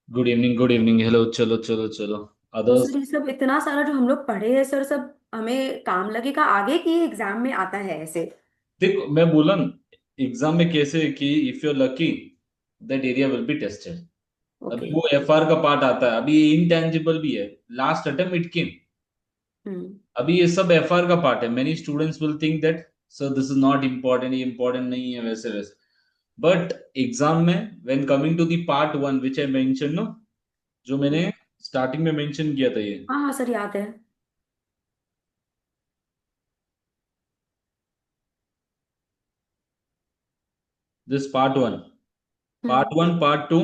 Good evening hello चलो चलो चलो तो अदर्स। सर ये सब इतना सारा जो हम लोग पढ़े हैं सर, सब हमें काम लगेगा आगे की एग्जाम में आता है ऐसे। देखो मैं बोला ना, एग्जाम में कैसे कि if you are lucky that area will be tested. Okay. अभी वो एफआर का पार्ट आता है, अभी ये इनटेंजिबल भी है। Last attempt it came. Hmm. अभी ये सब एफआर का पार्ट है। Many students will think that sir this is not important, ये इम्पोर्टेंट नहीं है वैसे वैसे। बट एग्जाम में when coming to the part one which I mention no, जो मैंने स्टार्टिंग में मेंशन किया था, ये हाँ हाँ सर, याद है। This part hmm. One part two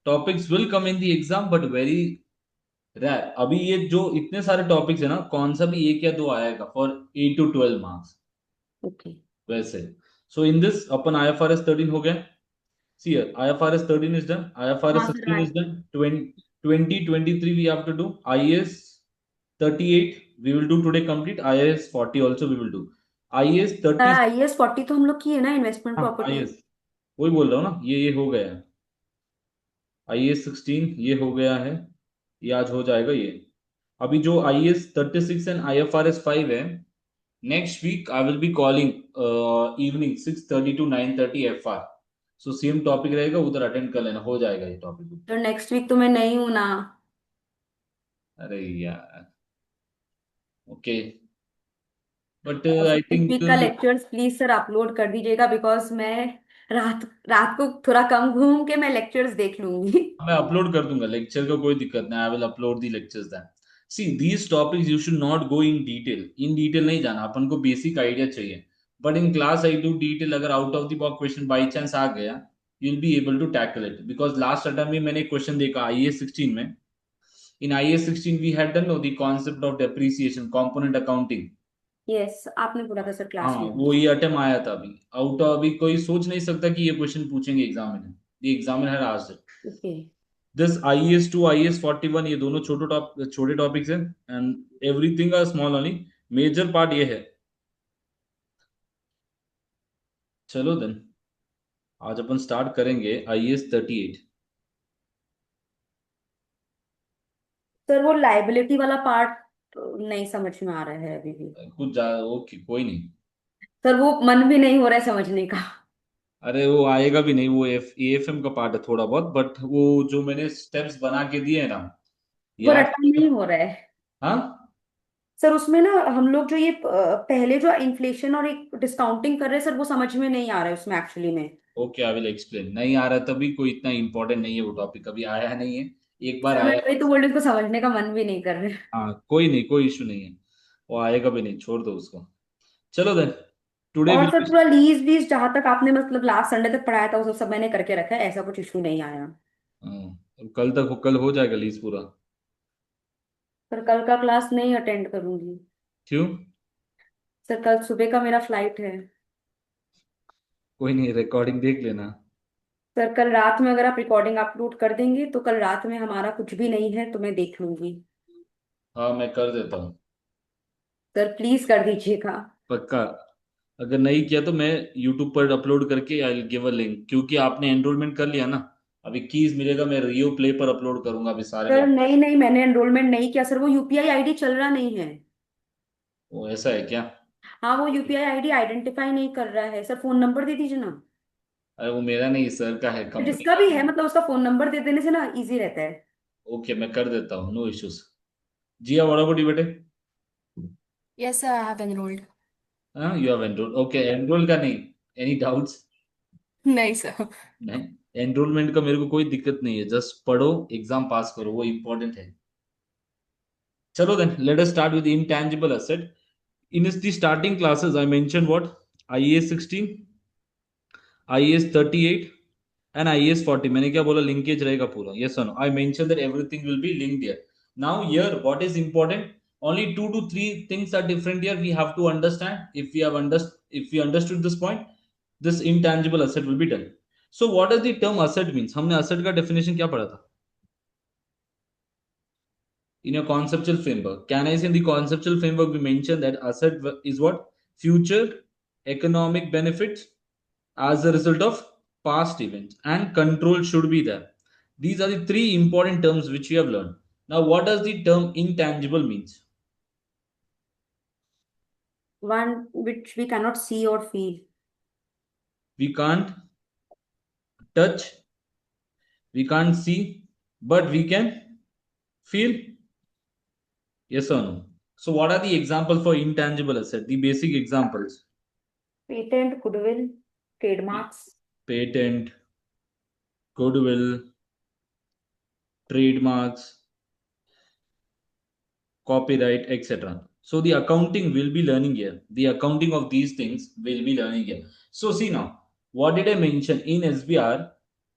topics will come in the exam but very rare. अभी ये जो इतने सारे टॉपिक्स है ना, कौन सा भी एक या दो आएगा फॉर 8 to 12 मार्क्स ओके। वैसे। सो इन दिस अपन IFRS 13 हो गया। सी IFRS 13 is done, IFRS हाँ सर 16 आए। is done, 2023 we have to do, IAS 38 we will do today complete, IAS 40 also we will do, IAS 30। IAS 40 तो हम लोग की है ना, इन्वेस्टमेंट हाँ प्रॉपर्टी। IAS वही बोल रहा हूँ ना, ये हो गया है। IAS 16 ये हो गया है, ये आज हो जाएगा ये। अभी जो IAS 36 एंड IFRS 5 है, next week I will be calling evening 6:30 to 9:30 FR। So same topic रहेगा, उधर अटेंड कर लेना, हो जाएगा ये टॉपिक। तो नेक्स्ट वीक तो मैं नहीं हूं ना। अरे यार, ओके, बट और फिर आई इस थिंक वीक का लेक्चर्स प्लीज सर अपलोड कर दीजिएगा, बिकॉज मैं रात रात को थोड़ा कम घूम के मैं लेक्चर्स देख लूंगी। मैं अपलोड कर दूंगा लेक्चर का, कोई दिक्कत नहीं, I will upload the lectures then. See these topics you should not go in detail नहीं जाना, अपन को बेसिक आइडिया चाहिए। But in class I do detail, अगर out of the box question by chance आ गया, you will be able to tackle it. Because last attempt में मैंने क्वेश्चन देखा IAS 16 में। In IAS 16 we had done no the concept of depreciation component accounting. Yes, आपने बोला था sir हाँ क्लास में। वो ये अटेम्प्ट आया था अभी। आउट ऑफ, अभी कोई सोच नहीं सकता कि ये क्वेश्चन पूछेंगे एग्जाम में। The examiner had asked it. Okay. This IAS 2 IAS 41 ये दोनों छोटे टॉपिक्स हैं, and everything are small only. Major part ये है। चलो देन, आज अपन स्टार्ट करेंगे IAS 38। सर वो लाइबिलिटी वाला पार्ट नहीं समझ में आ रहा है अभी भी। कुछ ज्यादा ओके, कोई नहीं। सर वो मन भी नहीं हो रहा है समझने का। अरे वो आएगा भी नहीं, वो AFM का पार्ट है थोड़ा बहुत, बट वो जो मैंने स्टेप्स बना के दिए हैं ना, वो याद रट्टा रहेगा। नहीं हो रहा है। हाँ सर उसमें ना हम लोग जो ये पहले जो इन्फ्लेशन और एक डिस्काउंटिंग कर रहे हैं सर, वो समझ में नहीं आ रहा है उसमें एक्चुअली में। Okay, I will explain. नहीं आ रहा तभी, कोई इतना इंपॉर्टेंट नहीं है वो टॉपिक, अभी आया नहीं है, एक बार सर मैं आया वही तो बस। बोल रही हूँ, उसको समझने का मन भी नहीं कर रहे। हाँ कोई नहीं, कोई इशू नहीं है, वो आएगा भी नहीं, छोड़ दो उसको। चलो देन, टुडे और विल सर बी। पूरा लीज वीज जहां तक आपने मतलब लास्ट संडे तक पढ़ाया था वो सब सब मैंने करके रखा है, ऐसा कुछ इशू नहीं आया। कल हो जाएगा लीज पूरा। सर कल का क्लास नहीं अटेंड करूंगी। क्यों? सर कल सुबह का मेरा फ्लाइट है। कोई नहीं, रिकॉर्डिंग देख लेना। सर कल रात में अगर आप रिकॉर्डिंग अपलोड कर देंगे तो कल रात में हमारा कुछ भी नहीं है तो मैं देख लूंगी। हाँ मैं कर देता हूँ, सर प्लीज कर दीजिएगा। पक्का। अगर नहीं किया तो मैं यूट्यूब पर अपलोड करके I will give a link, क्योंकि आपने एनरोलमेंट कर लिया ना। अभी कीज मिलेगा, मैं रियो प्ले पर अपलोड करूंगा अभी सारे सर लोग। नहीं नहीं, मैंने एनरोलमेंट नहीं किया सर, वो यूपीआई आईडी चल रहा नहीं है। वो ऐसा है क्या? हाँ वो यूपीआई आईडी आइडेंटिफाई नहीं कर रहा है सर, फोन नंबर दे दीजिए ना। अरे वो मेरा नहीं, सर का है, तो कंपनी जिसका का भी है। है मतलब उसका फोन नंबर दे देने से ना इजी रहता है। ओके मैं कर देता हूँ, नो इश्यूज। जिया बड़ा बड़ी बेटे। Yes, sir, I have enrolled. हाँ you have enrol, okay enrol का नहीं, एनी डाउट्स? नहीं सर। नहीं, एनरोलमेंट का मेरे को कोई दिक्कत नहीं है, जस्ट पढ़ो, एग्जाम पास करो, वो इंपॉर्टेंट है। चलो then let us start with intangible asset. In the starting classes I mentioned what? IAS 16, IAS 38 and IAS 40, मैंने क्या बोला, लिंकेज रहेगा पूरा, yes or no? I mentioned that everything will be linked here. Now here what is important, only 2 to 3 things are different here, we have to understand. If we understood this point, this intangible asset will be done. So what does the term asset means? हमने asset का definition क्या पढ़ा था in a conceptual framework? Can I say in the conceptual framework we mentioned that asset is what? Future economic benefits as a result of past events, and control should be there. These are the three important terms which we have learned. Now, what does the term intangible means? One which we cannot see or feel. We can't touch, we can't see, but we can feel. Yes or no? So, what are the examples for intangible asset? The basic examples: Patent, goodwill, trademarks. patent, goodwill, trademarks, copyright, etc. So the accounting will be learning here. The accounting of these things will be learning here. So see now, what did I mention in SBR?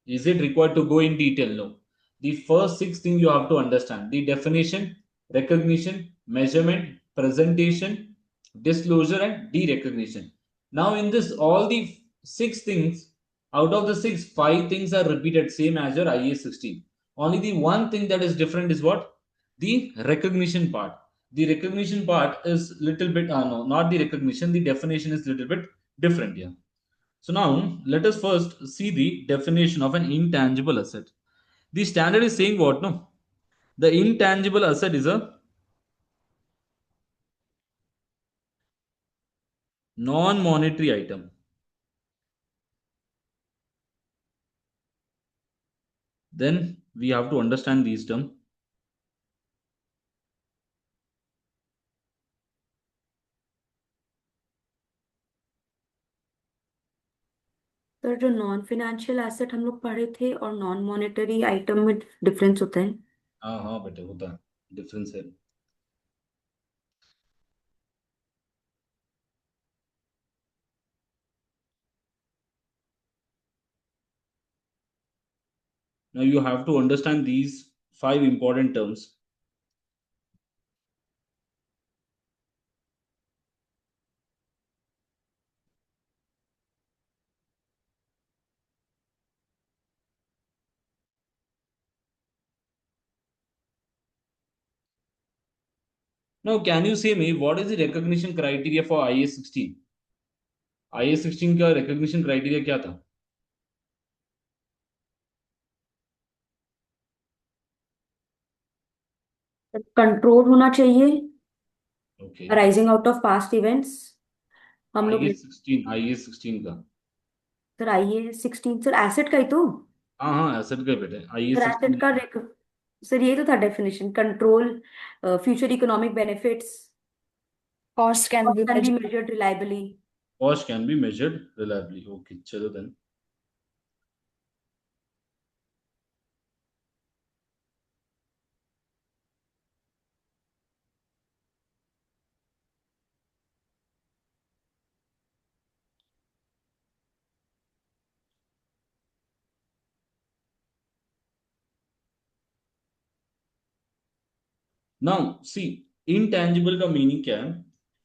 Is it required to go in detail? No. The first six things you have to understand: the definition, recognition, measurement, presentation, disclosure, and de-recognition. Now in this, all the six things, out of the six, five things are repeated, same as your IAS 16. Only the one thing that is different is what? The recognition part. The recognition part is little bit, no, not the recognition, the definition is little bit different here. So now let us first see the definition of an intangible asset. The standard is saying what? No, the intangible asset is a non-monetary item. Then we have to understand these terms. Sir जो non financial asset हम लोग पढ़े थे और non monetary item में difference होता है. हाँ हाँ बेटे, होता है, डिफरेंस है. Now you have to understand these five important terms. Now can you say me what is the recognition criteria for IAS 16? IAS 16 का recognition criteria क्या था? कंट्रोल होना चाहिए. Okay. Arising out of past events. हम लोग. IAS 16 का. Sir आइए 16 sir asset का ही तो. हाँ हाँ, एसेट का बेटे, IAS सर एसेट 16. का सर यही तो था definition. Control, future economic benefits. Cost can be can be measured. Measured reliably. Cost can be measured reliably. Okay, चलो then. Now, see, intangible का meaning क्या है?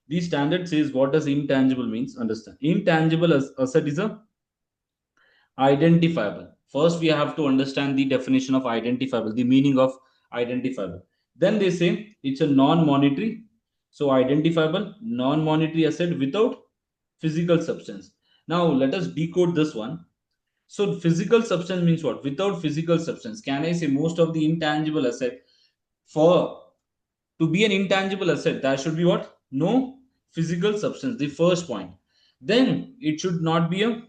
The standard says what does intangible means. Understand. Intangible asset is a identifiable. First, we have to understand the definition of identifiable, the meaning of identifiable. Then they say it's a non-monetary. So identifiable, non-monetary asset without physical substance. Now let us decode this one. So physical substance means what? Without physical substance. Can I say most of the intangible asset, for to be an intangible asset, there should be what? No physical substance. The first point. Then it should not be a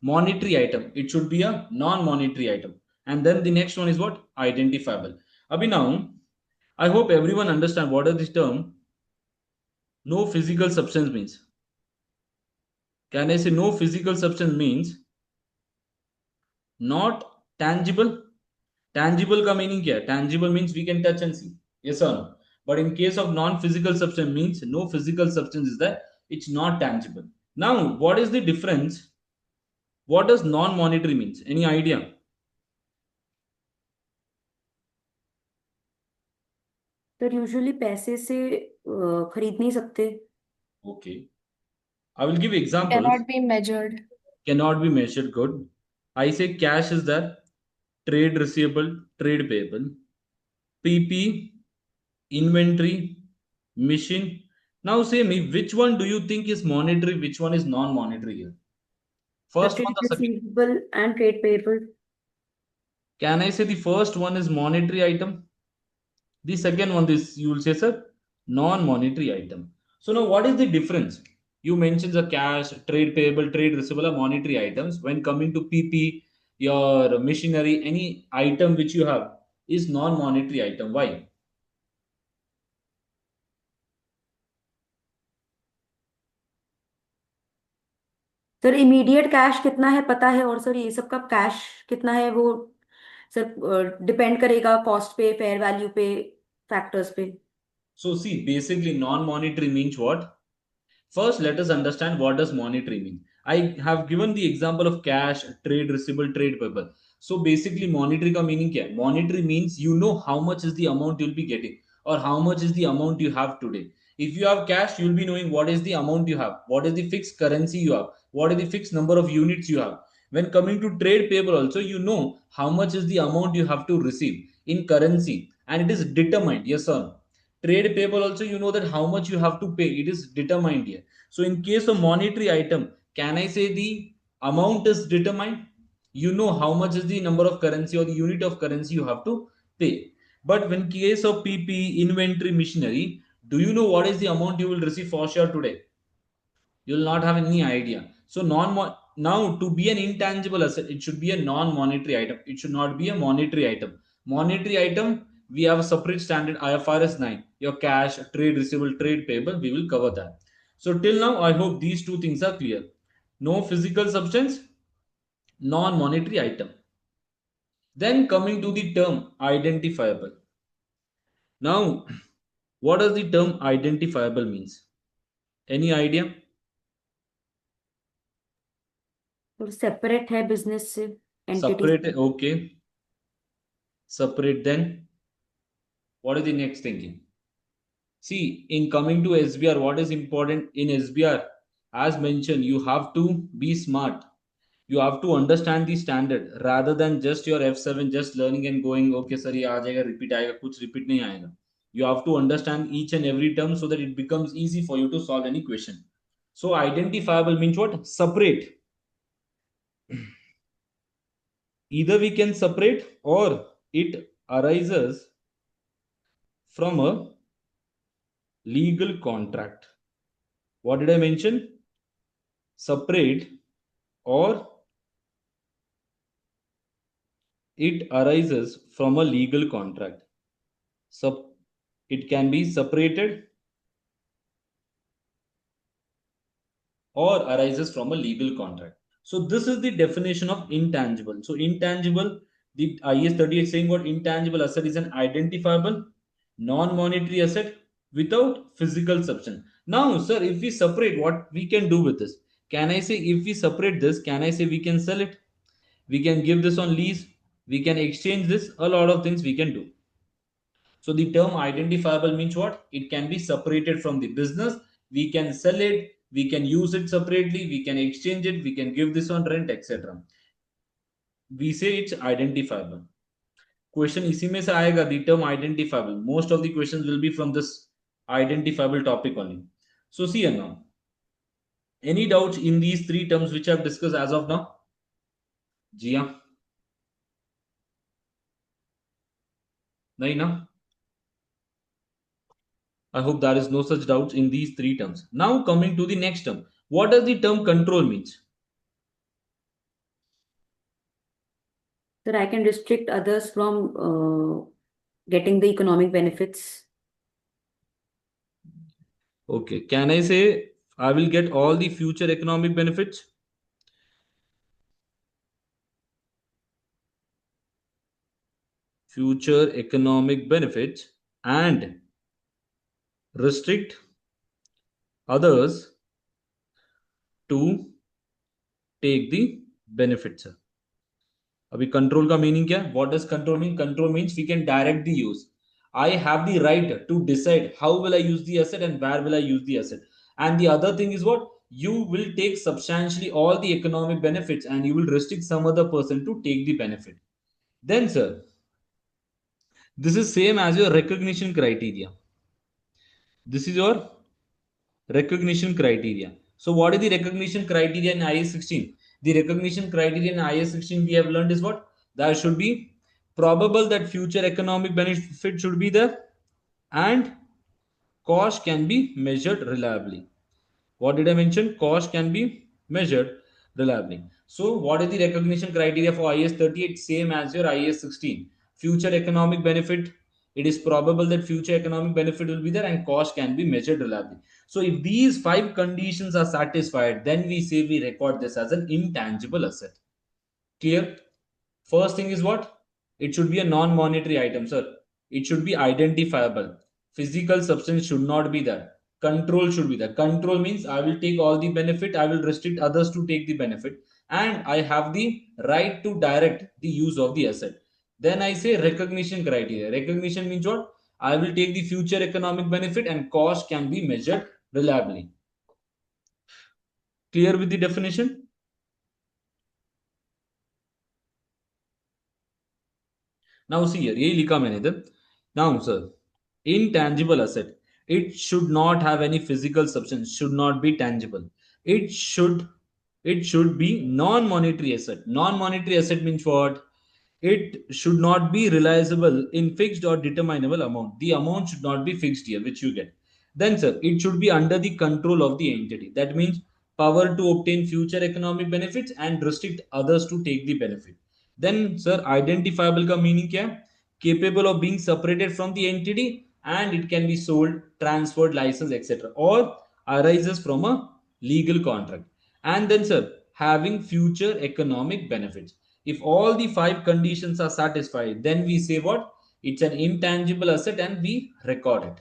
monetary item. It should be a non-monetary item. And then the next one is what? Identifiable. Abhi now, I hope everyone understand what is this term no physical substance means. Can I say no physical substance means not tangible? Tangible का meaning क्या है? Tangible means we can touch and see. Yes or no? But in case of non-physical substance means no physical substance is there. It's not tangible. Now, what is the difference? What does non-monetary means? Any idea? Sir usually पैसे से खरीद नहीं सकते. Okay. I will give examples. Cannot be measured. Cannot be measured. Good. I say cash is there. Trade receivable, trade payable. PP, inventory, machine. Now say me, which one do you think is monetary, which one is non-monetary here? Sir First one, trade the second. Receivable and trade payable. Can I say the first one is monetary item? The second one is, you will say, sir, non-monetary item. So now what is the difference? You mentioned the cash, trade payable, trade receivable are monetary items. When coming to PP, your machinery, any item which you have is non-monetary item. Why? Sir immediate cash कितना है पता है, और sir ये सब का cash कितना है वो सर डिपेंड करेगा कॉस्ट पे, फेयर वैल्यू पे, फैक्टर्स पे। So see, basically non-monetary means what? First, let us understand what does monetary mean. I have given the example of cash, trade receivable, trade payable. So basically, monetary का meaning क्या है? Monetary means you know how much is the amount you'll be getting or how much is the amount you have today. If you have cash, you'll be knowing what is the amount you have, what is the fixed currency you have, what is the fixed number of units you have. When coming to trade payable, also you know how much is the amount you have to receive in currency, and it is determined. Yes or no? Trade payable also you know that how much you have to pay, it is determined here. So in case of monetary item, can I say the amount is determined? You know how much is the number of currency or the unit of currency you have to pay. But when case of PP, inventory, machinery, do you know what is the amount you will receive for sure today? You will not have any idea. So now to be an intangible asset, it should be a non-monetary item. It should not be a monetary item. Monetary item, we have a separate standard IFRS 9. Your cash, trade receivable, trade payable, we will cover that. So till now, I hope these two things are clear. No physical substance, non-monetary item. Then coming to the term identifiable. Now, what does the term identifiable means? Any idea? तो separate है business से, entity Separate, से। okay. Separate, then what is the next thinking? See, in coming to SBR, what is important in SBR? As mentioned, you have to be smart. You have to understand the standard rather than just your F7 just learning and going, okay sir, ये आ जाएगा, repeat आएगा, कुछ repeat नहीं आएगा. You have to understand each and every term so that it becomes easy for you to solve any question. So identifiable means what? Separate. Either we can separate or it arises from a legal contract. What did I mention? Separate or it arises from a legal contract. So it can be separated or arises from a legal contract. So this is the definition of intangible. So intangible, the IS 38 saying what intangible asset is an identifiable non-monetary asset without physical substance. Now, sir, if we separate, what we can do with this? Can I say if we separate this, can I say we can sell it? We can give this on lease. We can exchange this. A lot of things we can do. So the term identifiable means what? It can be separated from the business. We can sell it. We can use it separately. We can exchange it. We can give this on rent, etc. We say it's identifiable. Question इसी में से आएगा, the term identifiable. Most of the questions will be from this identifiable topic only. So see here now. Any doubts in these three terms which I have discussed as of now? जी हाँ, नहीं ना? I hope there is no such doubts in these three terms. Now coming to the next term. What does the term control means? Sir I can restrict others from getting the economic benefits. Okay, can I say I will get all the future economic benefits? Future economic benefits and restrict others to take the benefits. अभी control का meaning क्या है? What does control mean? Control means we can direct the use. I have the right to decide how will I use the asset and where will I use the asset. And the other thing is what? You will take substantially all the economic benefits and you will restrict some other person to take the benefit. Then, sir, this is same as your recognition criteria. This is your recognition criteria. So what is the recognition criteria in IS 16? The recognition criteria in IS 16 we have learned is what? There should be probable that future economic benefit should be there, and cost can be measured reliably. What did I mention? Cost can be measured reliably. So what is the recognition criteria for IAS 38? Same as your IAS 16. Future economic benefit, it is probable that future economic benefit will be there, and cost can be measured reliably. So if these 5 conditions are satisfied, then we say we record this as an intangible asset. Clear? First thing is what? It should be a non-monetary item, sir. It should be identifiable. Physical substance should not be there. Control should be there. Control means I will take all the benefit, I will restrict others to take the benefit, and I have the right to direct the use of the asset. Then I say recognition criteria. Recognition means what? I will take the future economic benefit, and cost can be measured reliably. Clear with the definition? Now see here, यही लिखा मैंने इधर. Now sir, intangible asset, it should not have any physical substance, should not be tangible. It should be non-monetary asset. Non-monetary asset means what? It should not be realizable in fixed or determinable amount. The amount should not be fixed here, which you get. Then sir, it should be under the control of the entity. That means power to obtain future economic benefits and restrict others to take the benefit. Then sir, identifiable ka meaning kya hai? Capable of being separated from the entity, and it can be sold, transferred, licensed, etc., or arises from a legal contract. And then sir, having future economic benefits. If all the 5 conditions are satisfied, then we say what? It's an intangible asset, and we record it.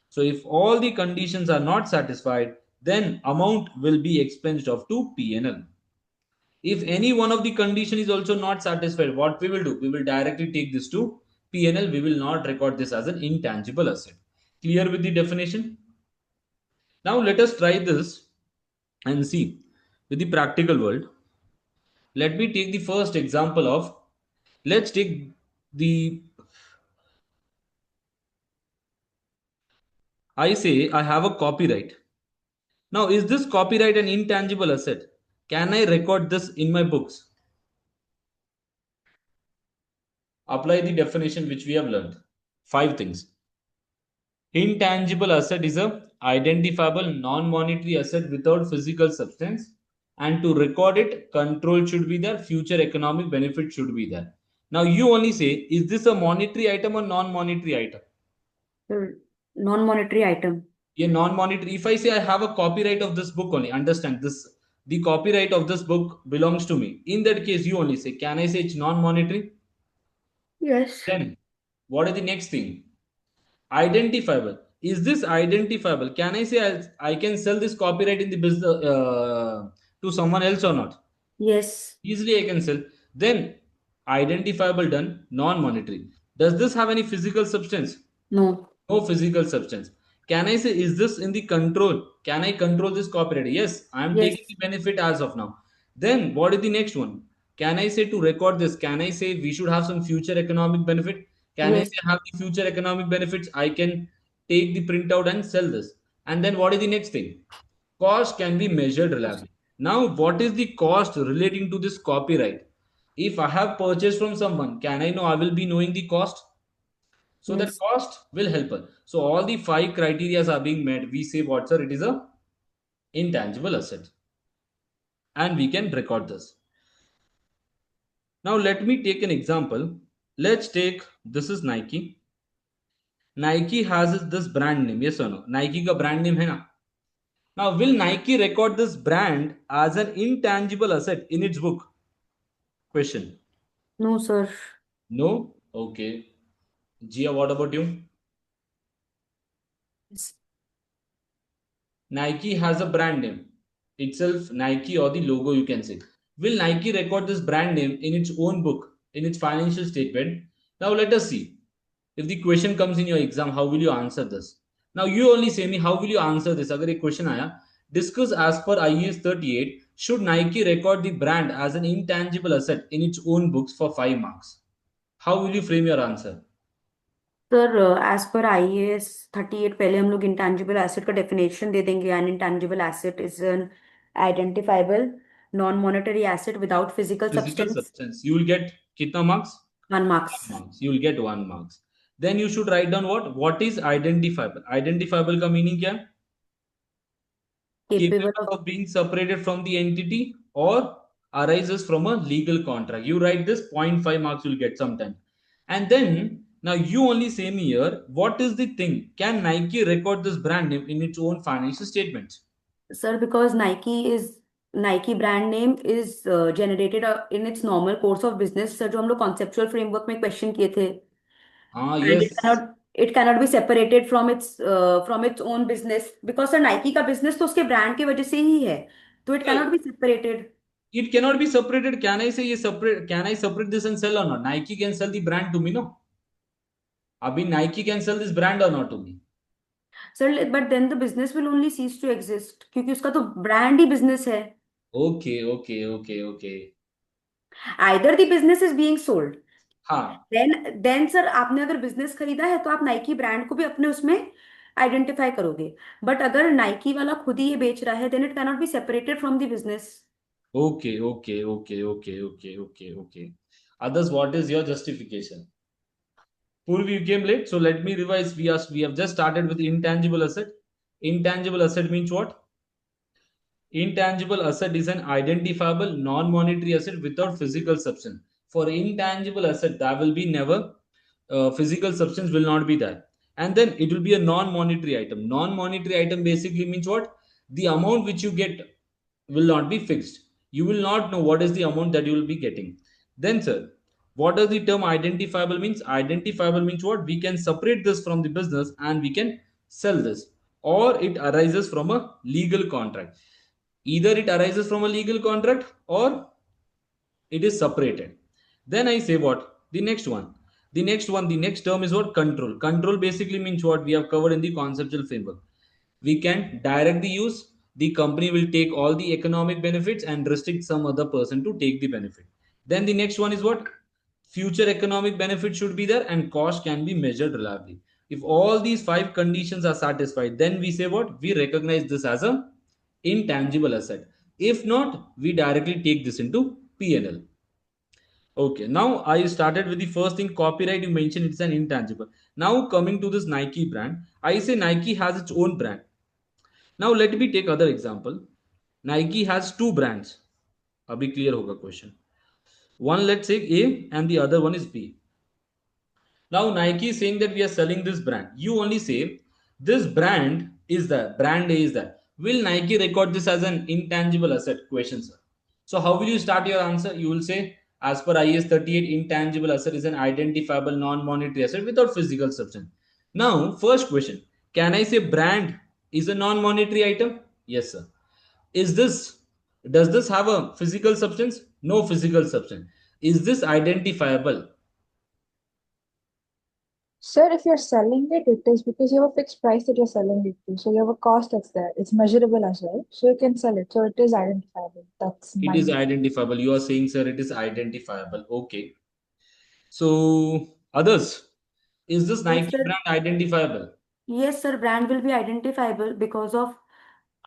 So if all the conditions are not satisfied, then amount will be expensed off to P&L. If any one of the condition is also not satisfied, what we will do? We will directly take this to P&L. We will not record this as an intangible asset. Clear with the definition? Now let us try this and see with the practical world. Let me take the first example of, let's take the, I say I have a copyright. Now is this copyright an intangible asset? Can I record this in my books? Apply the definition which we have learned. 5 things. Intangible asset is a identifiable non-monetary asset without physical substance, and to record it, control should be there, future economic benefit should be there. Now you only say, is this a monetary item or non-monetary item? Non-monetary item. A non-monetary. If I say I have a copyright of this book only, understand this, the copyright of this book belongs to me. In that case, you only say, can I say it's non-monetary? Yes. Then what is the next thing? Identifiable. Is this identifiable? Can I say I can sell this copyright in the business to someone else or not? Yes. Easily I can sell. Then identifiable done, non-monetary. Does this have any physical substance? No. No physical substance. Can I say, is this in the control? Can I control this copyright? Yes, I am Yes. taking the benefit as of now. Then what is the next one? Can I say to record this? Can I say we should have some future economic benefit? Can I Yes. say have the future economic benefits? I can take the printout and sell this. And then what is the next thing? Cost can be measured reliably. Now, what is the cost relating to this copyright? If I have purchased from someone, can I know I will be knowing the cost? So that Yes. cost will help us. So all the 5 criteria are being met. We say what, sir? It is a intangible asset, and we can record this. Now let me take an example. Let's take, this is Nike. Nike has this brand name, yes or no? Nike का brand name है ना? Now will Nike record this brand as an intangible asset in its book? Question. No, sir. No? Okay. Gia, what about you? Yes. Nike has a brand name itself, Nike, or the logo, you can say. Will Nike record this brand name in its own book, in its financial statement? Now let us see. If the question comes in your exam, how will you answer this? Now you only say me, how will you answer this? Agar a question aaya, discuss as per IAS 38, should Nike record the brand as an intangible asset in its own books for 5 marks? How will you frame your answer? Sir as per IAS 38 पहले हम लोग intangible asset का definition दे देंगे. An intangible asset is an identifiable non monetary asset without physical Physical substance. substance. You will get kitna marks? 1 marks. marks. You will get 1 marks. Then you should write down what is identifiable. Identifiable का meaning क्या है? Capable Capable of. of being separated from the entity or arises from a legal contract. You write this, 0.5 marks you'll get sometime. And then now you only say me here, what is the thing? Can Nike record this brand name in its own financial statements? Sir, because Nike brand name is generated in its normal course of business, sir जो हम लोग conceptual framework में question किए थे, हाँ, and yes. it cannot be separated from its own business, because sir Nike का business तो उसके brand की वजह से ही है, तो it cannot be separated. It cannot be separated. Can I say separate? Can I separate this and sell or not? Nike can sell the brand to me, no? Abhi Nike can sell this brand or not to me? Sir, but then the business will only cease to exist क्योंकि उसका तो brand ही business है. Okay, okay, okay, okay. Either the business is being sold, हाँ. then sir आपने अगर business खरीदा है तो आप नाइकी ब्रांड को भी अपने उसमें आइडेंटिफाई करोगे, बट अगर नाइकी वाला खुद ही ये बेच रहा है then it cannot be separated from the business. Okay, okay, okay, okay, okay, okay, okay. Others, what is your justification? Purvi, you came late, so let me revise. We have just started with intangible asset. Intangible asset means what? Intangible asset is an identifiable non-monetary asset without physical substance. For intangible asset, there will be never physical substance will not be there, and then it will be a non-monetary item. Non-monetary item basically means what? The amount which you get will not be fixed. You will not know what is the amount that you will be getting. Then, sir, what does the term identifiable means? Identifiable means what? We can separate this from the business and we can sell this, or it arises from a legal contract. Either it arises from a legal contract or it is separated. Then I say what? The next term is what? Control. Control basically means what? We have covered in the conceptual framework. We can direct the use. The company will take all the economic benefits and restrict some other person to take the benefit. Then the next one is what? Future economic benefit should be there and cost can be measured reliably. If all these 5 conditions are satisfied, then we say what? We recognize this as a intangible asset. If not, we directly take this into P&L. Okay, now I started with the first thing, copyright. You mentioned it's an intangible. Now coming to this Nike brand, I say Nike has its own brand. Now let me take other example. Nike has two brands. Abhi clear hoga question. One, let's say A and the other one is B. Now Nike is saying that we are selling this brand. You only say this brand is the brand A is that. Will Nike record this as an intangible asset? Question, sir. So how will you start your answer? You will say as per IS 38, intangible asset is an identifiable non-monetary asset without physical substance. Now, first question, can I say brand is a non-monetary item? Yes, sir. Is this, does this have a physical substance? No physical substance. Is this identifiable? Sir, if you're selling it, it is because you have a fixed price that you're selling it to. So you have a cost that's there. It's measurable as well. So you can sell it. So it is identifiable. That's It is mine. identifiable. You are saying, sir, it is identifiable. Okay. So, others, is this Yes Nike sir. brand identifiable? Yes sir, brand will be identifiable because of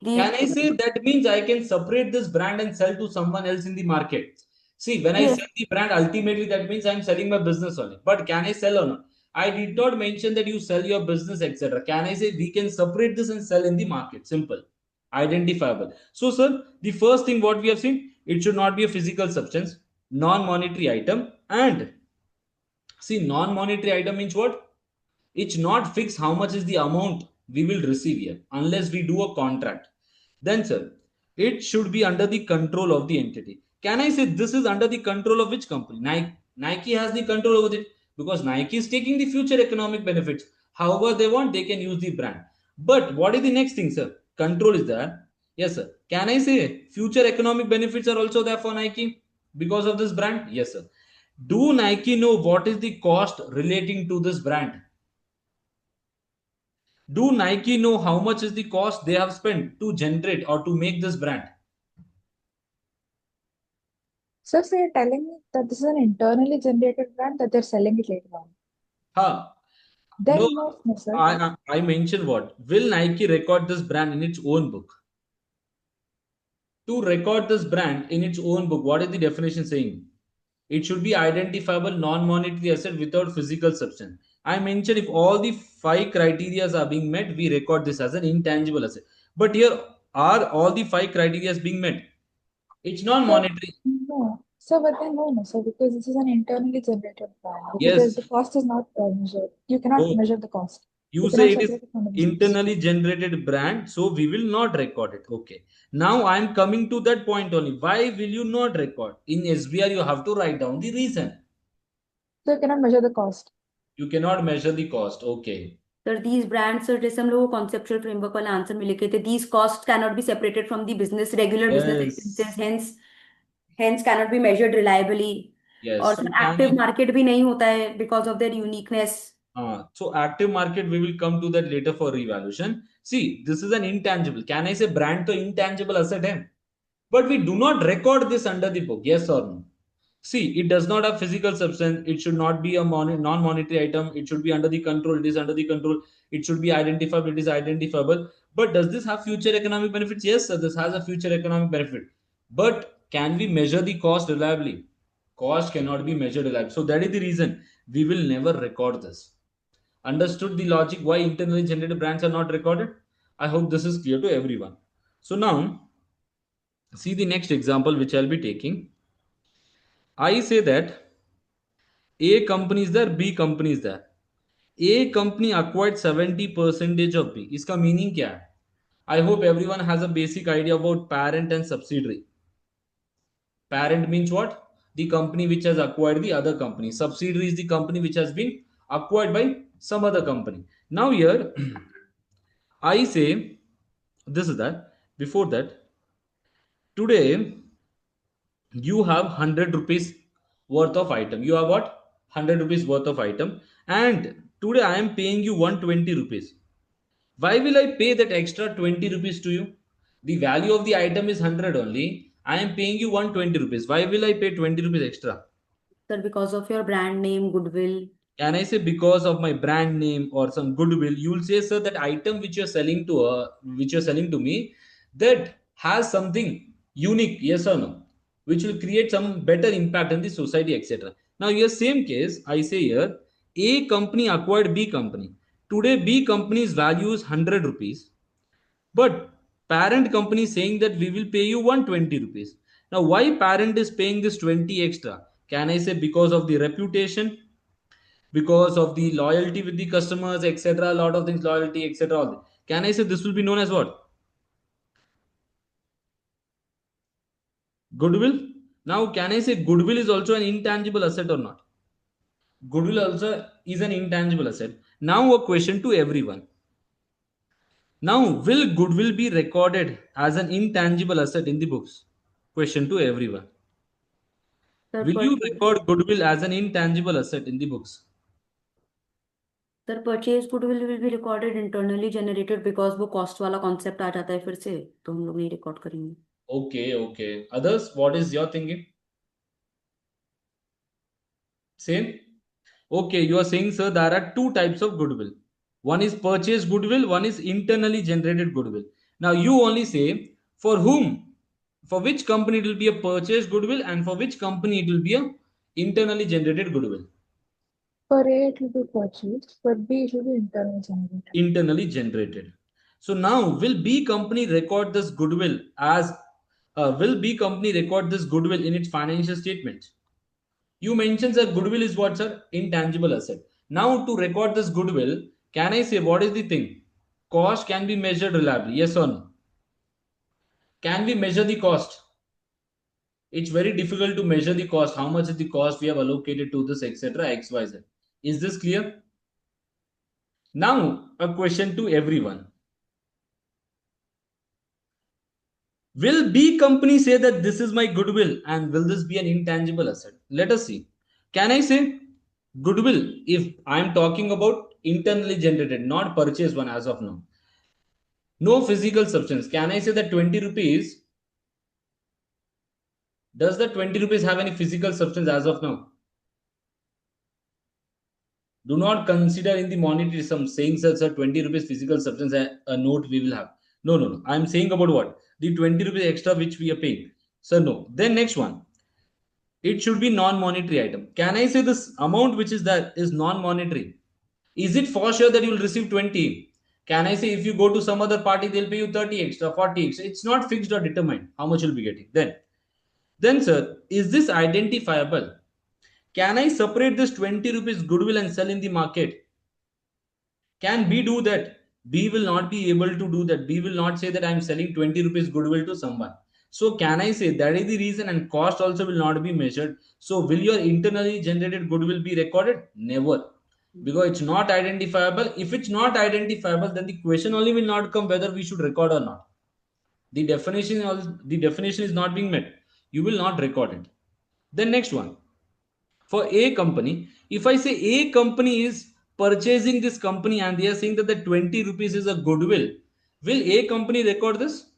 Can the I say that means I can separate this brand and sell to someone else in the market? See, when I yes. sell the brand, ultimately that means I'm selling my business on it. But can I sell or not? I did not mention that you sell your business, etc. Can I say we can separate this and sell in the market? Simple. Identifiable. So, sir, the first thing what we have seen, it should not be a physical substance, non-monetary item, and see, non-monetary item means what? It's not fixed how much is the amount we will receive here unless we do a contract. Then, sir, it should be under the control of the entity. Can I say this is under the control of which company? Nike has the control over it because Nike is taking the future economic benefits. However, they want, they can use the brand. But what is the next thing, sir? Control is there. Yes, sir. Can I say future economic benefits are also there for Nike because of this brand? Yes, sir. Do Nike know what is the cost relating to this brand? Do Nike know how much is the cost they have spent to generate or to make this brand? So you're telling me that this is an internally generated brand that they're selling it later on. Huh? No, Then no, sir. I mentioned what? Will Nike record this brand in its own book? To record this brand in its own book, what is the definition saying? It should be identifiable non-monetary asset without physical substance. I mentioned if all the 5 criteria are being met, we record this as an intangible asset. But here, are all the 5 criteria being met? It's So, non-monetary. no. So, but then no, no. So, because this is an internally generated brand, because Yes. the cost is not measured. You cannot So measure the cost. You you say cannot it is separate it from the business. internally generated brand, so we will not record it. Okay. Now I am coming to that point only. Why will you not record? In SBR, you have to write down the reason. So, you cannot measure the cost. You cannot measure the cost. Okay. Sir these brand sir जैसे हम लोग को conceptual framework वाला answer में लिखे थे these cost cannot be separated from the business regular business Yes. Expenses hence cannot be measured reliably Yes. और So sir can active I? Market भी नहीं होता है because of their uniqueness So active market, we will come to that later for revaluation. See, this is an intangible. Can I say brand to intangible asset hai? But we do not record this under the book. Yes or no? See, it does not have physical substance. It should not be a non-monetary item. It should be under the control. It is under the control. It should be identifiable. It is identifiable. But does this have future economic benefits? Yes, sir. This has a future economic benefit. But can we measure the cost reliably? Cost cannot be measured reliably. So that is the reason we will never record this. Understood the logic why internally generated brands are not recorded? I hope this is clear to everyone. So now, see the next example which I'll be taking. I say that A company is there, B company is there. A company acquired 70% of B. इसका meaning क्या है? I hope everyone has a basic idea about parent and subsidiary. Parent means what? The company which has acquired the other company. Subsidiary is the company which has been acquired by some other company. Now here, I say this is that. Before that, today you have 100 rupees worth of item. You have what? 100 rupees worth of item. And today I am paying you 120 rupees. Why will I pay that extra 20 rupees to you? The value of the item is 100 only. I am paying you 120 rupees. Why will I pay 20 rupees extra? Sir because of your brand name goodwill Can I say because of my brand name or some goodwill? You will say, sir, that item which you're selling to which you're selling to me, that has something unique, yes or no, which will create some better impact in the society, etc. Now, your same case, I say here, A company acquired B company. Today, B company's value is 100 rupees, but parent company is saying that we will pay you 120 rupees. Now, why parent is paying this 20 extra? Can I say because of the reputation? Because of the loyalty with the customers, etc. A lot of things, loyalty, etc. Can I say this will be known as what? Goodwill. Now, can I say goodwill is also an intangible asset or not? Goodwill also is an intangible asset. Now, a question to everyone. Now, will goodwill be recorded as an intangible asset in the books? Question to everyone. Sir Will you purchase record goodwill as an intangible asset in the books? Sir purchase goodwill will be recorded internally generated because वो cost वाला concept आ जाता है फिर से तो हम लोग नहीं रिकॉर्ड करेंगे Okay, okay. Others, what is your thinking? Same? Okay, you are saying, sir, there are two types of goodwill. One is purchase goodwill, one is internally generated goodwill. Now, you only say for whom, for which company it will be a purchase goodwill and for which company it will be a internally generated goodwill. For A, it will be purchased. For B, it will be internally generated. Internally generated. So now, will B company record this goodwill as, will B company record this goodwill in its financial statements? You mentioned that goodwill is what, sir? Intangible asset. Now, to record this goodwill, can I say what is the thing? Cost can be measured reliably. Yes or no? Can we measure the cost? It's very difficult to measure the cost. How much is the cost we have allocated to this, etc. XYZ. Is this clear? Now, a question to everyone. Will B company say that this is my goodwill and will this be an intangible asset? Let us see. Can I say goodwill if I am talking about internally generated, not purchased one as of now? No physical substance. Can I say that 20 rupees? Does the 20 rupees have any physical substance as of now? Do not consider in the monetary sum saying such a 20 rupees physical substance a note we will have. No, no, no. I'm saying about what? The 20 rupees extra which we are paying. So no. Then next one. It should be non-monetary item. Can I say this amount which is that is non-monetary? Is it for sure that you will receive 20? Can I say if you go to some other party, they'll pay you 30 extra, 40 extra? It's not fixed or determined how much you'll be getting. Then sir, is this identifiable? Can I separate this 20 rupees goodwill and sell in the market? Can B do that? B will not be able to do that. B will not say that I'm selling 20 rupees goodwill to someone. So can I say that is the reason, and cost also will not be measured. So will your internally generated goodwill be recorded? Never. Because it's not identifiable. If it's not identifiable, then the question only will not come whether we should record or not. The definition is not being met. You will not record it. Then next one, for a company, if I say a company is purchasing this company and they are saying that the 20 rupees is a goodwill, will a company record this?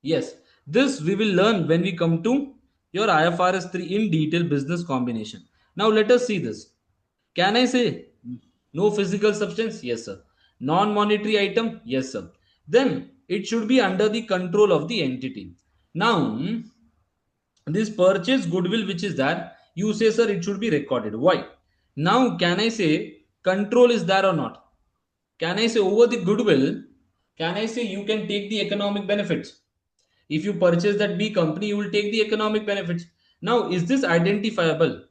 Yes. This we will learn when we come to your IFRS 3 in detail business combination. Now let us see this. Can I say no physical substance? Yes sir. Non monetary item? Yes sir. Then it should be under the control of the entity. Now this purchase goodwill which is there, you say sir it should be recorded. Why? Now can I say control is there or not? Can I say over the goodwill, can I say you can take the economic benefits? If you purchase that B company, you will take the economic benefits. Now is this identifiable?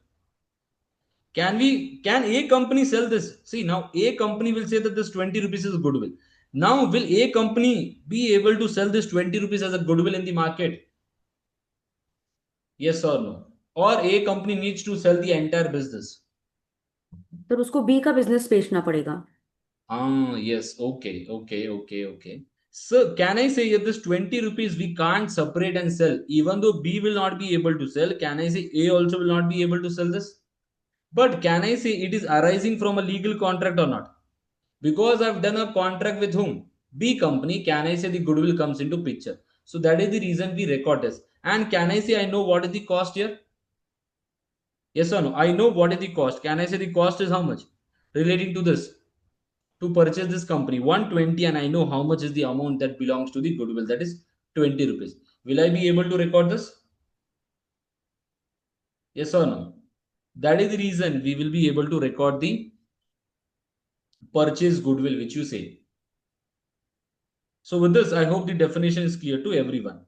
Can a company sell this? See, now a company will say that this 20 rupees is goodwill. Now will a company be able to sell this 20 rupees as a goodwill in the market? Yes or no? Or a company needs to sell the entire business? तो उसको B का business बेचना पड़ेगा. Yes. Okay. So can I say if this 20 rupees we can't separate and sell, even though B will not be able to sell, can I say A also will not be able to sell this? But can I say it is arising from a legal contract or not? Because I've done a contract with whom? B company. Can I say the goodwill comes into picture? So that is the reason we record this. And can I say I know what is the cost here? Yes or no? I know what is the cost. Can I say the cost is how much? Relating to this, to purchase this company 120, and I know how much is the amount that belongs to the goodwill, that is 20 rupees. Will I be able to record this? Yes or no? That is the reason we will be able to record the purchase goodwill which you say. So with this, I hope the definition is clear to everyone.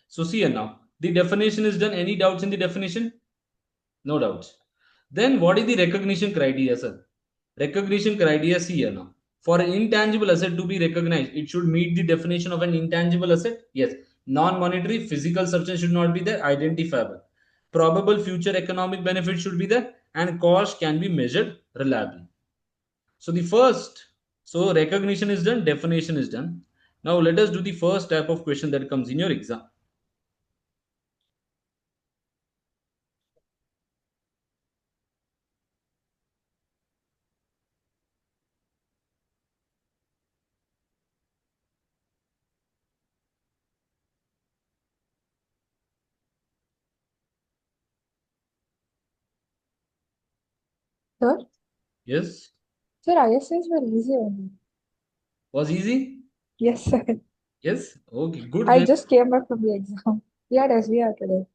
So see here now, the definition is done. Any doubts in the definition? No doubts. Then what is the recognition criteria, sir? Recognition criteria, see here now. For an intangible asset to be recognized, it should meet the definition of an intangible asset. Yes. Non-monetary, physical substance should not be there, identifiable. Probable future economic benefit should be there, and cost can be measured reliably. So the first, so recognition is done, definition is done. Now let us do the first type of question that comes in your exam. Sir? Yes. Sir, ISAs were easy only. Was easy? Yes, sir. Yes. Okay, good I then. just came back from the exam. We had SBR today.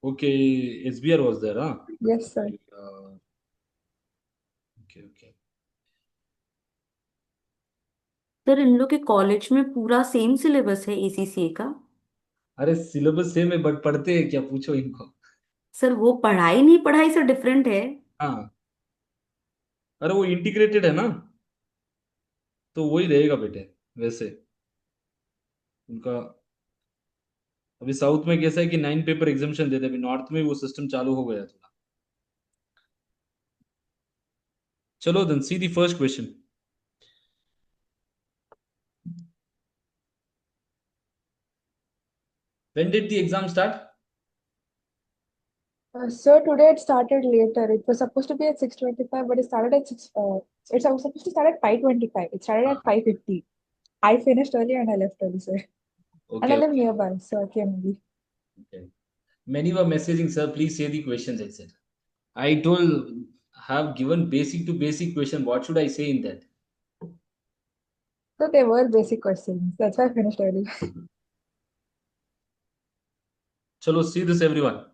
Okay, SBR was there, huh? Yes, sir. Okay. Sir इन लोग के college में पूरा same syllabus है ACCA का? अरे syllabus same है but पढ़ते हैं क्या, पूछो इनको. सर वो पढ़ाई नहीं पढ़ाई सर डिफरेंट है. हाँ. अरे वो इंटीग्रेटेड है ना, तो वही रहेगा बेटे. वैसे उनका अभी साउथ में कैसा है कि 9 पेपर एग्जामिशन देते हैं, अभी नॉर्थ में वो सिस्टम चालू हो गया थोड़ा. चलो then see the first question. When did the exam start? Sir, today it started later. It was supposed to be at 6:25, but it started at 6. It's supposed to start at 5:25. It started at 5:50. I finished early and I left early, sir. And I Okay. live nearby, so I came early. Okay. Many were messaging, sir, please say the questions, etc. I told, have given basic to basic question. What should I say in that? So they were basic questions. That's why I finished early. Chalo, see this everyone.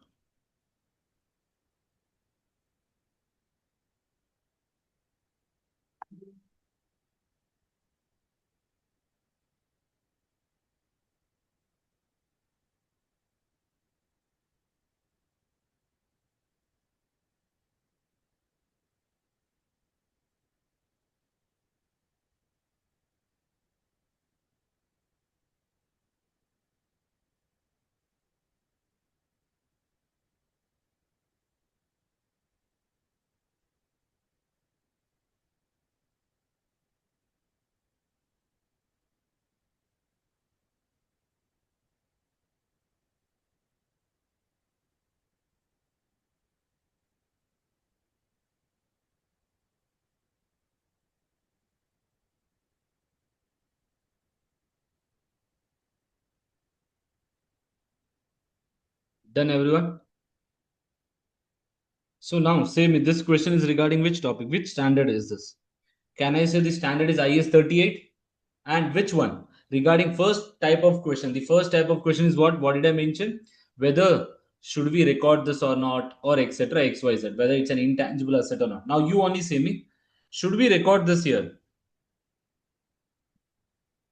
Done, everyone? So now, say me, this question is regarding which topic? Which standard is this? Can I say the standard is IS 38? And which one? Regarding first type of question. The first type of question is what? What did I mention? Whether should we record this or not, or etc. XYZ. Whether it's an intangible asset or not. Now you only say me, should we record this here?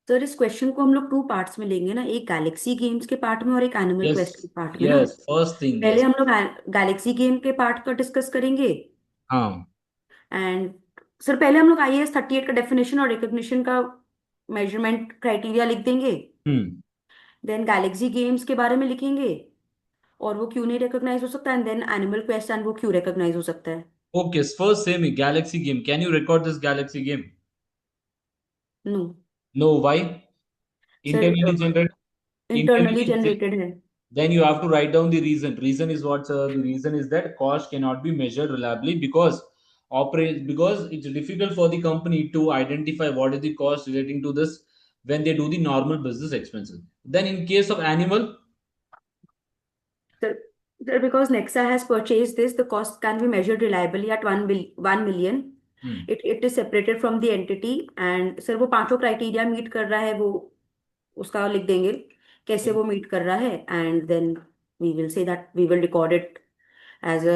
Sir इस question को हम लोग two parts में लेंगे ना, एक Galaxy games के part में और एक एनिमल Yes, क्वेस्ट के पार्ट में ना। yes. First thing, पहले yes. हम लोग गैलेक्सी गेम के पार्ट का डिस्कस करेंगे। हाँ. एंड सर पहले हम लोग IAS 38 का डेफिनेशन और रिकॉग्निशन का मेजरमेंट क्राइटेरिया लिख देंगे। देन गैलेक्सी गेम्स के बारे में लिखेंगे और वो क्यों नहीं रिकॉग्नाइज हो सकता, and then animal quest and वो क्यों रिकॉग्नाइज हो सकता है। Okay, first say me, Galaxy game. Can you record this Galaxy game? No No, why? Sir, Internally generated. Internally Internally generated. Generated है। Then you have to write down the reason. Reason is what, sir? The reason is that cost cannot be measured reliably because it's difficult for the company to identify what is the cost relating to this when they do the normal business expenses. Then in case of animal, Sir, sir, because Nexa has purchased this, the cost can be measured reliably at 1 million. It is separated from the entity, and sir वो पांचों criteria meet कर रहा है, वो उसका लिख देंगे कैसे वो मीट कर रहा है, and then we will say that we will record it as a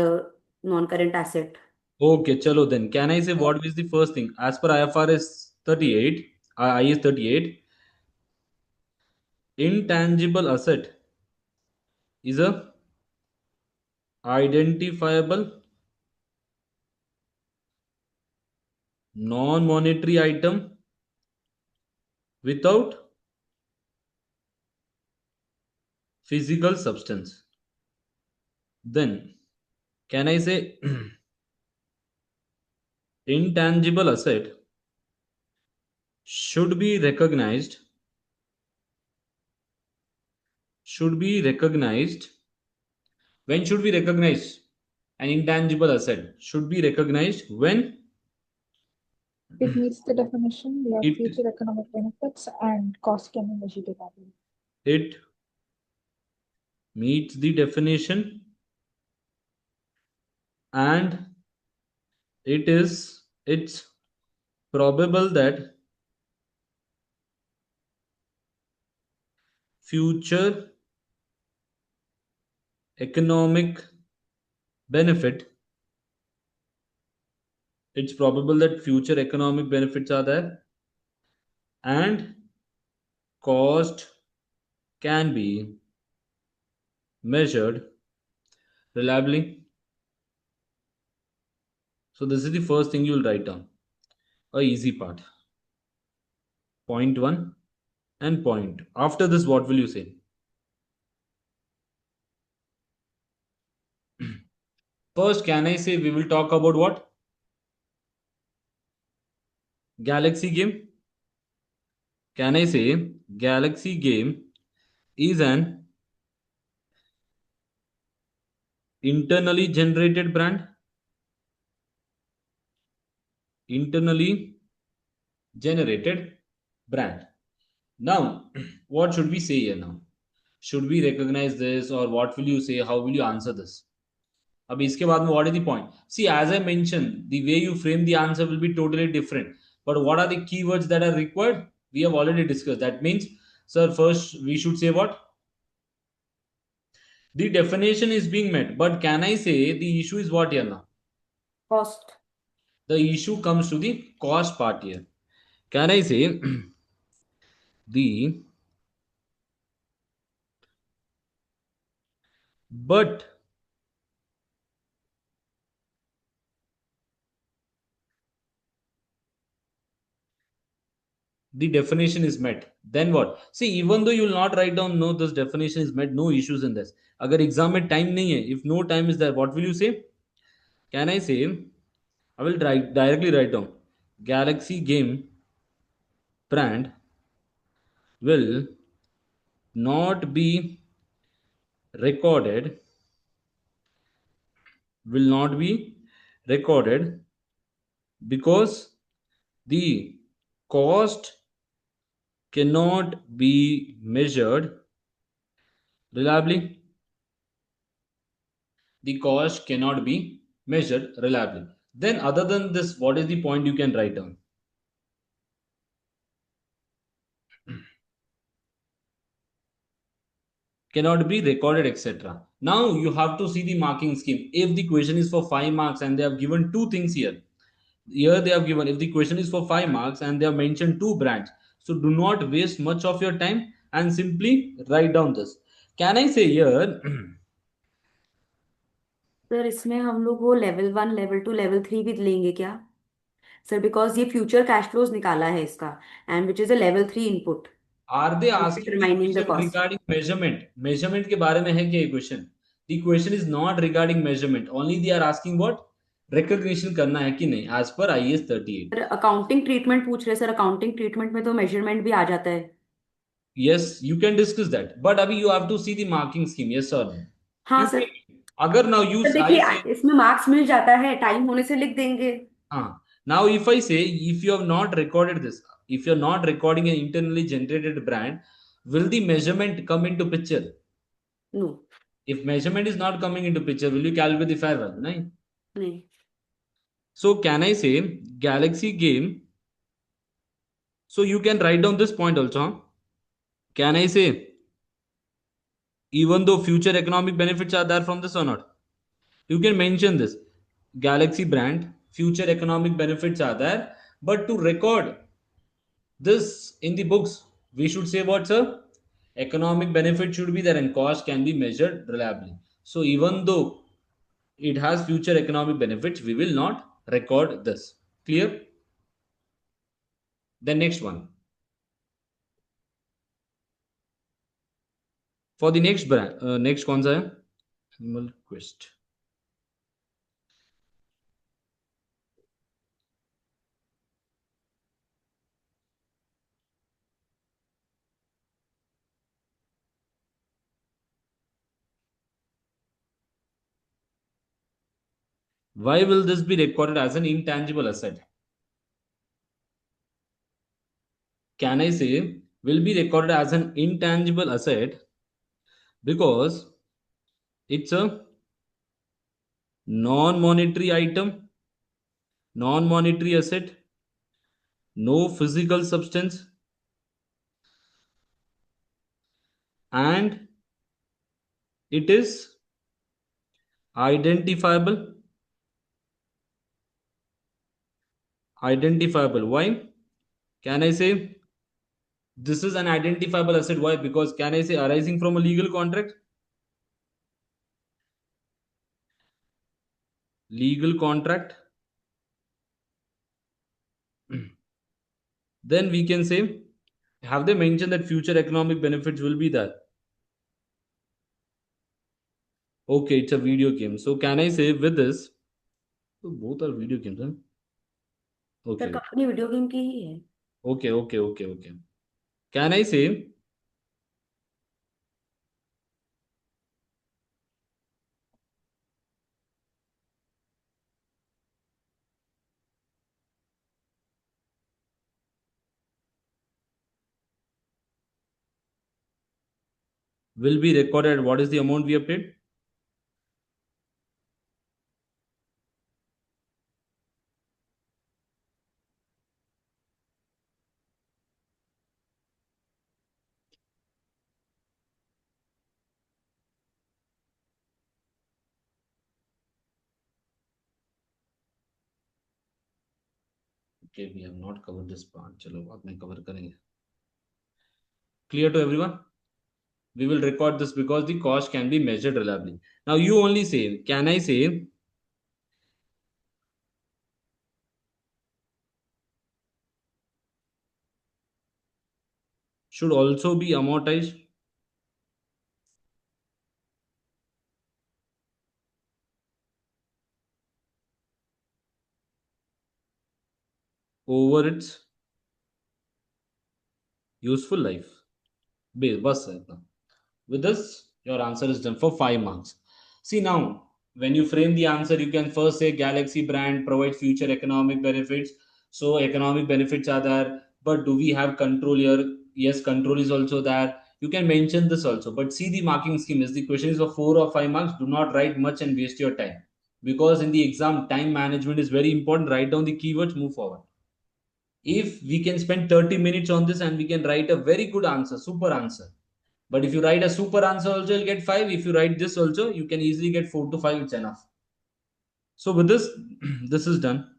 non current asset. okay, chalo then. Can I say what is the first thing? As per IFRS 38, IS 38, intangible asset is a identifiable non-monetary item without physical substance. Then, can I say intangible asset should be recognized when should we recognize an intangible asset should be recognized when It meets the definition, we have it future economic benefits and cost can be measured reliably. it meets the definition and it's probable that future economic benefit it's probable that future economic benefits are there and cost can be measured reliably. So this is the first thing you will write down, a easy part. Point 1 and point. After this, what will you say? First, can I say we will talk about what? Galaxy game. Can I say Galaxy game is an internally generated brand? Internally generated brand. Now, what should we say here now? Should we recognize this or what will you say? How will you answer this? अब इसके बाद में what is the point? See, as I mentioned, the way you frame the answer will be totally different. But what are the keywords that are required? We have already discussed. That means, sir, first we should say what? The definition is being met, but can I say the issue is what here now? Cost. The issue comes to the cost part here. Can I say the but the definition is met, then what? See, even though you will not write down no this definition is met, no issues in this. Agar exam mein time nahi hai, if no time is there, what will you say? Can I say, I will directly write down Galaxy game brand will not be recorded, will not be recorded because the cost cannot be measured reliably. The cost cannot be measured reliably. Then other than this, what is the point you can write down? Cannot be recorded, etc. Now you have to see the marking scheme. If the question is for 5 marks and they have given two things here, they have given, if the question is for 5 marks and they have mentioned two brands, so do not waste much of your time and simply write down this. Can I say here sir इसमें हम लोग वो level 1 level 2 level 3 भी लेंगे क्या? Sir because ये future cash flows निकाला है इसका, and which is a level 3 input are they asking the determining the question cost. regarding measurement? Measurement के बारे में है क्या ये question? The question is not regarding measurement, only they are asking what? Recognition करना है कि नहीं as per IAS 38. Sir accounting treatment पूछ रहे सर, अकाउंटिंग ट्रीटमेंट में तो मेजरमेंट भी आ जाता है. Yes, you can discuss that, but अभी you have to see the marking scheme, yes or no? हाँ क्योंकि सर. अगर now you सर I देखिए say इसमें मार्क्स मिल जाता है, टाइम होने से लिख देंगे. हाँ, now if I say if you have not recorded this, if you are not recording an internally generated brand, will the measurement come into picture? No. If measurement is not coming into picture, will you calculate the fair value? No. नहीं. So can I say Galaxy game? So you can write down this point also. Huh? Can I say even though future economic benefits are there from this or not? You can mention this Galaxy brand, future economic benefits are there, but to record this in the books, we should say what, sir? Economic benefit should be there and cost can be measured reliably. So even though it has future economic benefits, we will not record this. Clear? The next one. For the next brand, next कौन सा है? Animal Quest. Why will this be recorded as an intangible asset? Can I say will be recorded as an intangible asset because it's a non-monetary item, non-monetary asset, no physical substance, and it is identifiable. Identifiable. Why? Can I say this is an identifiable asset? Why? Because can I say arising from a legal contract? Legal contract. Then we can say, have they mentioned that future economic benefits will be there? Okay, it's a video game. So can I say with this? So both are video games, huh? Sir Okay, company video game की ही है. okay. Can I say will be recorded? What is the amount we have paid? Okay, we have not covered this part. चलो बाद में cover करेंगे. Clear to everyone? We will record this because the cost can be measured reliably. Now you only say, can I say should also be amortized over its useful life. बस है इतना. With this, your answer is done for 5 marks. See now, when you frame the answer, you can first say Galaxy brand provides future economic benefits. So economic benefits are there, but do we have control here? Yes, control is also there. You can mention this also, but see the marking scheme is the question is for 4 or 5 marks. Do not write much and waste your time, because in the exam, time management is very important. Write down the keywords, move forward. If we can spend 30 minutes on this and we can write a very good answer, super answer. But if you write a super answer also, you'll get 5. If you write this also, you can easily get 4 to 5. It's enough. So with this, this is done.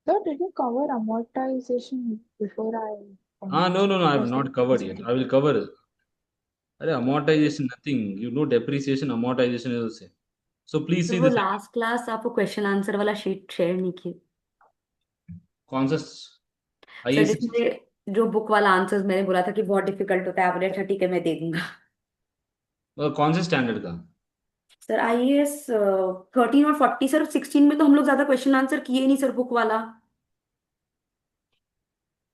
So did you cover amortization before I? No. I have not covered yet. I will cover it. Amortization, nothing. You know, depreciation, amortization is the same. So please sir see वो this. Last class आपको question answer वाला sheet share नहीं किए कौन सा sir, IAS जिसमें जो book वाला आंसर्स मैंने बोला था कि बहुत डिफिकल्ट होता है, आप बोले अच्छा ठीक है मैं दे दूंगा. कौन से स्टैंडर्ड का? सर आईएएस 13 और 40. सर 16 में तो हम लोग ज्यादा क्वेश्चन आंसर किए ही नहीं सर, बुक वाला.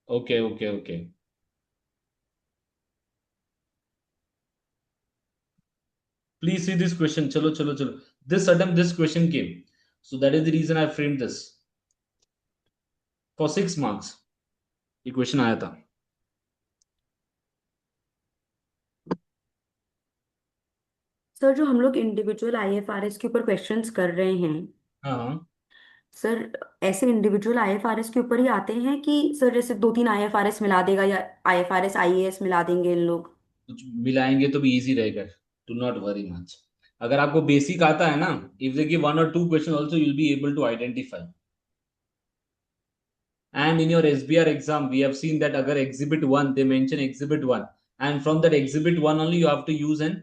Okay. Please see this question. Chalo. This attempt, this question came. So that is the reason I framed this. For 6 marks. ये क्वेश्चन आया था. सर जो हम लोग इंडिविजुअल आईएफआरएस के ऊपर क्वेश्चंस कर रहे हैं, हाँ. सर ऐसे इंडिविजुअल आईएफआरएस के ऊपर ही आते हैं कि सर जैसे 2-3 आईएफआरएस मिला देगा या आईएफआरएस आईएएस मिला देंगे इन लोग? कुछ मिलाएंगे तो भी इजी रहेगा. Do not worry much. अगर आपको बेसिक आता है ना, if they give 1 or 2 question also you will be able to identify. And in your SBR exam, we have seen that agar exhibit 1, they mention exhibit 1. And from that exhibit 1 only, you have to use and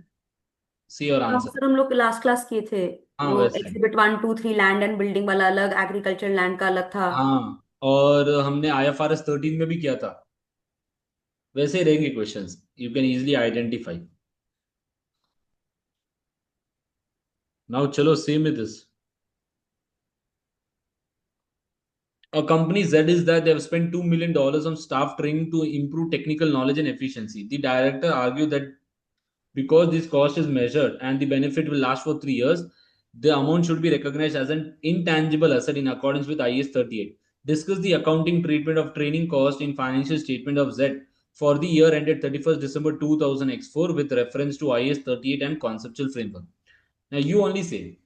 see your हाँ answer. Sir, हम लोग last class किए थे. हाँ वो वैसे. Exhibit 1, 2, 3 land and building वाला अलग, एग्रीकल्चर लैंड का अलग था. हाँ, और हमने IFRS 13 में भी किया था. वैसे ही रहेंगे questions. You can easily identify. Now चलो same with this. A company Z is that they have spent $2 million on staff training to improve technical knowledge and efficiency. The director argued that because this cost is measured and the benefit will last for 3 years, the amount should be recognized as an intangible asset in accordance with IS 38. Discuss the accounting treatment of training cost in financial statement of Z for the year ended 31st December 2004 with reference to IS 38 and conceptual framework. Now you only say.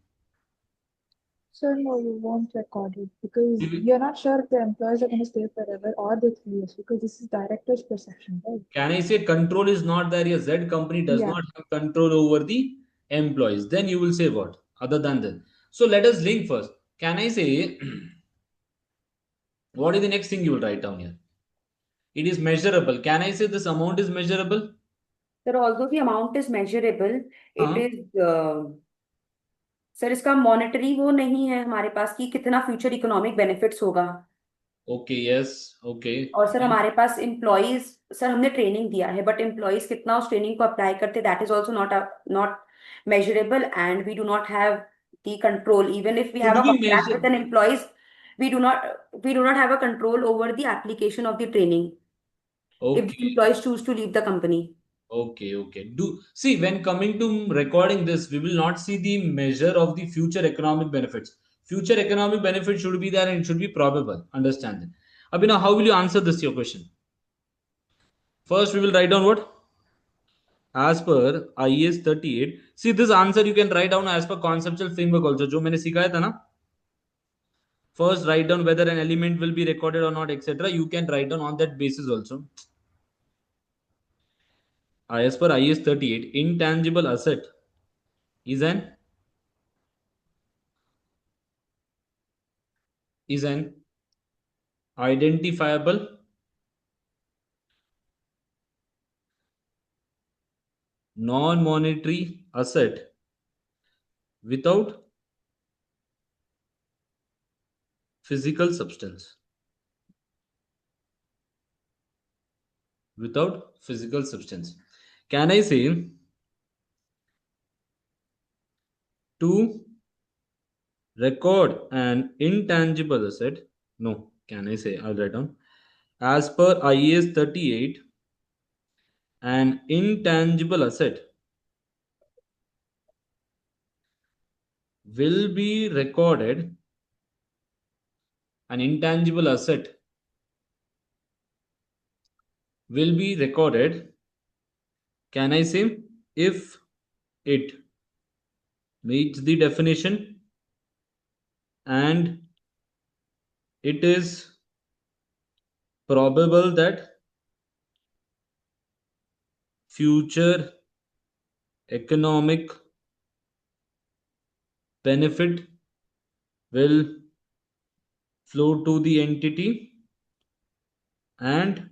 So no, you won't record it because you're not sure if the employees are going to stay forever or the 3 years because this is director's perception, right? Can I say control is not there? A Z company does Yeah. not have control over the employees. Then you will say what? Other than that. So let us link first. Can I say what is the next thing you will write down here? It is measurable. Can I say this amount is measurable? Sir although the amount is measurable, it हाँ. Is sir इसका monetary वो नहीं है हमारे पास कि कितना future economic benefits होगा. Okay. Yes. Okay. और सर हमारे पास एम्प्लॉयज, सर हमने ट्रेनिंग दिया है बट एम्प्लॉयज कितना उस ट्रेनिंग को अप्लाई करते, that is also not measurable, and we do not have the control. Even if we So have do a we contract measure? with an employees, we do not have a control over the application of the training if the Okay. employees choose to leave the company. Okay. Do see when coming to recording this, we will not see the measure of the future economic benefits. Future economic benefits should be there and it should be probable. Understand that. Abhinav, how will you answer this your question? First, we will write down what? As per IS 38. See this answer you can write down as per conceptual framework also. जो मैंने सिखाया था ना. First, write down whether an element will be recorded or not, etc. You can write down on that basis also. As per IS 38, intangible asset is an identifiable non-monetary asset without physical substance. Without physical substance. Can I say to record an intangible asset? No. Can I say? I'll write down. As per IAS 38, an intangible asset will be recorded. An intangible asset will be recorded. Can I say if it meets the definition and it is probable that future economic benefit will flow to the entity and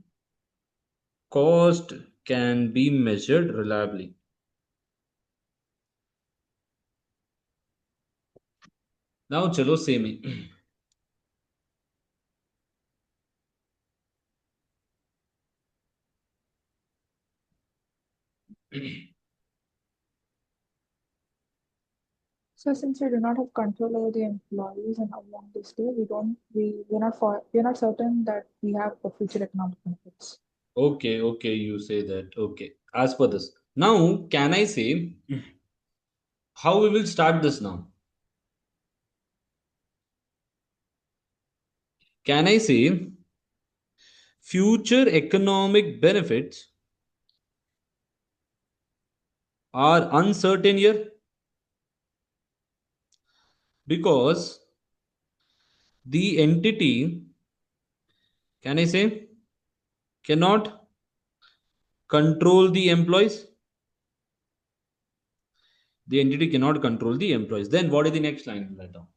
cost can be measured reliably. Now chalo same he. So since we do not have control over the employees and how long they stay, we're not certain that we have a future economic benefits. Okay, you say that. Okay, as per this. Now, can I say how we will start this now? Can I say future economic benefits are uncertain here because the entity, can I say, cannot control the employees? The entity cannot control the employees. Then what is the next line right now?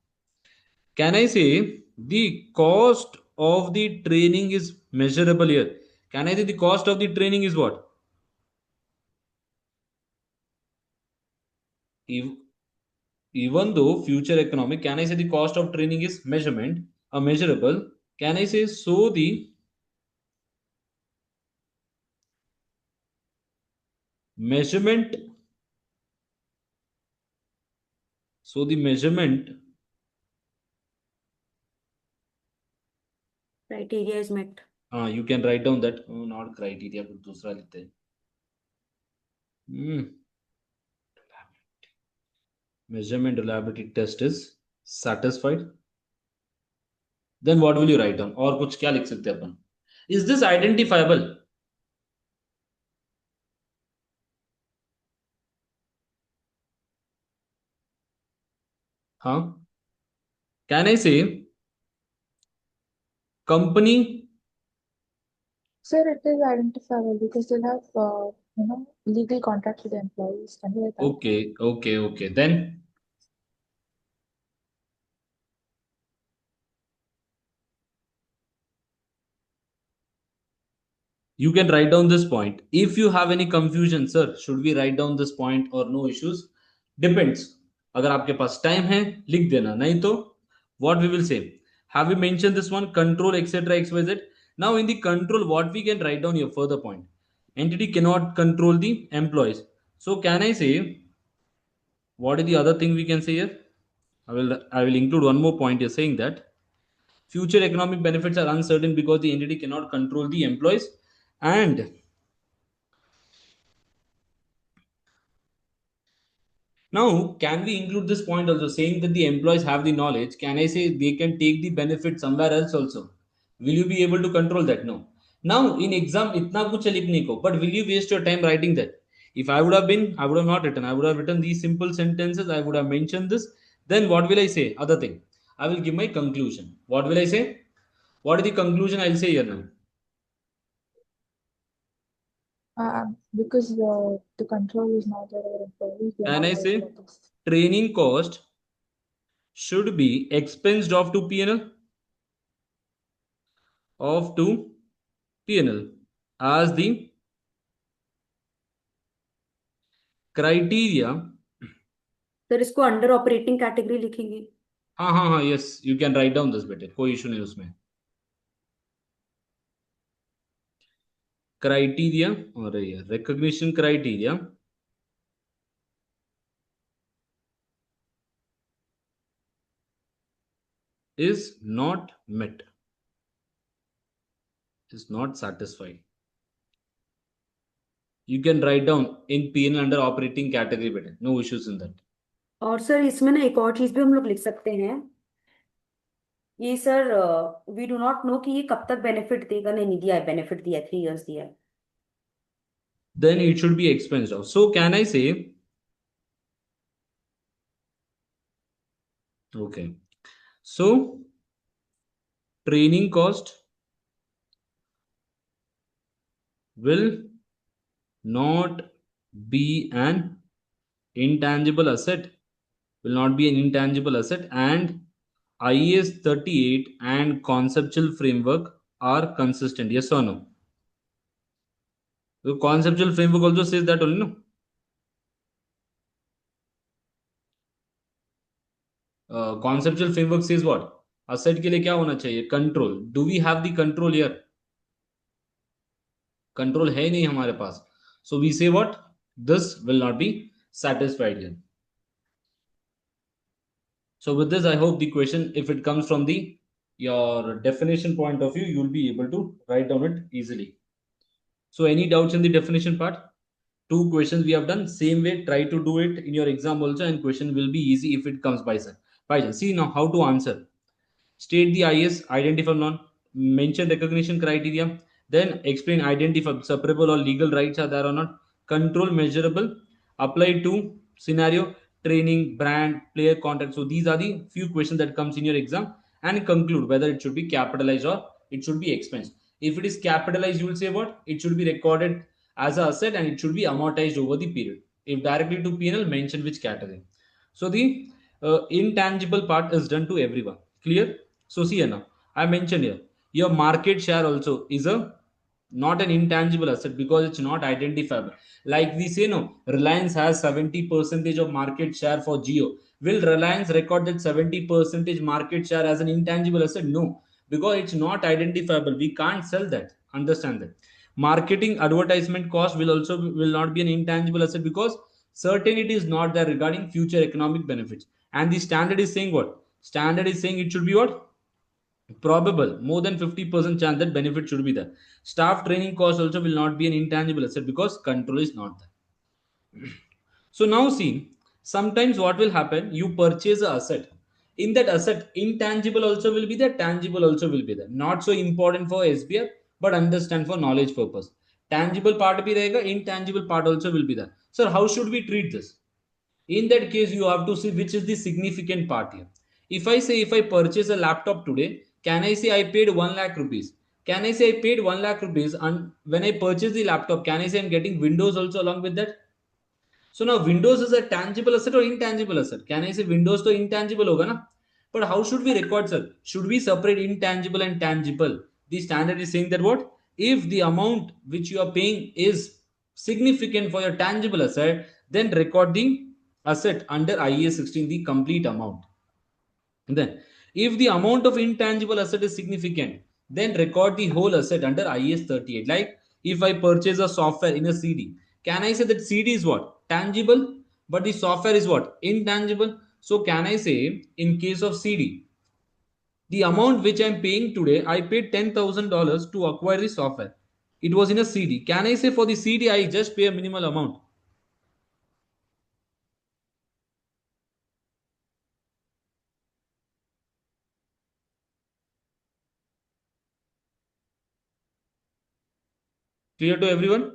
Can I say the cost of the training is measurable here? Can I say the cost of the training is what? Even though future economic, can I say the cost of training is measurable? Can I say so the measurement, so the measurement criteria is met. you can write down that not criteria कुछ दूसरा लिखते हैं. Measurement reliability test is satisfied. Then what will you write down? और कुछ क्या लिख सकते हैं अपन? Is this identifiable? हाँ. Can I say company? Sir, it is identifiable because they'll have legal contracts with the employees. Can you write that? Okay. Then you can write down this point. If you have any confusion, sir, should we write down this point or no issues? Depends. अगर आपके पास time है लिख देना, नहीं तो what we will say. Have we mentioned this one? Control, etc. XYZ. Now in the control, what we can write down here further point. Entity cannot control the employees. So can I say what is the other thing we can say here? I will include one more point here saying that future economic benefits are uncertain because the entity cannot control the employees. And now, can we include this point also saying that the employees have the knowledge? Can I say they can take the benefit somewhere else also? Will you be able to control that? No. Now, in exam, itna kuch hai likhne ko, but will you waste your time writing that? If I would have been, I would have not written. I would have written these simple sentences. I would have mentioned this. Then what will I say? Other thing. I will give my conclusion. What will I say? What is the conclusion I'll say here now? Because the control is not there over employees, we are Can not I worried say about this. training cost should be expensed off to P&L? Off to P&L as the criteria. Sir इसको under operating category लिखेंगे. हाँ, yes, you can write down this बेटे, कोई issue नहीं उसमें. Criteria और recognition criteria is not met, is not satisfied. You can write down in P&L under operating category बेटे, no issues in that. और sir इसमें ना एक और चीज भी हम लोग लिख सकते हैं. ये sir we do not know कि ये कब तक बेनिफिट देगा. नहीं दिया है, बेनिफिट दिया है, 3 years दिया है. Then it should be expensed off. So can I say, okay, so training cost will not be an intangible asset, will not be an intangible asset, and IAS 38 and conceptual framework are consistent. Yes or no? The conceptual framework also says that only, no? Conceptual framework says what? Asset के लिए क्या होना चाहिए? Control. Do we have the control here? Control है नहीं हमारे पास. So we say what? This will not be satisfied here. So with this, I hope the question, if it comes from the your definition point of view, you will be able to write down it easily. So any doubts in the definition part? 2 questions we have done. Same way, try to do it in your exam also, and question will be easy if it comes by sir. See now how to answer. State the IS, identify non, mention recognition criteria, then explain identify separable or legal rights are there or not, control measurable, apply to scenario, training, brand, player contact. So these are the few questions that comes in your exam, and conclude whether it should be capitalized or it should be expensed. If it is capitalized, you will say what? It should be recorded as a asset and it should be amortized over the period. If directly to P&L, mention which category. So the intangible part is done to everyone. Clear? So see here now, I mentioned here, your market share also is a not an intangible asset because it's not identifiable. Like we say, no, Reliance has 70% of market share for Geo. Will Reliance record that 70% market share as an intangible asset? No, because it's not identifiable. We can't sell that. Understand that. Marketing advertisement cost will not be an intangible asset because certainty is not there regarding future economic benefits. And the standard is saying what? Standard is saying it should be what? Probable, more than 50% chance that benefit should be there. Staff training cost also will not be an intangible asset because control is not there. So now see, sometimes what will happen, you purchase an asset. In that asset, intangible also will be there, tangible also will be there. Not so important for SBR, but understand for knowledge purpose. Tangible part bhi rahega, intangible part also will be there. Sir, how should we treat this? In that case, you have to see which is the significant part here. If I say, if I purchase a laptop today, can I say I paid 1 lakh rupees? Can I say I paid 1 lakh rupees, and when I purchase the laptop, can I say I'm getting Windows also along with that? So now Windows is a tangible asset or intangible asset? Can I say Windows to intangible hoga na? But how should we record, sir? Should we separate intangible and tangible? The standard is saying that what? If the amount which you are paying is significant for your tangible asset, then record the asset under IAS 16, the complete amount. And then, if the amount of intangible asset is significant, then record the whole asset under IAS 38. Like if I purchase a software in a CD, can I say that CD is what? Tangible, but the software is what? Intangible. So can I say in case of CD, the amount which I'm paying today, I paid $10,000 to acquire the software. It was in a CD. Can I say for the CD, I just pay a minimal amount? Clear to everyone?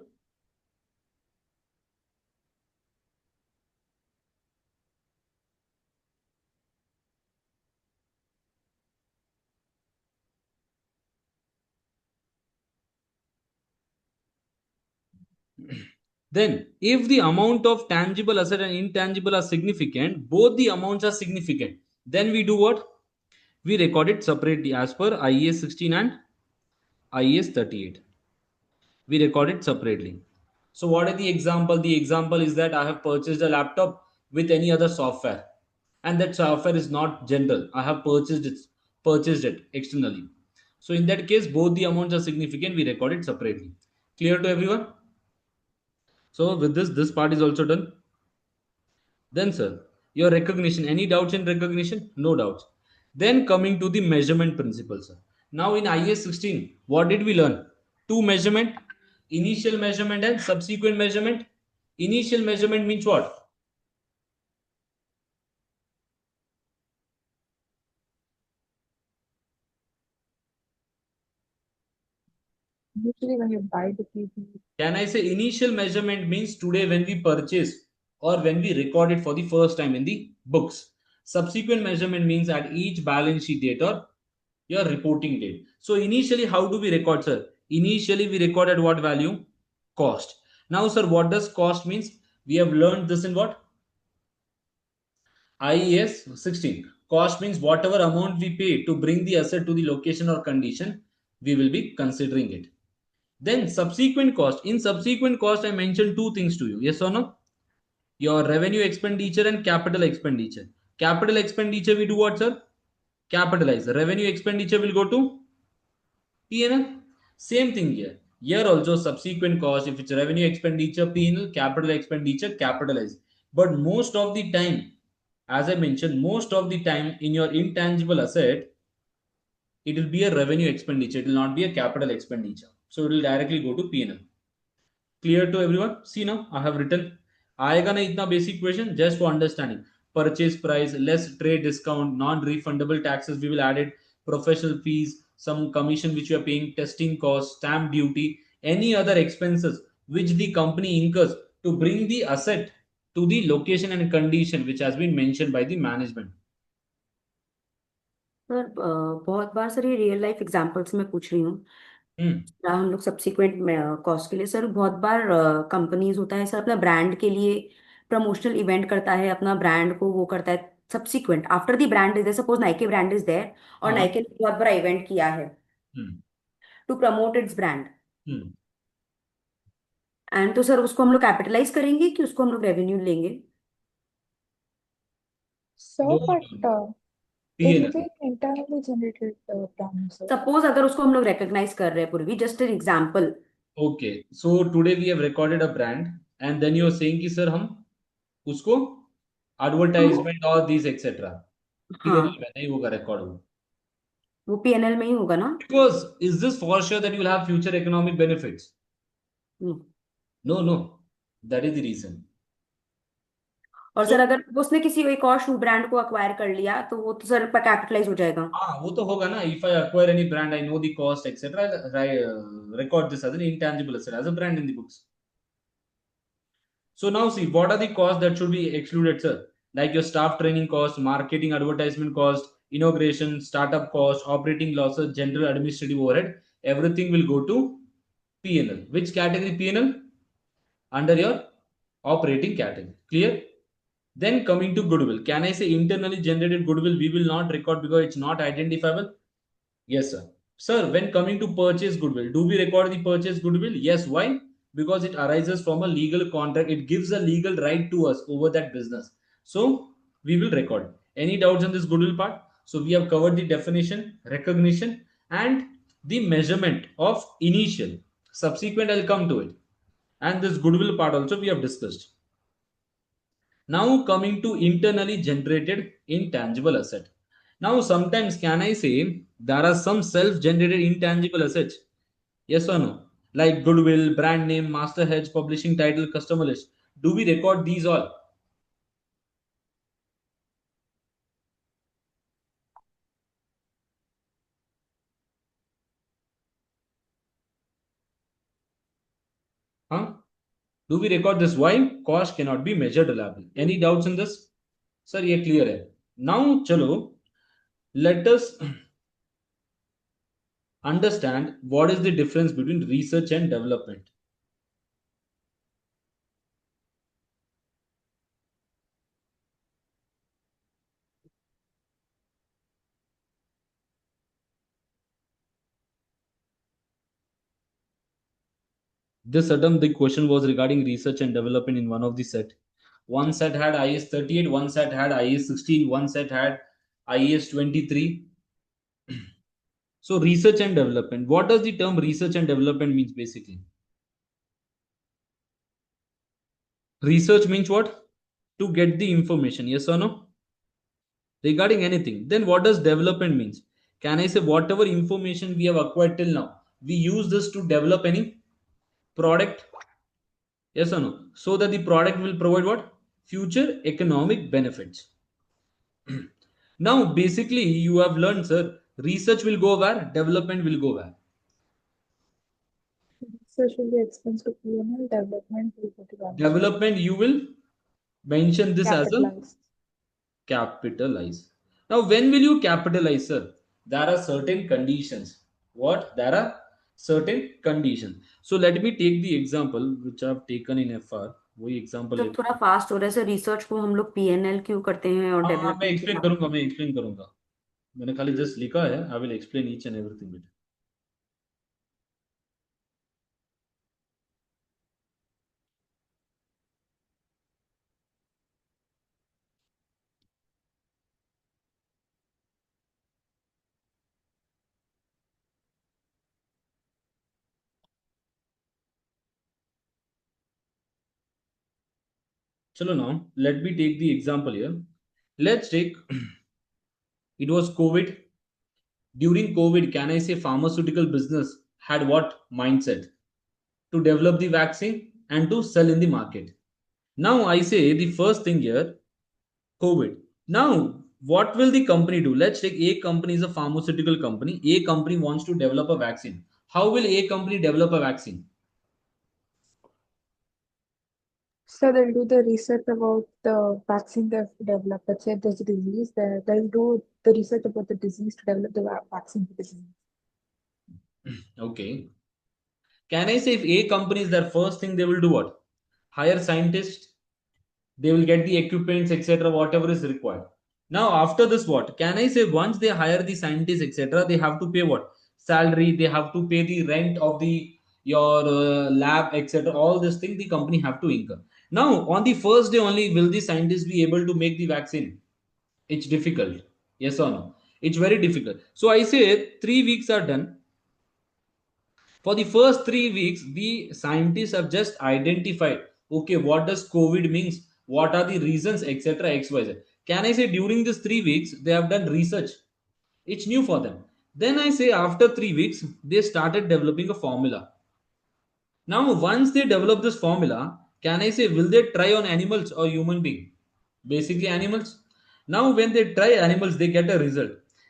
Then, if the amount of tangible asset and intangible are significant, both the amounts are significant, then we do what? We record it separately as per IAS 16 and IAS 38. We record it separately. So, what is the example? The example is that I have purchased a laptop with any other software, and that software is not general. I have purchased it externally. So, in that case, both the amounts are significant. We record it separately. Clear to everyone? So, with this part is also done. Then, sir, your recognition. Any doubts in recognition? No doubts. Then coming to the measurement principle, sir. Now in IS 16, what did we learn? Two measurement, initial measurement and subsequent measurement. Initial measurement means what? Usually when you buy the PV. Can I say initial measurement means today when we purchase or when we record it for the first time in the books. Subsequent measurement means at each balance sheet date or your reporting date. So initially, how do we record, sir? Initially, we record at what value? Cost. Now, sir, what does cost means? We have learned this in what? IES 16. Cost means whatever amount we pay to bring the asset to the location or condition, we will be considering it. Then subsequent cost. In subsequent cost, I mentioned two things to you. Yes or no? Your revenue expenditure and capital expenditure. Capital expenditure, we do what, sir? Capitalize. Revenue expenditure will go to P&L. Same thing here. Here also subsequent cost, if it's revenue expenditure, P&L, capital expenditure, capitalize. But most of the time, as I mentioned, most of the time in your intangible asset, it will be a revenue expenditure. It will not be a capital expenditure. So it will directly go to P&L. Clear to everyone? See now, I have written. आएगा ना इतना basic question just for understanding. Purchase price, less trade discount, non-refundable taxes we will add it, professional fees, some commission which you are paying, testing costs, stamp duty, any other expenses which the company incurs to bring the asset to the location and condition which has been mentioned by the management. Sir बहुत बार sir ये real life examples में पूछ रही हूँ। हम लोग subsequent cost के लिए सर बहुत बार कंपनीज होता है सर अपना ब्रांड के लिए प्रमोशनल इवेंट करता है, अपना ब्रांड को वो करता है subsequent after the brand is there, suppose Nike brand is there और हाँ। नाइके ने बहुत बड़ा इवेंट किया है to promote its brand, and तो सर उसको हम लोग कैपिटलाइज करेंगे कि उसको हम लोग रेवेन्यू लेंगे? So, वो but it will P&L. be an internally generated brand, sir. Suppose अगर उसको हम लोग रिकॉग्नाइज कर रहे हैं पूर्वी, just an example. Okay, so today we have recorded a brand and then you are saying कि सर हम उसको advertisement और these etc. P&L हाँ, में नहीं होगा record वो. वो पीएनएल में ही होगा ना? Because is this for sure that you will have future economic benefits? Hmm. No, no. That is the reason. और So सर अगर उसने किसी एक और शू ब्रांड को अक्वायर कर लिया तो वो तो सर कैपिटलाइज हो जाएगा? हाँ वो तो होगा ना. If I acquire any brand, I know the cost etc. I record this as an intangible asset as a brand in the books. So now see, what are the costs that should be excluded, sir? Like your staff training cost, marketing advertisement cost, inauguration, startup cost, operating losses, general administrative overhead. Everything will go to P&L. Which category P&L? Under your operating category. Clear? Then coming to goodwill. Can I say internally generated goodwill we will not record because it's not identifiable? Yes, sir. Sir, when coming to purchase goodwill, do we record the purchase goodwill? Yes. Why? Because it arises from a legal contract. It gives a legal right to us over that business. So we will record. Any doubts on this goodwill part? So we have covered the definition, recognition, and the measurement of initial. Subsequent, I'll come to it. And this goodwill part also we have discussed. Now coming to internally generated intangible asset. Now sometimes can I say there are some self-generated intangible assets? Yes or no? Like goodwill, brand name, master hedge, publishing title, customer list. Do we record these all? Huh? Do we record this? Why? Cost cannot be measured reliably. Any doubts in this? Sir, ये clear है. Now chalo, let us understand what is the difference between research and development. This attempt, the question was regarding research and development in one of the set. One set had IS 38, one set had IS 16, one set had IS 23. So research and development. What does the term research and development means basically? Research means what? To get the information, yes or no? Regarding anything. Then what does development means? Can I say whatever information we have acquired till now, we use this to develop any product? Yes or no? So that the product will provide what? Future economic benefits. Now, basically, you have learned, sir, research will go where, development will go where. Research will be expense to P&L, development will go to balance sheet. Development, you will mention this as a Capitalize. capitalize. Now, when will you capitalize, sir? There are certain conditions. What? There are certain conditions. So, let me take the example which I have taken in FR. वही example जब लेते थोड़ा fast हो रहा है sir, research को हम लोग पीएनएल क्यों करते हैं और हाँ मैं डेवलपमेंट एक्सप्लेन क्या? करूंगा मैं एक्सप्लेन करूंगा मैंने खाली जस्ट लिखा है I will explain each and everything बेटा चलो now let me take the example here. Let's take it was COVID. During COVID, can I say pharmaceutical business had what mindset? To develop the vaccine and to sell in the market. Now I say the first thing here, COVID. Now what will the company do? Let's take A company is a pharmaceutical company. A company wants to develop a vaccine. How will A company develop a vaccine? So they'll do the research about the vaccine they've developed. Let's say there's a disease, they'll do the research about the disease to develop the vaccine for the disease. Okay. Can I say if A company is their first thing, they will do what? Hire scientists, they will get the equipments, etc., whatever is required. Now, after this, what? Can I say once they hire the scientists, etc., they have to pay what? Salary, they have to pay the rent of the your lab, etc. All this thing the company have to incur. Now, on the first day only, will the scientists be able to make the vaccine? It's difficult. Yes or no? It's very difficult. So I say 3 weeks are done. For the first 3 weeks, the scientists have just identified, okay, what does COVID means, what are the reasons, etc. XYZ. Can I say during these 3 weeks they have done research? It's new for them. Then I say after 3 weeks they started developing a formula. Now, once they develop this formula, can I say will they try on animals or human being? Basically, animals. Now, when they try animals, they get a result.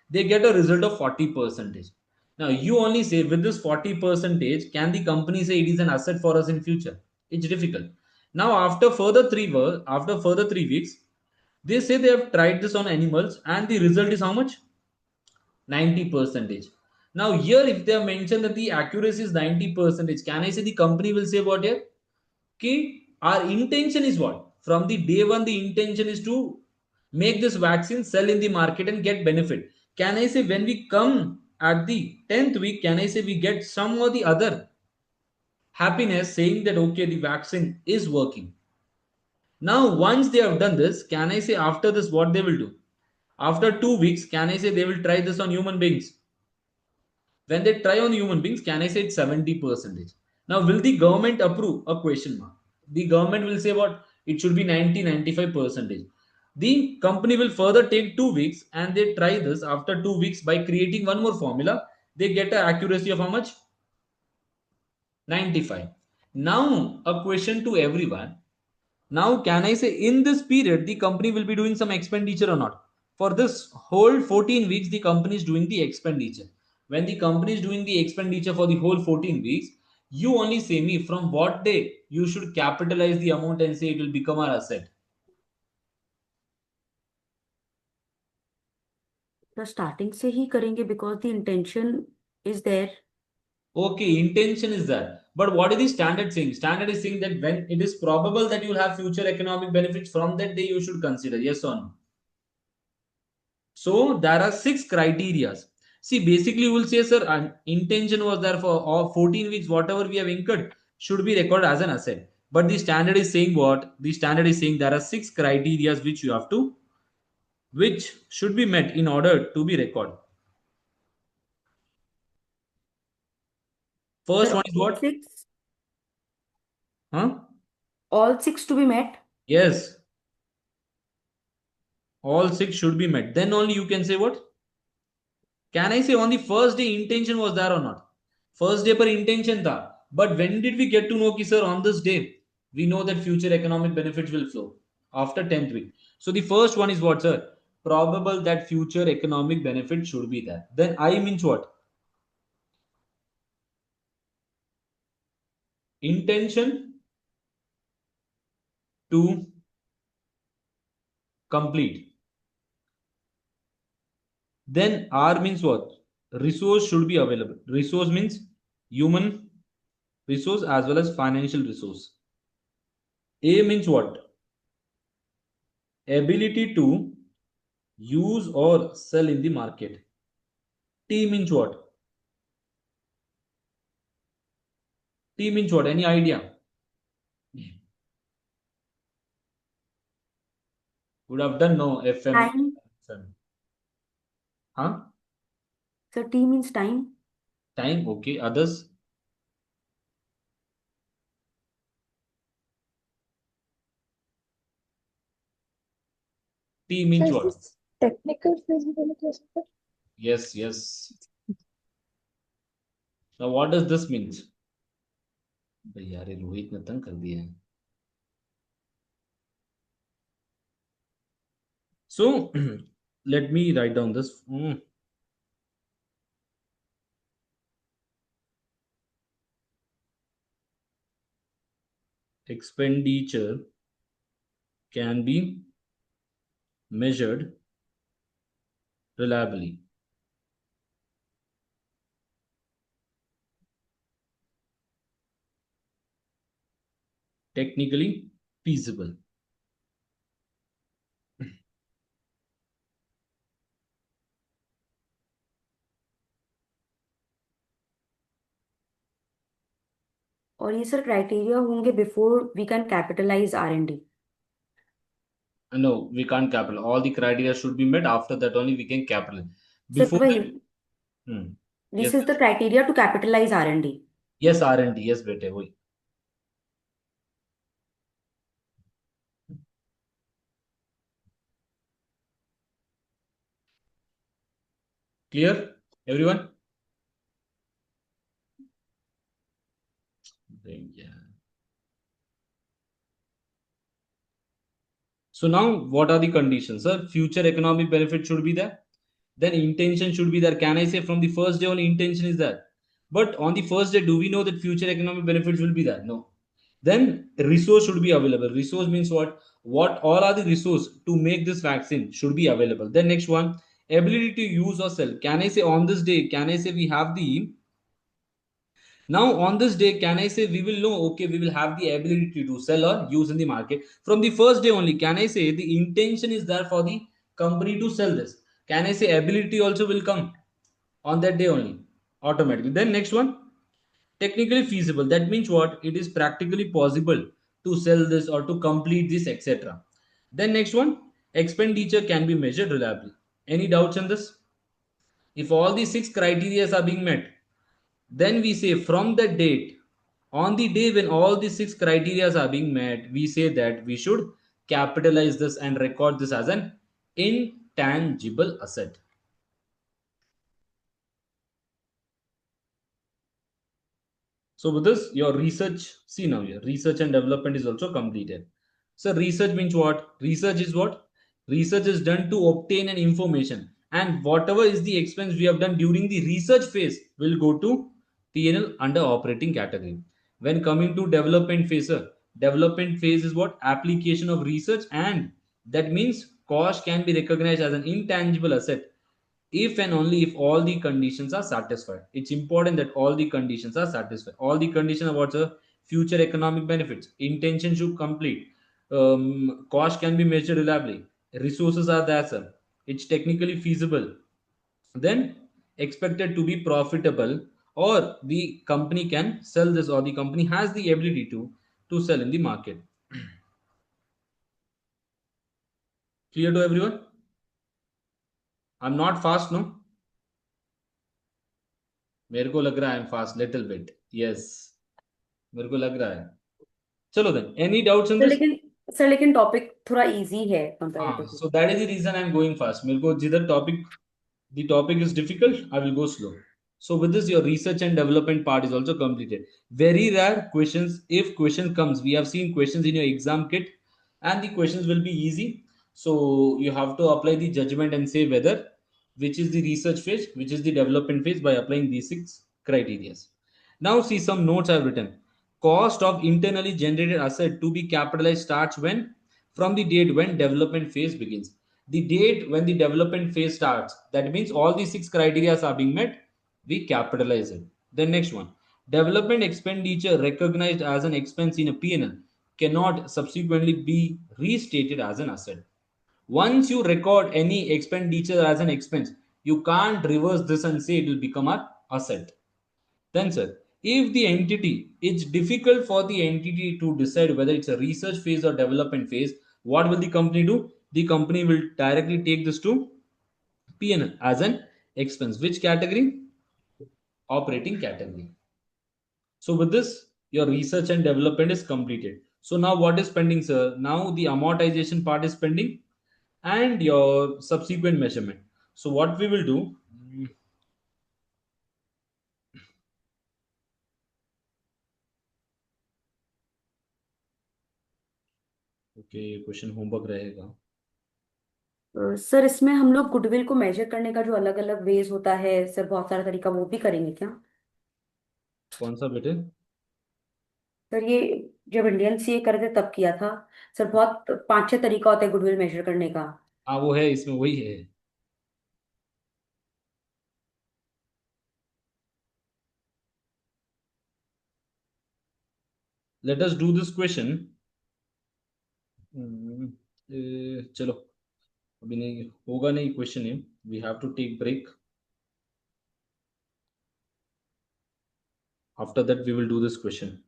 They get a result of 40 percentage. Now, you only say with this 40 percentage, can the company say it is an asset for us in future? It's difficult. Now, after further 3 weeks, they say they have tried this on animals, and the result is how much? 90 percentage. Now here if they have mentioned that the accuracy is 90 percentage, can I say the company will say what here? Okay, our intention is what? From the day one, the intention is to make this vaccine, sell in the market and get benefit. Can I say when we come at the 10th week, can I say we get some or the other happiness saying that okay, the vaccine is working. Now once they have done this, can I say after this what they will do? After 2 weeks, can I say they will try this on human beings? When they try on human beings, can I say it's 70 percentage? Now will the government approve? A question mark. The government will say what? It should be 90-95 percentage. The company will further take 2 weeks and they try this. After 2 weeks, by creating one more formula, they get an accuracy of how much? 95. Now a question to everyone. Now, can I say in this period, the company will be doing some expenditure or not? For this whole 14 weeks, the company is doing the expenditure. When the company is doing the expenditure for the whole 14 weeks, you only say me from what day you should capitalize the amount and say it will become our asset. तो starting से ही करेंगे because the intention is there. Okay, intention is that. But what is the standard saying? Standard is saying that when it is probable that you will have future economic benefits from that day, you should consider. Yes or no? So there are 6 criterias. See, basically, you will say, sir, intention was there for 14 weeks, whatever we have incurred. should be recorded as an asset. But the standard is saying what? The standard is saying there are 6 criteria which should be met in order to be recorded. First Sir, one is what? Huh? all six to be met. Yes. All 6 should be met. Then only you can say what? Can I say on the first day intention was there or not? First day per intention tha. But when did we get to know ki sir on this day we know that future economic benefits will flow after 10th week. So the first one is what sir? Probable that future economic benefit should be there. Then I means what? Intention to complete. Then R means what? Resource should be available. Resource means human resource as well as financial resource. A means what? Ability to use or sell in the market. T means what? T means what? Any idea? Would have done no FM. Time. Huh? Sir, T means time. Time. Okay. Others? T So means is what? this technical feasibility or something? Yes, yes. Now what does this mean? भाई यार ये रोहित ने तंग कर दिया है. So let me write down this. Expenditure can be measured reliably. Technically feasible. और ये सर क्राइटेरिया होंगे before we can capitalise R&D. No, we can't capital. All the criteria should be met. After that only we can capital. Sir Before वही, that, this yes, is the criteria to capitalise R&D. yes, R&D, yes, bete, वही. Clear, everyone? Yeah. So now, what are the conditions, sir? Future economic benefit should be there. Then intention should be there. Can I say from the first day only intention is there? But on the first day, do we know that future economic benefits will be there? No. Then resource should be available. Resource means what? What all are the resource to make this vaccine should be available. Then next one, ability to use or sell. Can I say on this day? Can I say we have the now on this day? Can I say we will know? Okay, we will have the ability to sell or use in the market from the first day only. Can I say the intention is there for the company to sell this? Can I say ability also will come on that day only automatically? Then next one, technically feasible. That means what? It is practically possible to sell this or to complete this, etc. Then next one, expenditure can be measured reliably. Any doubts on this? If all these 6 criteria are being met, then we say from the date, on the day when all these 6 criteria are being met, we say that we should capitalize this and record this as an intangible asset. So with this, your research, see now your research and development is also completed. So research means what? Research is what? Research is done to obtain an information, and whatever is the expense we have done during the research phase will go to P&L under operating category. When coming to development phase, sir, development phase is what? Application of research, and that means cost can be recognized as an intangible asset if and only if all the conditions are satisfied. It's important that all the conditions are satisfied. All the conditions about the future economic benefits, intention should complete, cost can be measured reliably, resources are there, sir. It's technically feasible. Then expected to be profitable or the company can sell this, or the company has the ability to sell in the market. Clear to everyone? I'm not fast, no? मेरे को लग रहा है I'm fast little bit. Yes, मेरे को लग रहा है. चलो then, any doubts in this? Sir लेकिन टॉपिक थोड़ा इजी है हाँ, comparatively. so that is the reason I'm going fast. मेरे को जिधर the topic is difficult, I will go slow. So with this, your research and development part is also completed. Very rare questions. If question comes, we have seen questions in your exam kit, and the questions will be easy. So you have to apply the judgment and say whether which is the research phase, which is the development phase by applying these 6 criteria. Now see some notes I've written. Cost of internally generated asset to be capitalized starts when? From the date when development phase begins. The date when the development phase starts, that means all the 6 criteria are being met, we capitalize it. The next one, development expenditure recognized as an expense in a P&L cannot subsequently be restated as an asset. Once you record any expenditure as an expense, you can't reverse this and say it will become an asset. Then, sir, if the entity, it's difficult for the entity to decide whether it's a research phase or development phase, what will the company do? The company will directly take this to P&L as an expense. Which category? Operating category. So with this, your research and development is completed. So now what is pending, sir? Now the amortization part is pending and your subsequent measurement. So what we will do, okay, question homework रहेगा. Sir इसमें हम लोग goodwill को major करने का जो अलग अलग वेज होता है सर, बहुत सारा तरीका, वो भी करेंगे क्या? कौन सा बेटे? सर ये जब इंडियन सीए कर रहे थे तब किया था सर। बहुत 5-6 तरीका होता है गुडविल मेजर करने का। हाँ वो है, इसमें वही है. Let us do this question. चलो, अभी नहीं होगा, नहीं क्वेश्चन है. We have to take break. After that, we will do this question.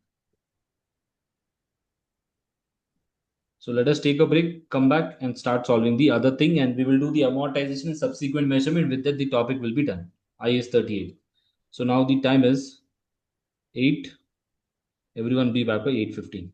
So let us take a break, come back and start solving the other thing, and we will do the amortization and subsequent measurement. With that, the topic will be done. IS 38. So now the time is 8. Everyone be back by 8:15.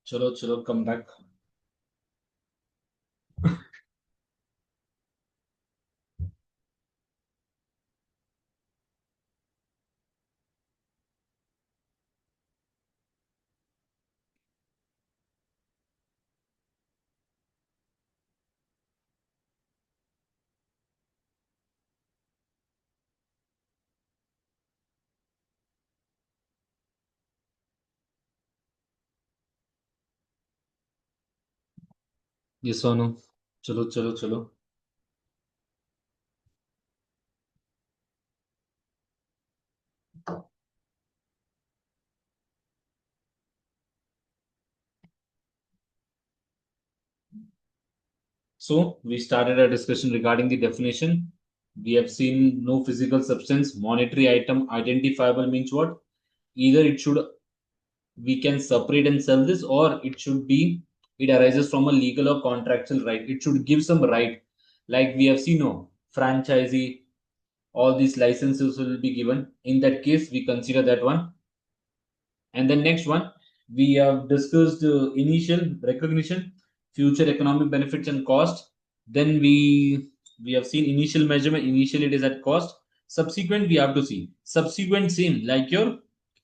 चलो चलो come back. ये सोनू. चलो चलो चलो. So we started our discussion regarding the definition. We have seen no physical substance. Monetary item identifiable means what? Either it should, we can separate and sell this, or it should be, it arises from a legal or contractual right. It should give some right. Like we have seen, no, franchisee, all these licenses will be given. In that case, we consider that one. And then next one, we have discussed initial recognition, future economic benefits and cost. Then we have seen initial measurement. Initially, it is at cost. Subsequent, we have to see. Subsequent, same like your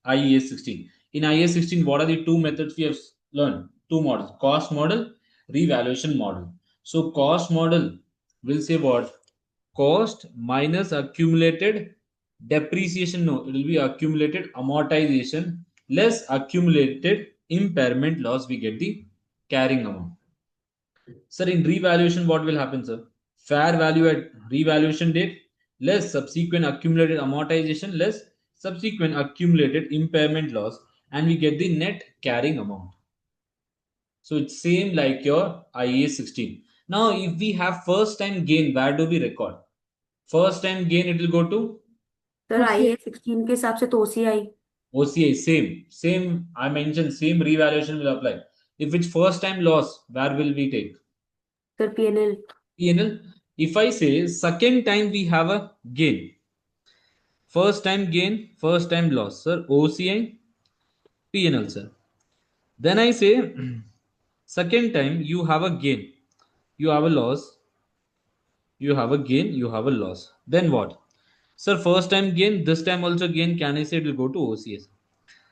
IES 16. In IES 16, what are the two methods we have learned? Two models: cost model, revaluation model. So cost model will say what? Cost minus accumulated depreciation. No, it will be accumulated amortization less accumulated impairment loss. We get the carrying amount. Sir, in revaluation, what will happen, sir? Fair value at revaluation date less subsequent accumulated amortization less subsequent accumulated impairment loss, and we get the net carrying amount. So it's same like your IAS 16. Now, if we have first time gain, where do we record? First time gain, it will go to sir OCI. IAS 16 के हिसाब से तो OCI. OCI. Same. I mentioned same revaluation will apply. If it's first time loss, where will we take? Sir PNL. PNL. If I say second time we have a gain, first time gain, first time loss, sir, OCI, PNL, sir. Then I say second time you have a gain, you have a loss, you have a gain, you have a loss. Then what? Sir, first time gain, this time also gain. Can I say it will go to OCS?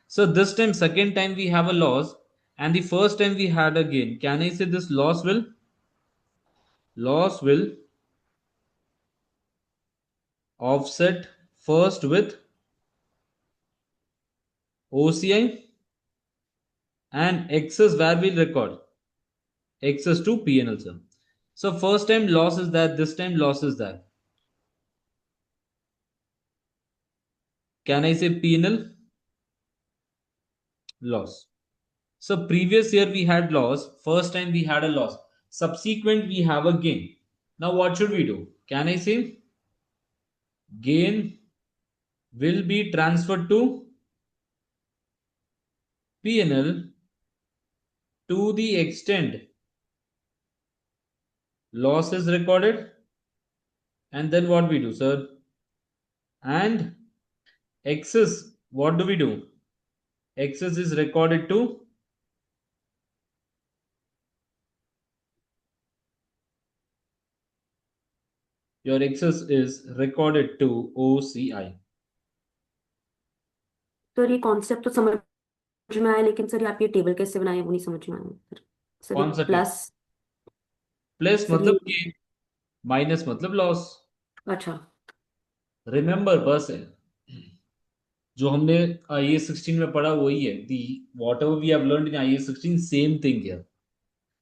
So this time, second time we have a loss, and the first time we had a gain. Can I say this loss will offset first with OCI, and excess where we'll record excess to PNL, sir. So first time loss is that, this time loss is that. Can I say PNL loss? So previous year we had loss, first time we had a loss, subsequent we have a gain. Now what should we do? Can I say gain will be transferred to PNL to the extent loss is recorded, and then what we do, sir? And excess, what do we do? Excess is recorded to your excess is recorded to OCI. Sir ये concept तो समझ में आया, लेकिन sir आप ये table कैसे बनाए वो नहीं समझ में आया सर. कौन सा प्लस. प्लस सर मतलब ये. गेन, माइनस मतलब लॉस. अच्छा. रिमेंबर बस है जो हमने IAS 16 में पढ़ा वही है. The whatever we have learned in IAS 16, same thing here.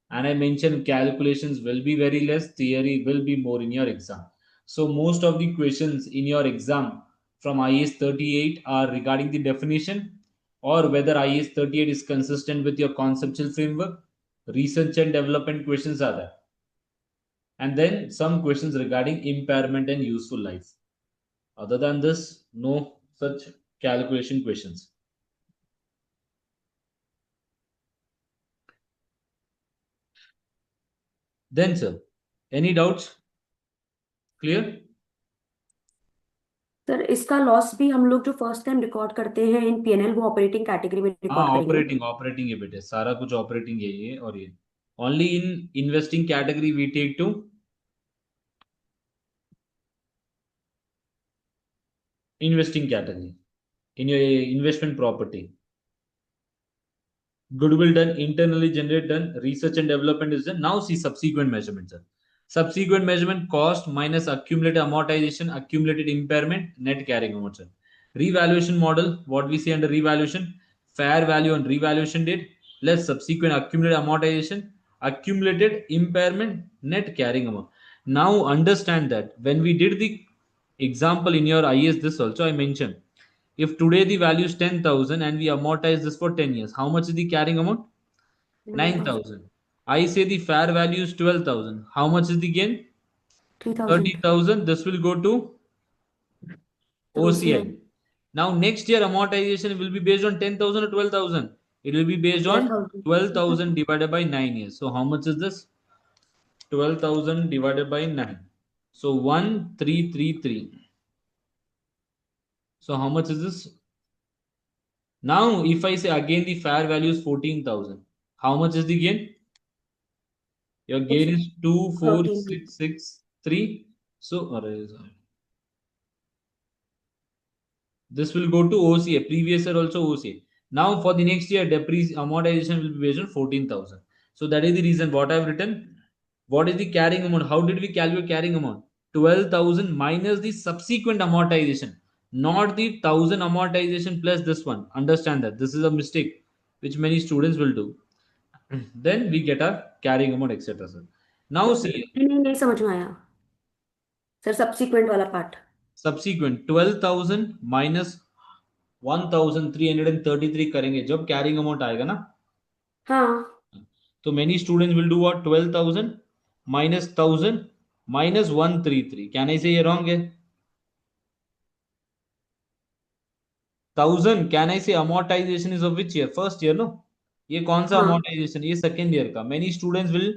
And I mentioned calculations will be very less, theory will be more in your exam. So most of the questions in your exam from IAS 38 are regarding the definition, or whether IAS 38 is consistent with your conceptual framework. Research and development questions are there, and then some questions regarding impairment and useful life. Other than this, no such calculation questions. Then, sir, any doubts? Clear? Sir इसका loss भी हम लोग जो first time record करते हैं इन PNL वो operating category में हाँ, रिकॉर्ड करेंगे ना? ऑपरेटिंग है बेटे, सारा कुछ ऑपरेटिंग है ये। और ये only in investing category we take to investing category in your investment property. Goodwill done, internally generated done, research and development is done. Now see subsequent measurements. Subsequent measurement cost minus accumulated amortization, accumulated impairment, net carrying amount. Sir. Revaluation model, what we see under revaluation, fair value on revaluation date, less subsequent accumulated amortization, accumulated impairment, net carrying amount. Now understand that when we did the example in your IS, this also I mentioned. If today the value is 10,000 and we amortize this for 10 years, how much is the carrying amount? 9,000, 9,000. I say the fair value is 12,000. How much is the gain? 3,000 30,000. This will go to to OCI, OCI. Now next year amortization will be based on 10,000 or 12,000. It will be based on 12,000. 12,000 divided by 9 years. So how much is this? 12,000 divided by 9. So 1333. So how much is this? Now if I say again the fair value is 14,000. How much is the gain? Your It's gain is 13. 24663. So this will go to OCA. Previous year also OCA. Now for the next year, amortization will be based on 14,000. So that is the reason what I have written. What is the carrying amount? How did we calculate carrying amount? 12,000 minus the subsequent amortization, not the 1,000 amortization plus this one. Understand that this is a mistake which many students will do. Then we get our carrying amount, etc. Sir. Now see नहीं नहीं नहीं समझ में आया sir subsequent वाला part. subsequent 12,000 minus 1,333 करेंगे जब carrying amount आएगा ना। हाँ तो many students will do what? 12,000 minus 1,000 minus 133. Can I say ये wrong है? 1,000 can I say amortization is of which year? First year, no? ये कौन सा हाँ amortization? ये second year का. Many students will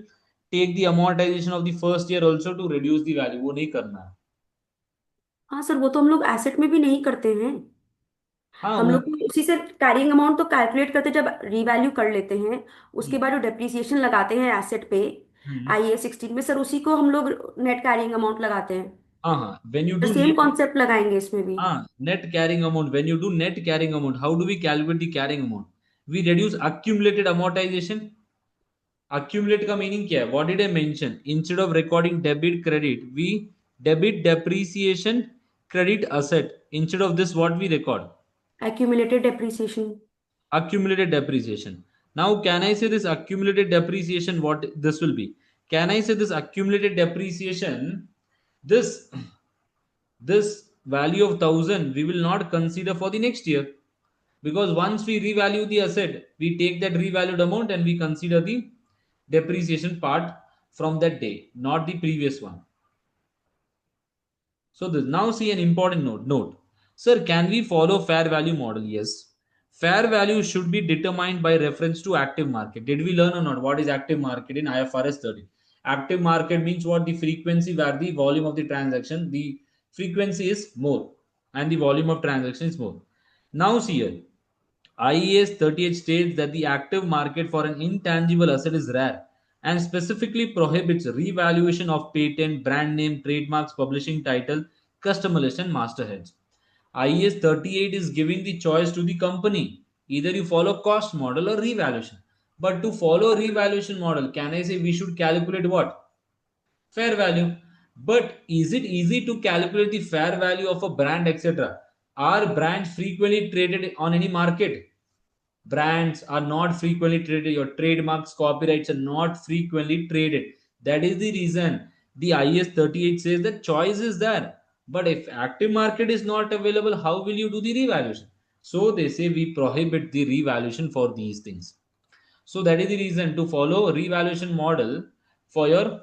take the amortization of the first year also to reduce the value. वो नहीं करना है। हाँ सर वो तो हम लोग एसेट में भी नहीं करते हैं। हाँ हम वो। लोग तो उसी से कैरिंग अमाउंट तो कैलकुलेट करते जब रीवैल्यू कर लेते हैं। उसके बाद जो डेप्रिसिएशन लगाते हैं एसेट पे हम्म। IA-16 में सर उसी को हम लोग नेट कैरिंग अमाउंट लगाते हैं। हाँ हाँ, when you तो do सेम net, कॉन्सेप्ट लगाएंगे इसमें भी। net carrying amount. When you do net carrying amount, how do we calculate the carrying amount? We reduce accumulated amortization. Accumulate का meaning क्या है? What did I mention? Instead of recording debit credit, we debit depreciation credit asset. Instead of this, what we record? Accumulated depreciation. Accumulated depreciation. Now can I say this accumulated depreciation, what this will be? Can I say this accumulated depreciation, this this value of 1,000 we will not consider for the next year, because once we revalue the asset, we take that revalued amount and we consider the depreciation part from that day, not the previous one. So this, now see an important note. Sir, can we follow fair value model? Yes. Fair value should be determined by reference to active market. Did we learn or not? What is active market in IFRS 30? Active market means what? The frequency where the volume of the transaction, the frequency is more and the volume of transaction is more. Now see here. IAS 38 states that the active market for an intangible asset is rare and specifically prohibits revaluation of patent, brand name, trademarks, publishing title, customer list, and masterheads. IAS 38 is giving the choice to the company. Either you follow cost model or revaluation. But to follow revaluation model, can I say we should calculate what? Fair value. But is it easy to calculate the fair value of a brand, etc.? Are brands frequently traded on any market? Brands are not frequently traded. Your trademarks, copyrights are not frequently traded. That is the reason the IS 38 says that choice is there. But if active market is not available, how will you do the revaluation? So they say we prohibit the revaluation for these things. So that is the reason to follow revaluation model for your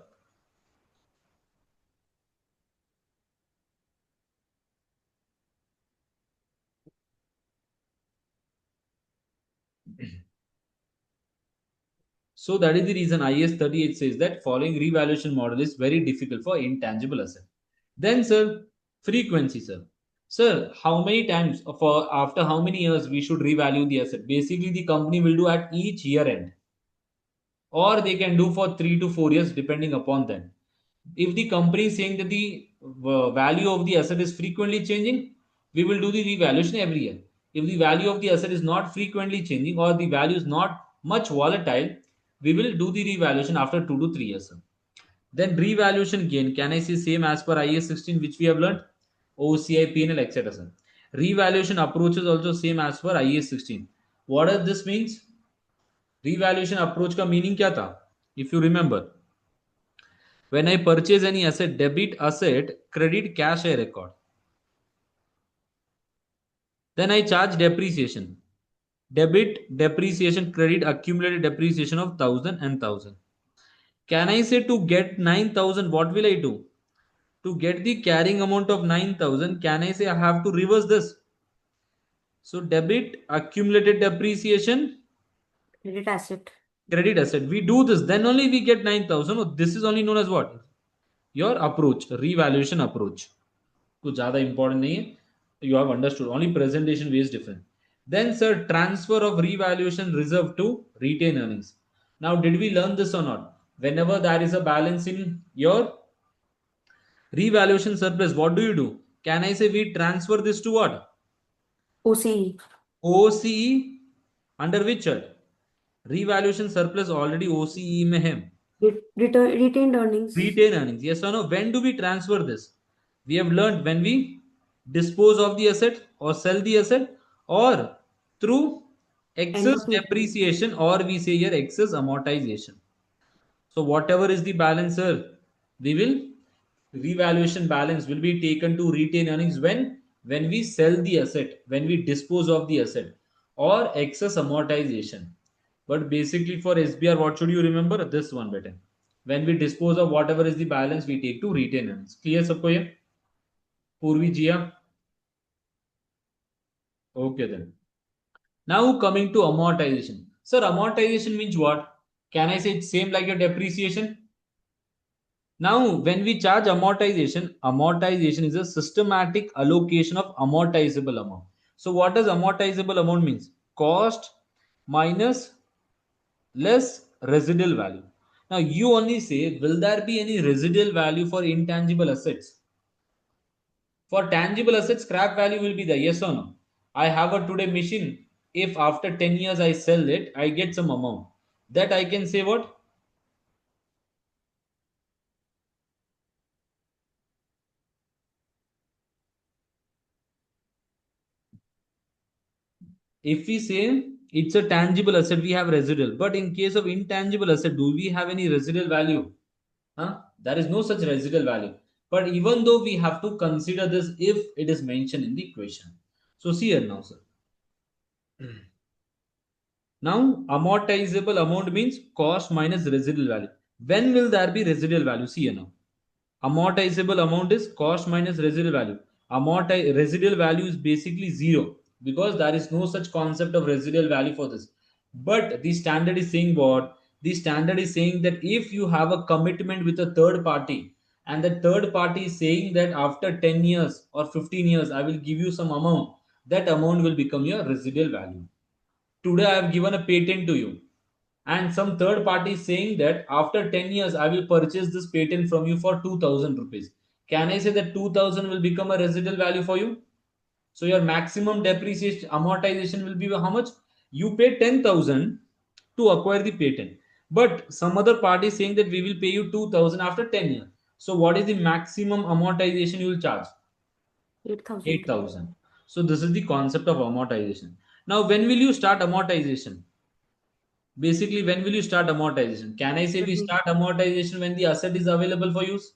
So that is the reason IS 38 says that following revaluation model is very difficult for intangible asset. Then, sir, frequency, sir. Sir, how many times for after how many years we should revalue the asset? Basically, the company will do at each year end, or they can do for 3 to 4 years depending upon them. If the company is saying that the value of the asset is frequently changing, we will do the revaluation every year. If the value of the asset is not frequently changing or the value is not much volatile, we will do the revaluation after 2 to 3 years, sir. Then revaluation gain, can I say same as per IAS 16 which we have learned? OCI, PNL, etc. Sir. Revaluation approach is also same as per IAS 16. What does this means? Revaluation approach का meaning क्या था? If you remember, when I purchase any asset, debit asset, credit cash I record. Then I charge depreciation. Debit depreciation, credit accumulated depreciation of 1000 and 1000. Can I say to get 9000, what will I do? To get the carrying amount of 9000, can I say I have to reverse this? So debit accumulated depreciation, Credit asset. credit asset. We do this, then only we get 9000. Oh, this is only known as what? Your approach, revaluation approach. कुछ ज़्यादा important नहीं है. You have understood. Only presentation way is different. Then, sir, transfer of revaluation reserve to retained earnings. Now, did we learn this or not? Whenever there is a balance in your revaluation surplus, what do? Can I say we transfer this to what? OCE. OCE under which head? Revaluation surplus already OCE में है. Retained earnings. Retained earnings, yes or no? When do we transfer this? We have learned when we dispose of the asset or sell the asset, or through End excess of useful. depreciation, or we say here excess amortization. So whatever is the balance, sir, we will revaluation balance will be taken to retain earnings when we sell the asset, when we dispose of the asset, or excess amortization. But basically for SBR, what should you remember? This one better. When we dispose of whatever is the balance, we take to retain earnings. Clear सबको ये? पूर्वी जिया? Okay then. Now coming to amortization. Sir, amortization means what? Can I say it's same like your depreciation? Now, when we charge amortization, amortization is a systematic allocation of amortizable amount. So, what does amortizable amount means? Cost minus less residual value. Now, you only say, will there be any residual value for intangible assets? For tangible assets, scrap value will be there, yes or no? I have a today machine. If after 10 years I sell it, I get some amount. That I can say what? If we say it's a tangible asset, we have residual. But in case of intangible asset, do we have any residual value? Huh? There is no such residual value. But even though we have to consider this if it is mentioned in the question. So see here now, sir. Now, amortizable amount means cost minus residual value. When will there be residual value? See here now. Amortizable amount is cost minus residual value. Residual value is basically zero because there is no such concept of residual value for this. But the standard is saying what? The standard is saying that if you have a commitment with a third party and the third party is saying that after 10 years or 15 years, I will give you some amount, that amount will become your residual value. Today, I have given a patent to you and some third party is saying that after 10 years I will purchase this patent from you for 2000 rupees. Can I say that 2000 will become a residual value for you? So your maximum depreciation amortization will be how much? You pay 10,000 to acquire the patent, but some other party is saying that we will pay you 2000 after 10 years. So what is the maximum amortization you will charge? 8,000. 8,000. So this is the concept of amortization. Now when will you start amortization? Basically, when will you start amortization? Can I say we start amortization when the asset is available for use?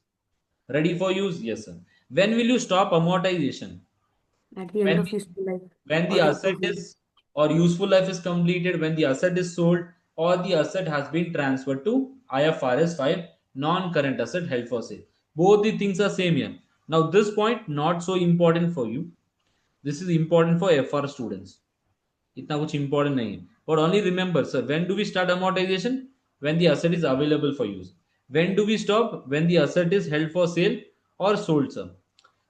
Ready for use? Yes, sir. When will you stop amortization? At the end When, of useful life when the or asset improvement. is or useful life is completed, when the asset is sold or the asset has been transferred to IFRS 5 non-current asset held for sale. Both the things are same here. Now this point not so important for you. This is important for FR students. इतना कुछ important नहीं है but only remember sir, when do we start amortization? When the asset is available for use. When do we stop? When the asset is held for sale or sold, sir.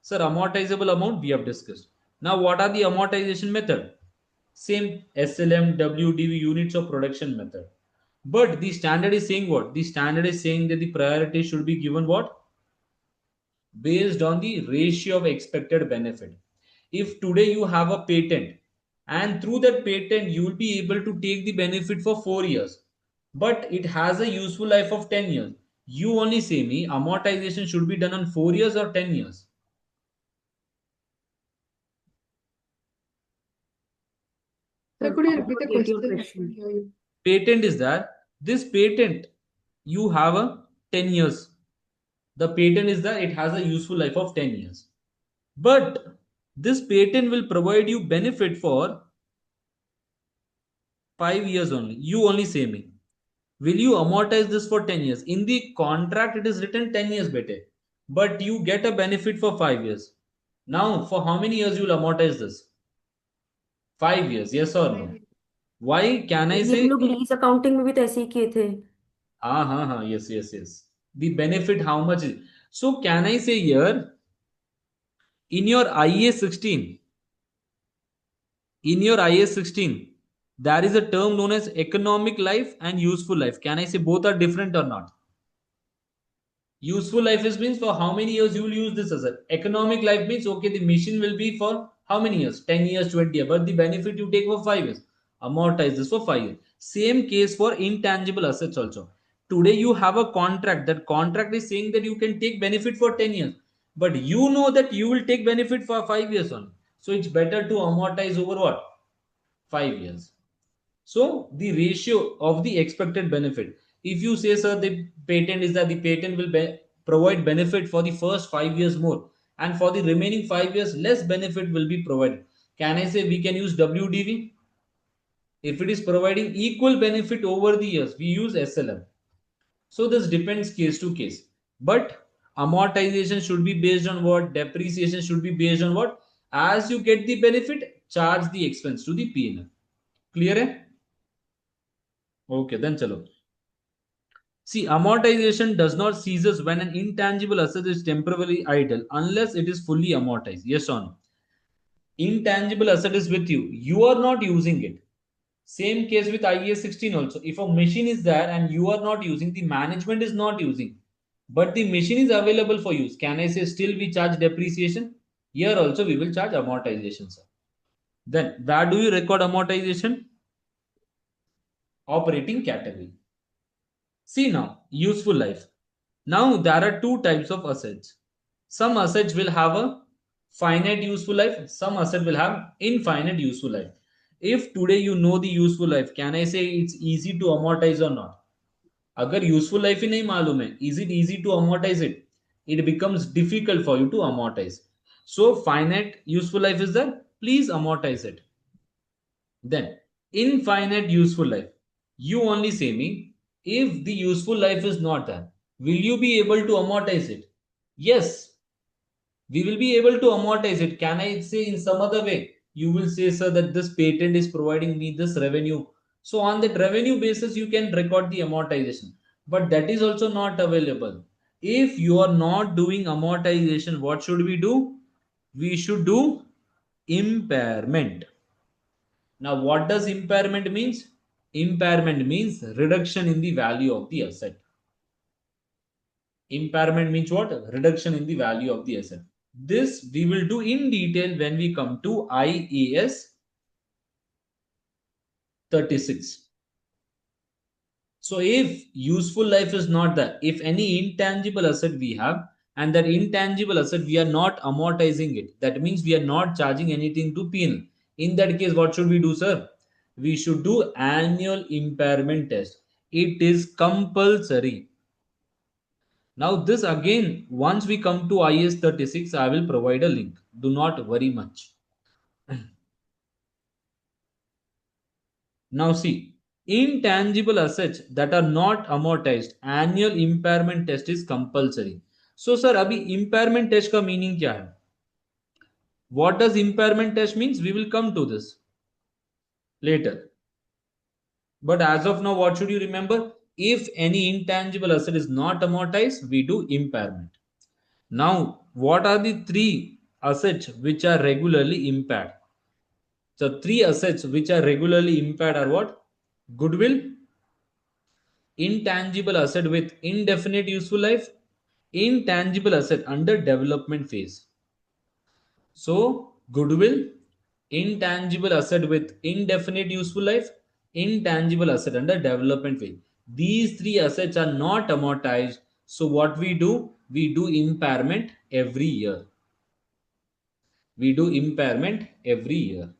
Sir, amortizable amount we have discussed. Now, what are the amortization method? Same SLM, WDV, units of production method. But the standard is saying what? The standard is saying that the priority should be given what? Based on the ratio of expected benefit. If today you have a patent and through that patent you will be able to take the benefit for 4 years, but it has a useful life of 10 years, you only say me amortization should be done on 4 years or 10 years. Sir, could you repeat the Get your question? I question. couldn't hear you. Patent is that this patent you have a 10 years. The patent is that it has a useful life of 10 years. But this patent will provide you benefit for 5 years only. You only say me. Will you amortize this for 10 years? In the contract, it is written 10 years better. But you get a benefit for 5 years. Now, for how many years you will amortize this? 5 years, yes or no? Why can I ये हम say? लोग lease accounting में भी तो ऐसे ही किए थे. Yes, yes, yes. The benefit, how much is? So, can I say here, in your IA 16, in your IS 16, there is a term known as economic life and useful life. Can I say both are different or not? Useful life is means for how many years you will use this asset. Economic life means okay, the machine will be for how many years? 10 years, 20 years. But the benefit you take for 5 years. Amortize this for 5 years. Same case for intangible assets also. Today you have a contract. That contract is saying that you can take benefit for 10 years. But you know that you will take benefit for 5 years only. So it's better to amortize over what? 5 years. So the ratio of the expected benefit. If you say, sir, the patent is that the patent will provide benefit for the first 5 years more, and for the remaining 5 years, less benefit will be provided. Can I say we can use WDV? If it is providing equal benefit over the years, we use SLM. So this depends case to case. But amortization should be based on what? Depreciation should be based on what? As you get the benefit, charge the expense to the P&L. Clear? Hai? Okay, then chalo. See, amortization does not ceases when an intangible asset is temporarily idle unless it is fully amortized. Yes or no? Intangible asset is with you. You are not using it. Same case with IAS 16 also. If a machine is there and you are not using, the management is not using, but the machine is available for use. Can I say still we charge depreciation? Here also we will charge amortization, sir. Then where do you record amortization? Operating category. See now, useful life. Now there are two types of assets. Some assets will have a finite useful life, some asset will have infinite useful life. If today you know the useful life, can I say it's easy to amortize or not? अगर useful life ही नहीं मालूम है, is it easy to amortize it? It becomes difficult for you to amortize. So finite useful life is there, please amortize it. Then, infinite useful life. You only say me, if the useful life is not there, will you be able to amortize it? Yes, we will be able to amortize it. Can I say in some other way? You will say, sir, that this patent is providing me this revenue. So, on that revenue basis, you can record the amortization. But that is also not available. If you are not doing amortization, what should we do? We should do impairment. Now, what does impairment means? Impairment means reduction in the value of the asset. Impairment means what? Reduction in the value of the asset. This we will do in detail when we come to IAS 36. So if useful life is not there, if any intangible asset we have, and that intangible asset we are not amortizing it, that means we are not charging anything to P&L. In that case, what should we do, sir? We should do annual impairment test. It is compulsory. Now this again, once we come to IS 36, I will provide a link. Do not worry much. Now see, intangible assets that are not amortized, annual impairment test is compulsory. So sir, अभी impairment test का meaning क्या है? What does impairment test means? We will come to this later. But as of now, what should you remember? If any intangible asset is not amortized, we do impairment. Now, what are the three assets which are regularly impaired. So three assets which are regularly impaired are what? Goodwill, intangible asset with indefinite useful life, intangible asset under development phase. So goodwill, intangible asset with indefinite useful life, intangible asset under development phase. These three assets are not amortized. So what we do? We do impairment every year. We do impairment every year.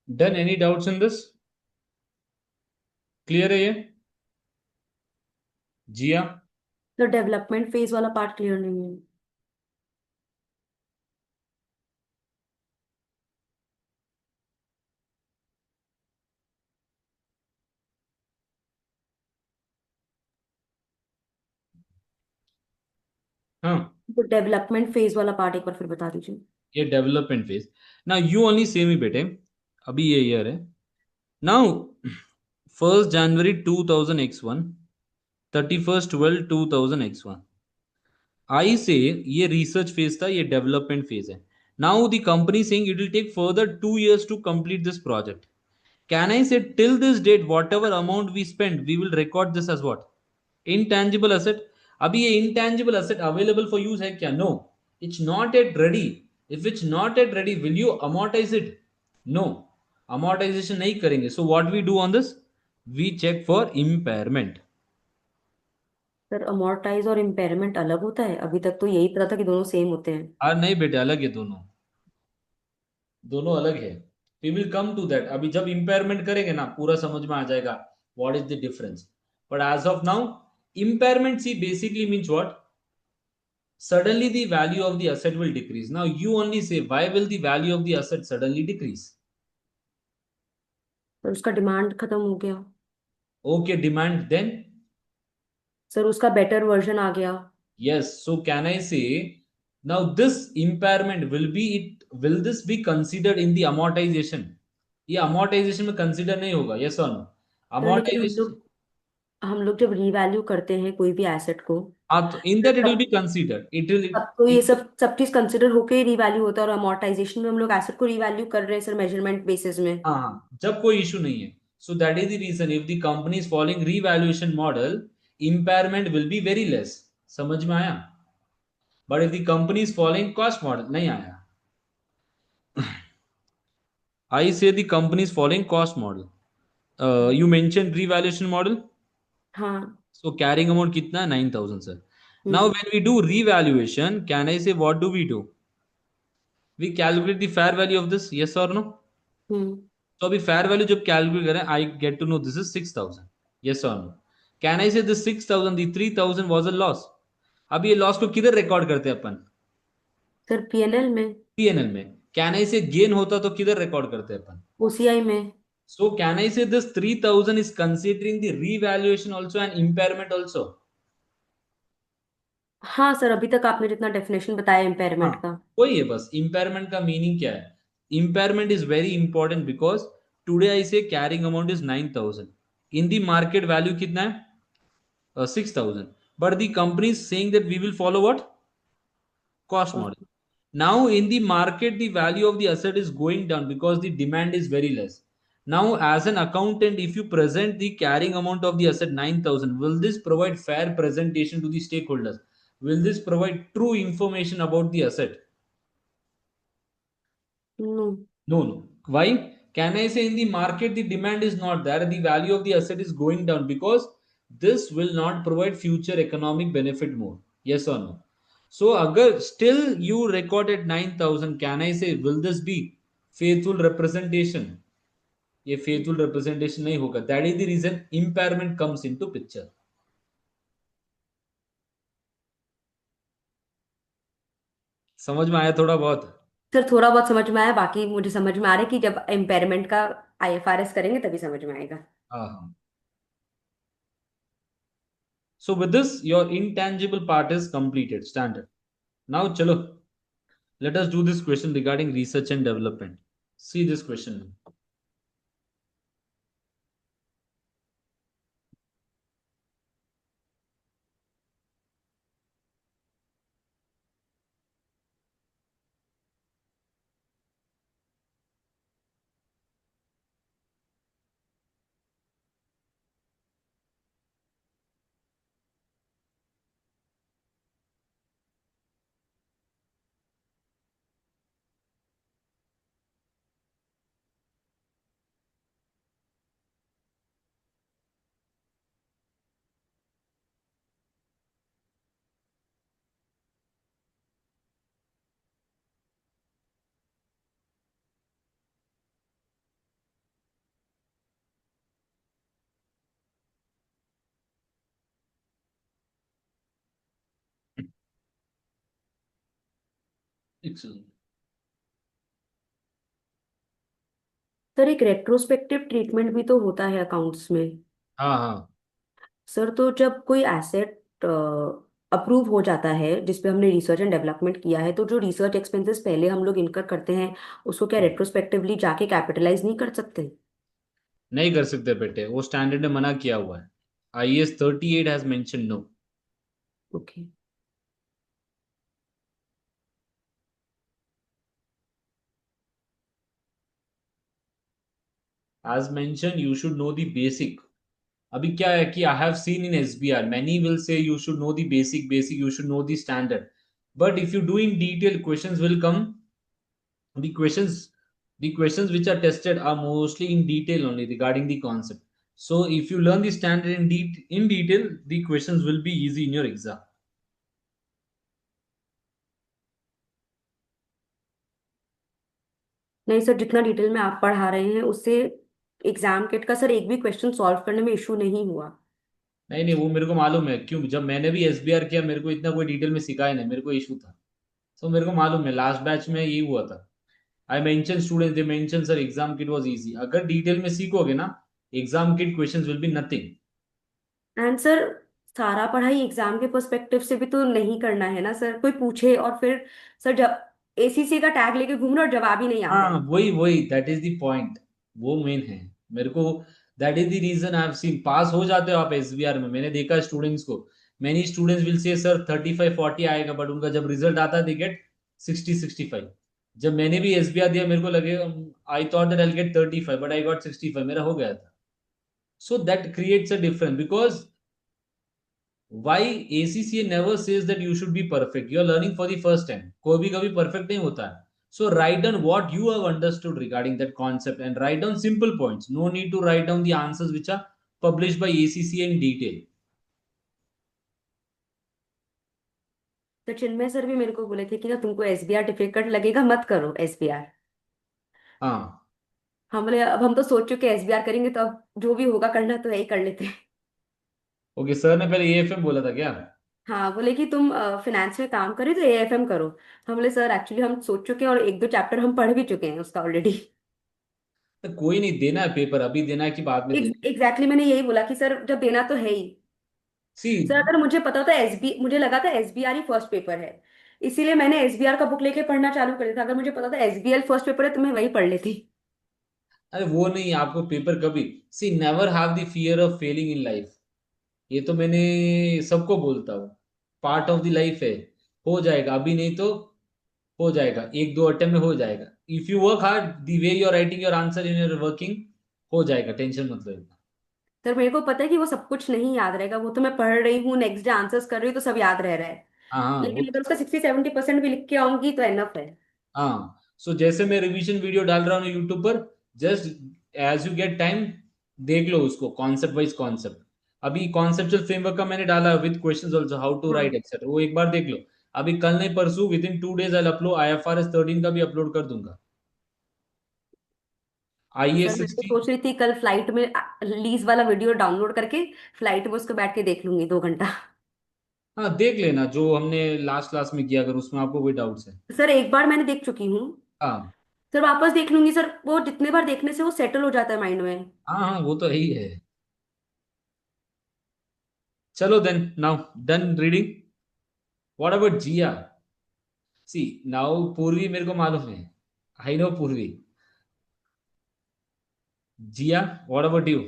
Done? Any doubts in this? Clear है ये? जिया? तो development phase वाला part clear नहीं है। हाँ, तो development phase वाला part एक बार फिर बता दीजिए। ये development phase. Now you only say मी बेटे, अभी ये ईयर है. Now 1st January 2000x1, 31st 12 2000x1. आई से ये रिसर्च फेज था, ये डेवलपमेंट फेज है. Now the company saying it will take further 2 years to complete this project. Can I say till this date whatever amount we spend we will record this as what? Intangible asset. अभी ये intangible asset available for use है क्या? No, it's not at ready. If it's not at ready will you amortise it? No, amortisation नहीं करेंगे. So what we do on this? We check for impairment. Sir amortise और impairment अलग होता है? अभी तक तो यही पता था कि दोनों सेम होते हैं। और नहीं बेटे, अलग है दोनों, दोनों अलग है. We will come to that. अभी जब इम्पेयरमेंट करेंगे ना पूरा समझ में आ जाएगा what is the difference. But as of now impairment see basically means what? Suddenly the value of the asset will decrease. Now you only say why will the value of the asset suddenly decrease? Sir उसका demand खत्म हो गया। Okay, demand then? Sir उसका better version आ गया। Yes. So can I say now this impairment will be it, will this be considered in the amortization? ये amortization में consider नहीं होगा. Yes or no? सर लेकिन Amortization. हम लोग जब रीवैल्यू करते हैं कोई भी एसेट को, हाँ, तो in that it will be तब considered. It will. तब तो ये सब चीज कंसिडर होके ही रीवैल्यू होता है। और अमोर्टाइजेशन में हम लोग एसेट को रीवैल्यू कर रहे हैं सर मेजरमेंट बेसिस में। हाँ हाँ, जब कोई इशू नहीं है. So that is the reason if the company is following revaluation model, impairment will be very less. समझ में आया? But if the company is following cost model, नहीं आया. I say the company is following cost model. You mention revaluation model. हाँ। So carrying amount कितना है? 9,000 sir. Now hmm. When we do revaluation, can I say what do we do? We calculate the fair value of this. Yes और no? Hmm. तो अभी fair value जब calculate करें, I get to know this is 6,000. Yes और no? Can I say this 6,000, the 3,000 was a loss. अब ये loss को किधर रिकॉर्ड करते हैं अपन? सर पीएनएल में। पीएनएल में. कैन आई से गेन होता तो किधर रिकॉर्ड करते हैं अपन? ओसीआई में। So can I say this 3,000 is considering the revaluation also and impairment also? हाँ सर, अभी तक आपने जितना डेफिनेशन बताया हाँ, इम्पेयरमेंट का। वही है बस. इम्पेयरमेंट का मीनिंग क्या है? Impairment is very important because today I say carrying amount is 9,000. In the market value कितना है? 6,000. But the company is saying that we will follow what? Cost model. Now in the market, the value of the asset is going down because the demand is very less. Now, as an accountant, if you present the carrying amount of the asset 9,000, will this provide fair presentation to the stakeholders? Will this provide true information about the asset? No. No, no. Why? Can I say in the market the demand is not there, the value of the asset is going down because this will not provide future economic benefit more. Yes or no? So, agar still you recorded 9,000, can I say will this be faithful representation? ये faithful representation नहीं होगा. That is the reason impairment comes into picture. समझ में आया थोड़ा बहुत? Sir थोड़ा बहुत समझ में आया, बाकी मुझे समझ में आ रहा है कि जब इम्पेयरमेंट का आईएफआरएस करेंगे तभी समझ में आएगा। हाँ हाँ। So with this, your intangible part is completed. Standard. Now, chalo, let us do this question regarding research and development. See this question. Excellent. Sir एक रेट्रोस्पेक्टिव ट्रीटमेंट भी तो होता है अकाउंट्स में। हाँ हाँ। सर तो जब कोई एसेट अप्रूव हो जाता है जिसपे हमने रिसर्च एंड डेवलपमेंट किया है, तो जो रिसर्च एक्सपेंसेस पहले हम लोग इनकर करते हैं उसको क्या रेट्रोस्पेक्टिवली जाके कैपिटलाइज नहीं कर सकते? नहीं कर सकते बेटे, वो स्टैंडर्ड ने मना किया हुआ है। IAS 38 has mentioned no. Okay. As mentioned, you should know the basic. अभी क्या है कि आई have seen in SBR many will say you should know the basic, you should know the standard. But if you do in detail, questions will come. The questions the questions which are tested are mostly in detail only regarding the concept. So if you learn the standard in detail, the questions will be easy in your exam. नहीं sir, जितना detail में आप पढ़ा रहे हैं उससे exam kit का sir एक भी क्वेश्चन सॉल्व करने में इशू नहीं हुआ। नहीं नहीं, वो मेरे को मालूम है, क्यों जब मैंने भी SBR किया मेरे को इतना कोई डिटेल में सिखाया नहीं, मेरे को इशू था। सो मेरे को मालूम है, लास्ट बैच में यही हुआ था। I mention students, they mention sir exam kit was easy. अगर डिटेल में सीखोगे ना, exam kit questions will be nothing. And sir सारा पढ़ाई एग्जाम के पर्सपेक्टिव से भी तो नहीं करना है ना सर, कोई पूछे और फिर सर जब एसीसी का टैग लेके घूम रहे और जवाब ही नहीं आता हाँ है। वही वही, दैट इज द पॉइंट। वो मेन है मेरे को। That is the reason I have seen, pass हो जाते हो आप SBR में, मैंने देखा स्टूडेंट्स को। Many students will say sir 35 40 आएगा, बट उनका जब रिजल्ट आता है दे गेट 60 65। जब मैंने भी SBR दिया मेरे को लगे, I thought that I get 35 but I got 65, मेरा हो गया था। So that creates a difference, because why ACCA never says that you should be perfect. You are learning for the first time. कोई भी कभी perfect नहीं होता है. So write down what you have understood regarding that concept and write down simple points. No need to write down the answers which are published by ACCA in detail. तो चिन्मय sir भी मेरे को बोले थे कि ना तुमको एसबीआर डिफिकल्ट लगेगा, मत करो एसबीआर। हाँ। हम बोले अब हम तो सोच चुके एसबीआर करेंगे, तो अब जो भी होगा करना तो है ही, कर लेते हैं। ओके, सर ने पहले AFM बोला था क्या? हाँ, बोले कि तुम फाइनेंस में काम करे तो एएफएम करो। हम बोले सर एक्चुअली हम सोच चुके हैं और एक दो चैप्टर हम पढ़ भी चुके हैं उसका ऑलरेडी। तो कोई नहीं, देना है पेपर, अभी देना है कि बाद में देना है? एग्जैक्टली मैंने यही बोला कि सर जब देना तो है ही। सर सी, अगर मुझे पता होता मुझे लगा था एसबीआर ही फर्स्ट पेपर है, इसीलिए मैंने एसबीआर का बुक लेके पढ़ना चालू कर दिया था। अगर मुझे पता था एसबीआर फर्स्ट पेपर है तो मैं वही पढ़ लेती। अरे वो नहीं, आपको पेपर कभी, see never have the fear of failing in life. ये तो मैंने सबको बोलता हूँ, पार्ट ऑफ द लाइफ है। हो जाएगा, अभी नहीं तो हो जाएगा, एक दो अटेम्प्ट में हो जाएगा। If you work hard the way you are writing your answer in your working, हो जाएगा, टेंशन मत लो इतना। सर मेरे को पता है कि वो सब कुछ नहीं याद रहेगा, वो तो मैं पढ़ रही हूँ, नेक्स्ट डे आंसर्स कर रही हूँ तो सब याद रह रहा है। हाँ हाँ वो। लेकिन अगर उसका 60-70% भी लिख के आऊंगी तो एनफ है। हाँ, सो जैसे मैं रिवीजन वीडियो डाल रहा हूँ यूट्यूब पर, just as you get time देख लो उसको, कॉन्सेप्ट वाइज कॉन्सेप्ट। अभी कॉन्सेप्चुअल फ्रेमवर्क का मैंने डाला with questions also, how to write हाँ। एक्सेट्रा, वो एक बार देख लो। अभी कल नहीं परसों, within 2 days I upload, IFRS 13 का भी अपलोड कर दूंगा। सर IAS मैं तो 16। सोच रही थी कल फ्लाइट में लीज वाला वीडियो डाउनलोड करके फ्लाइट में उसको बैठ के देख लूंगी 2 घंटा। हाँ देख लेना जो हमने लास्ट क्लास में किया, अगर उसमें आपको कोई डाउट्स है। सर एक बार मैंने देख चुकी हूँ। हाँ सर वापस देख लूंगी सर, वो जितने बार देखने से वो सेटल हो जाता है माइंड में। हाँ हाँ, वो तो है ही है। चलो then, now done reading. What about Jiya? See, now Purvi मेरे को मालूम है, I know Purvi. Jiya, what about you?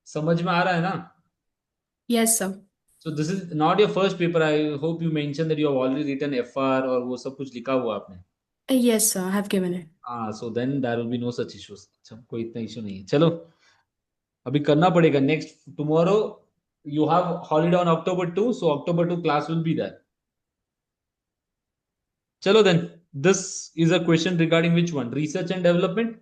समझ में आ रहा है ना? Yes, sir. So this is not your first paper, I hope you mention that you have already written FR और वो सब कुछ लिखा हुआ आपने। Yes, sir. I have given it. हाँ, so then there will be no such issues. अच्छा, कोई इतना इशू नहीं है। चलो, अभी करना पड़ेगा next tomorrow. You have holiday on October 2, so October 2 class will be there. Chalo then, this is a question regarding which one? Research and development.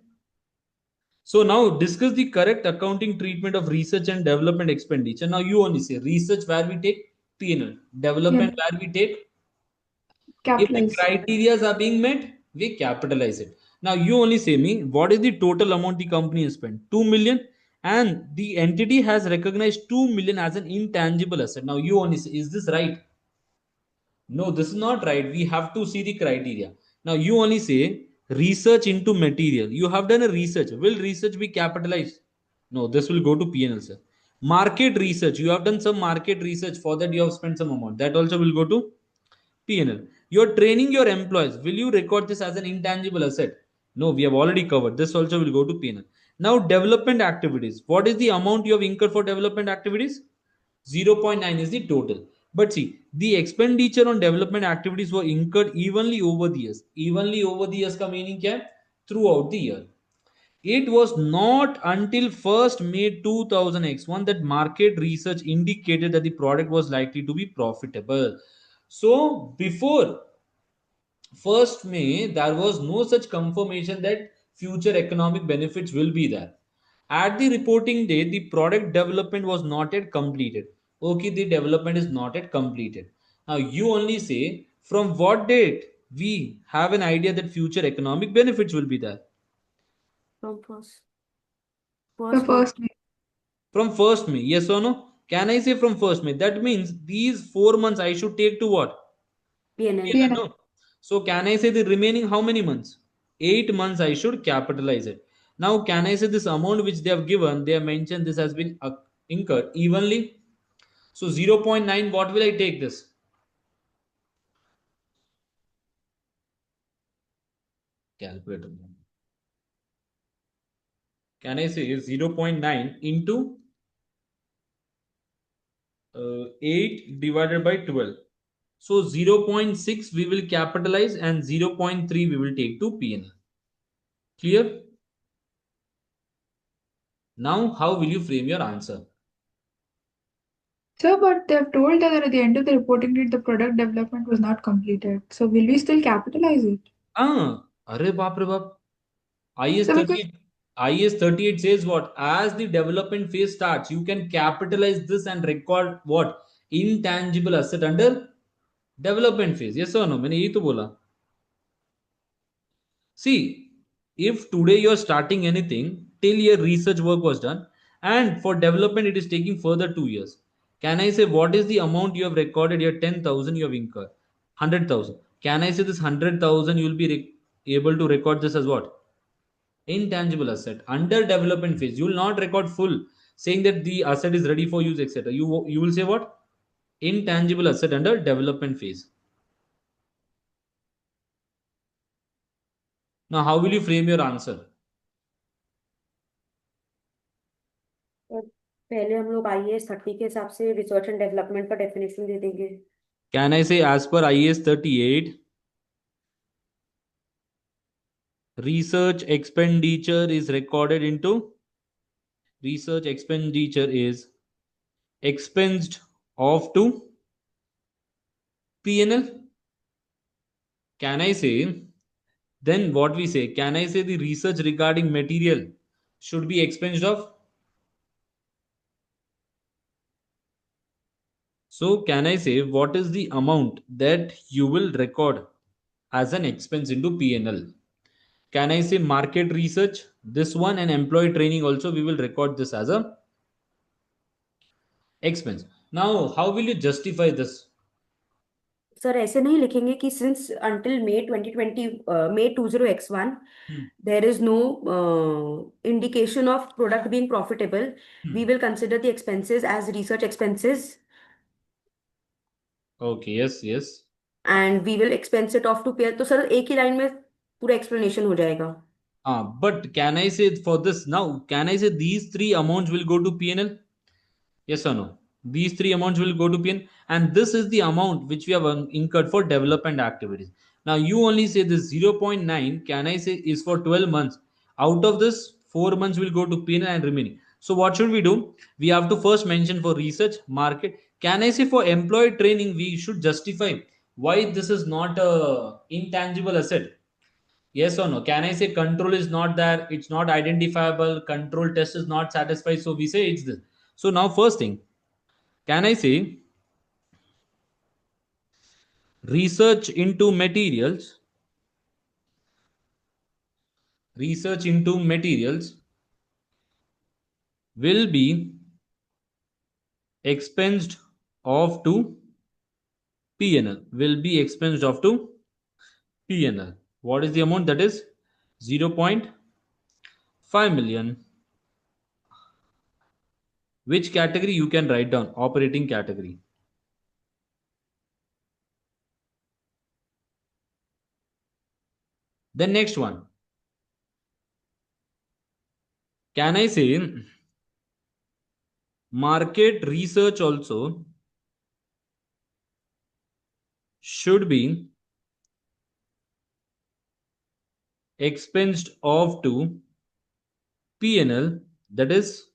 So now discuss the correct accounting treatment of research and development expenditure. Now you only say research where we take P&L, Yeah, development where we take, if the capitalize. criteria are being met, we capitalize it. Now you only say me what is the total amount the company has spent? 2 million, and the entity has recognized 2 million as an intangible asset. Now you only say, is this right? No, this is not right. We have to see the criteria. Now you only say research into material. You have done a research. Will research be capitalized? No, this will go to P&L, sir. Market research. You have done some market research. For that, you have spent some amount. That also will go to P&L. You're training your employees. Will you record this as an intangible asset? No, we have already covered. This also will go to P&L. Now, development activities. What is the amount you have incurred for development activities? 0.9 is the total. But see, the expenditure on development activities were incurred evenly over the years. Evenly over the years का meaning क्या है? Throughout the year. It was not until 1st May 2000X1 that market research indicated that the product was likely to be profitable. So before 1st May, there was no such confirmation that future economic benefits will be there. At the reporting date, the product development was not yet completed. Okay, the development is not yet completed. Now, you only say from what date we have an idea that future economic benefits will be there. From first The first first. From 1st May, yes or no? Can I say from 1st May? That means these 4 months I should take to what? PNL। PNL, P&L. no? So can I say the remaining how many months? 8 months I should capitalize it. Now can I say this amount which they have given, they have mentioned this has been incurred evenly. So 0.9, what will I take this? Calculator. Can I say 0.9 into 8 divided by 12? So 0.6 we will capitalize and 0.3 we will take to PNL. Clear? Now how will you frame your answer? Sir, but they've told that at the end of the reporting date, the product development was not completed. So will we still capitalize it? Ah, अरे बाप रे बाप. IS So because 38, IS 38 says what? As the development phase starts, you can capitalize this and record what? Intangible asset under development phase. Yes or no? मैंने यही तो बोला. See, if today you are starting anything till your research work was done, and for development it is taking further 2 years. Can I say what is the amount you have recorded here? 10,000 you have incurred. 100,000. Can I say this 100,000 you will be able to record this as what? Intangible asset under development phase. You will not record full saying that the asset is ready for use, etc. You will say what? Intangible asset under development phase. Now how will you frame your answer? पहले हम लोग IAS 30 के हिसाब से research and development का definition दे देंगे। Can I say as per IAS 38, research expenditure is recorded into, research expenditure is expensed off to PNL? Can I say, then what we say, can I say the research regarding material should be expensed off? So can I say what is the amount that you will record as an expense into P&L? Can I say market research, this one, and employee training also we will record this as a expense. Now how will you justify this? Sir ऐसे नहीं लिखेंगे कि since until May 2020 May 20x1 there is no indication of product being profitable. We will consider the expenses as research expenses Okay, yes, yes. and we will expense it off to peer. तो sir एक ही line में पूरा explanation हो जाएगा. But can I say for this now, can I say these three amounts will go to P&L? Yes or no? These three amounts will go to PN, and this is the amount which we have incurred for development activities. Now you only say this 0.9, can I say, is for 12 months. Out of this, 4 months will go to PN and remaining. So what should we do? We have to first mention for research, market. Can I say for employee training, we should justify why this is not a intangible asset? Yes or no? Can I say control is not there, it's not identifiable, control test is not satisfied, so we say it's this. So now first thing, can I say research into materials, research into materials will be expensed off to PNL, will be expensed off to PNL. What is the amount? That is 0.5 million. Which category you can write down? Operating category. The next one, can I say market research also should be expensed off to PNL, that is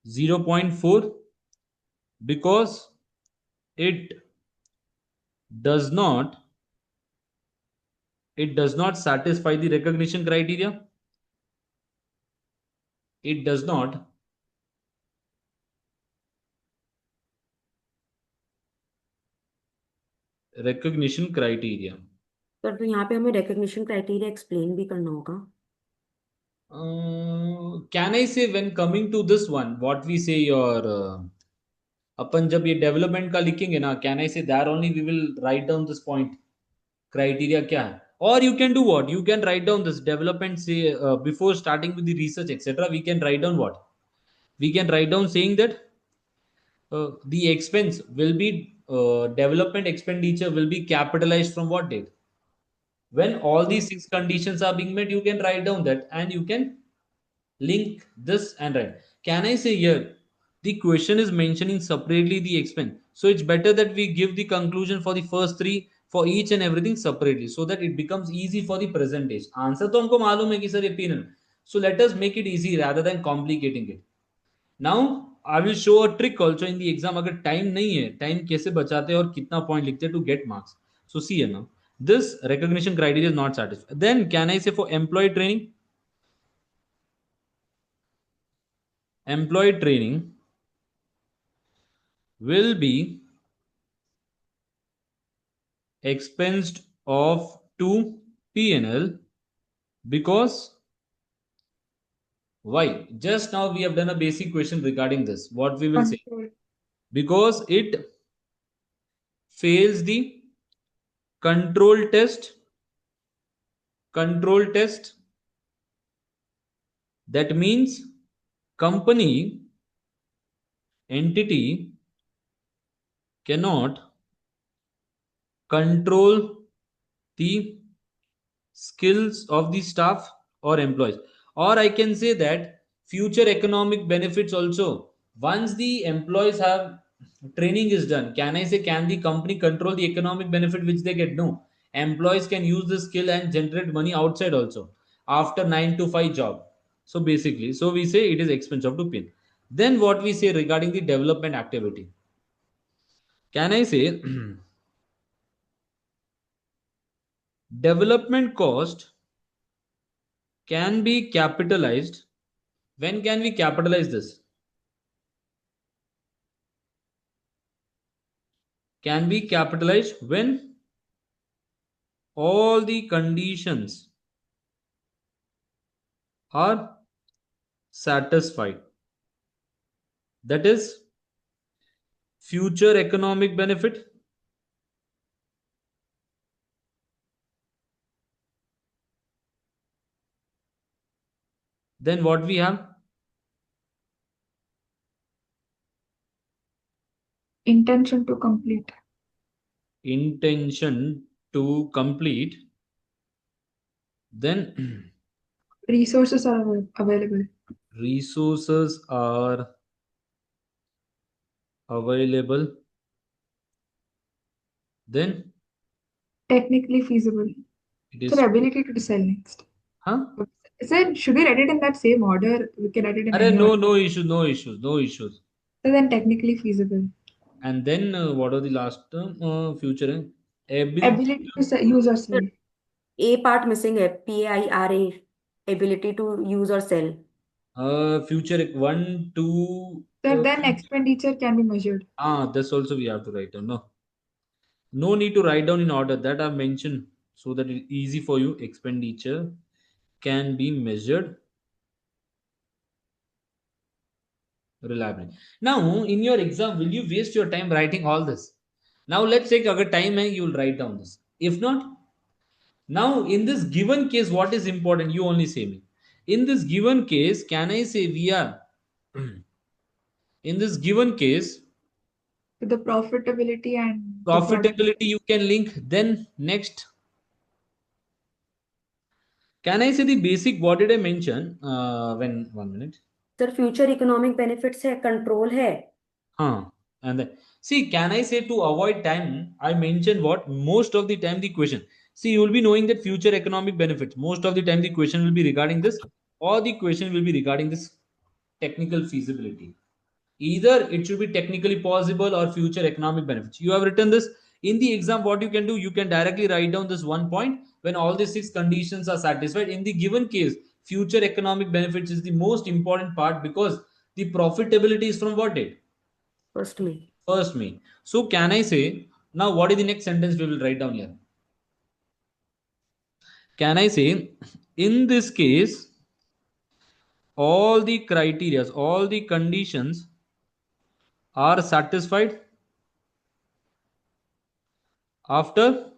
0.4, because it does not satisfy the recognition criteria. It does not recognition criteria. Sir तो यहाँ पे हमें recognition criteria explain भी करना होगा. Can I say when coming to this one, what we say your अपन जब ये development का लिखेंगे ना, can I say that only we will write down this point criteria क्या है. Or you can do what? You can write down this development, say before starting with the research, etc. We can write down what? We can write down saying that the expense will be development expenditure will be capitalized from what date? When all these 6 conditions are being met, you can write down that and you can link this and write. Can I say here the question is mentioning separately the expense, so it's better that we give the conclusion for the first three for each and everything separately so that it becomes easy for the presentation. Answer तो हमको मालूम है कि sir ये P&L, so let us make it easy rather than complicating it. Now I will show a trick also in the exam. अगर time नहीं है, time कैसे बचाते हैं और कितना पॉइंट लिखते हैं to get marks. So see here now, this recognition criteria is not satisfied. Then can I say for employee training? Employee training will be expensed off to P&L because why? Just now we have done a basic question regarding this. What we will say? Because it fails the control test. Control test. That means company entity cannot control the skills of the staff or employees. Or I can say that future economic benefits also, once the employees have training is done, can I say can the company control the economic benefit which they get? No, employees can use the skill and generate money outside also after 9 to 5 job. So basically, so we say it is expensive to pin. Then what we say regarding the development activity, can I say development cost can be capitalized. When can we capitalize this? Can be capitalized when all the conditions are satisfied. That is future economic benefit, Then what we have? Intention to complete. Intention to complete. Then Resources are available. resources are available. Then Technically feasible. it So is. the ability to sell next. Huh? So should we write it in that same order? We can write it in Arre, any no, order. no issues, no issues, no issues. So then technically feasible. And then what are the last term? Future ability. Ability to use or sell. A part missing है, PAIRA, ability to use or sell. Future 1, 2. So then expenditure can be measured. This also we have to write down. No need to write down in order that I've mentioned so that it's easy for you. Expenditure can be measured reliably. Now, in your exam, will you waste your time writing all this? Now, let's take a time and you will write down this. If not, now in this given case, what is important? You only say me. In this given case, can I say we are? In this given case, So the profitability and the product. profitability you can link. Then next, can I say the basic? What did I mention? When 1 minute. Sir future economic benefits है, control है. And then, see, can I say to avoid time? I mentioned what most of the time the question. See, you will be knowing that future economic benefits. Most of the time the question will be regarding this, or the question will be regarding this technical feasibility. Either it should be technically possible or future economic benefits. You have written this in the exam. What you can do, you can directly write down this one point when all the 6 conditions are satisfied. In the given case, future economic benefits is the most important part because the profitability is from what date? First में. First me. So can I say now what is the next sentence we will write down here? Can I say in this case all the criteria, all the conditions are satisfied after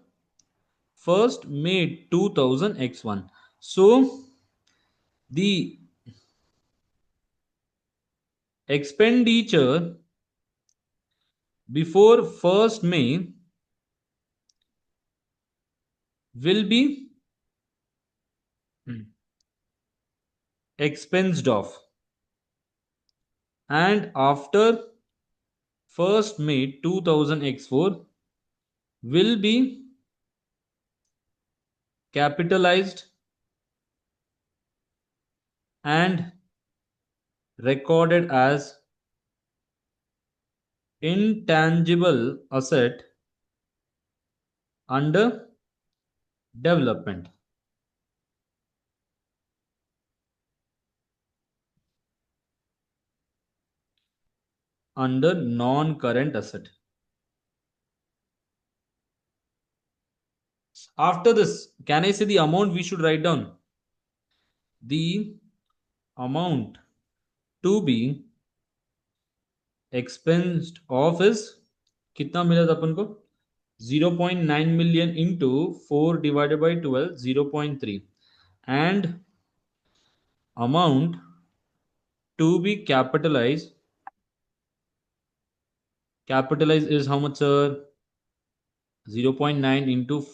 1st May 2000 X1. So the expenditure before 1st May will be expensed off, and after 1st May 2000 X4 will be capitalized and recorded as intangible asset under development. Under non-current asset. After this, can I say the amount we should write down? The amount to be expensed off is कितना मिला था अपन को 0.9 million into 4 divided by 12 0.3 and amount to be capitalized is how much, sir? 0.9 into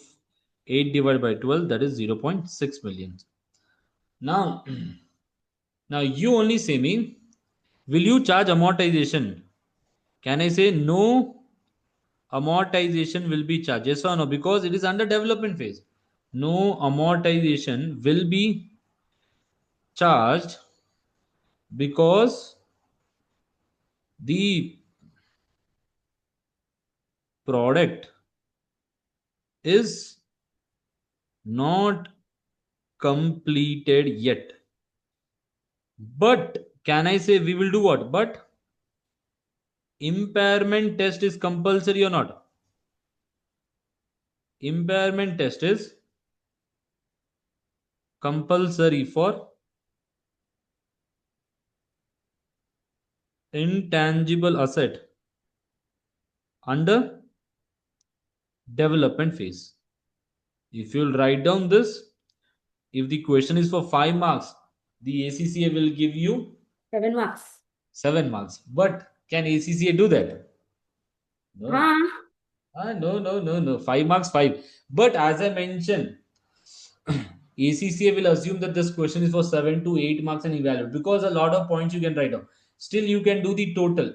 8 divided by 12, that is 0.6 million. Now, now you only say me, will you charge amortization? Can I say no amortization will be charged? Yes or no? Because it is under development phase. No amortization will be charged because the product is not completed yet. But can I say we will do what? But impairment test is compulsory or not? Impairment test is compulsory for intangible asset under development phase. If you'll write down this, if the question is for 5 marks, The ACCA will give you 7 marks. 7 marks. But can ACCA do that? No. हाँ. No. 5 marks, 5. But as I mentioned, ACCA will assume that this question is for 7 to 8 marks and evaluate because a lot of points you can write down. Still, you can do the total.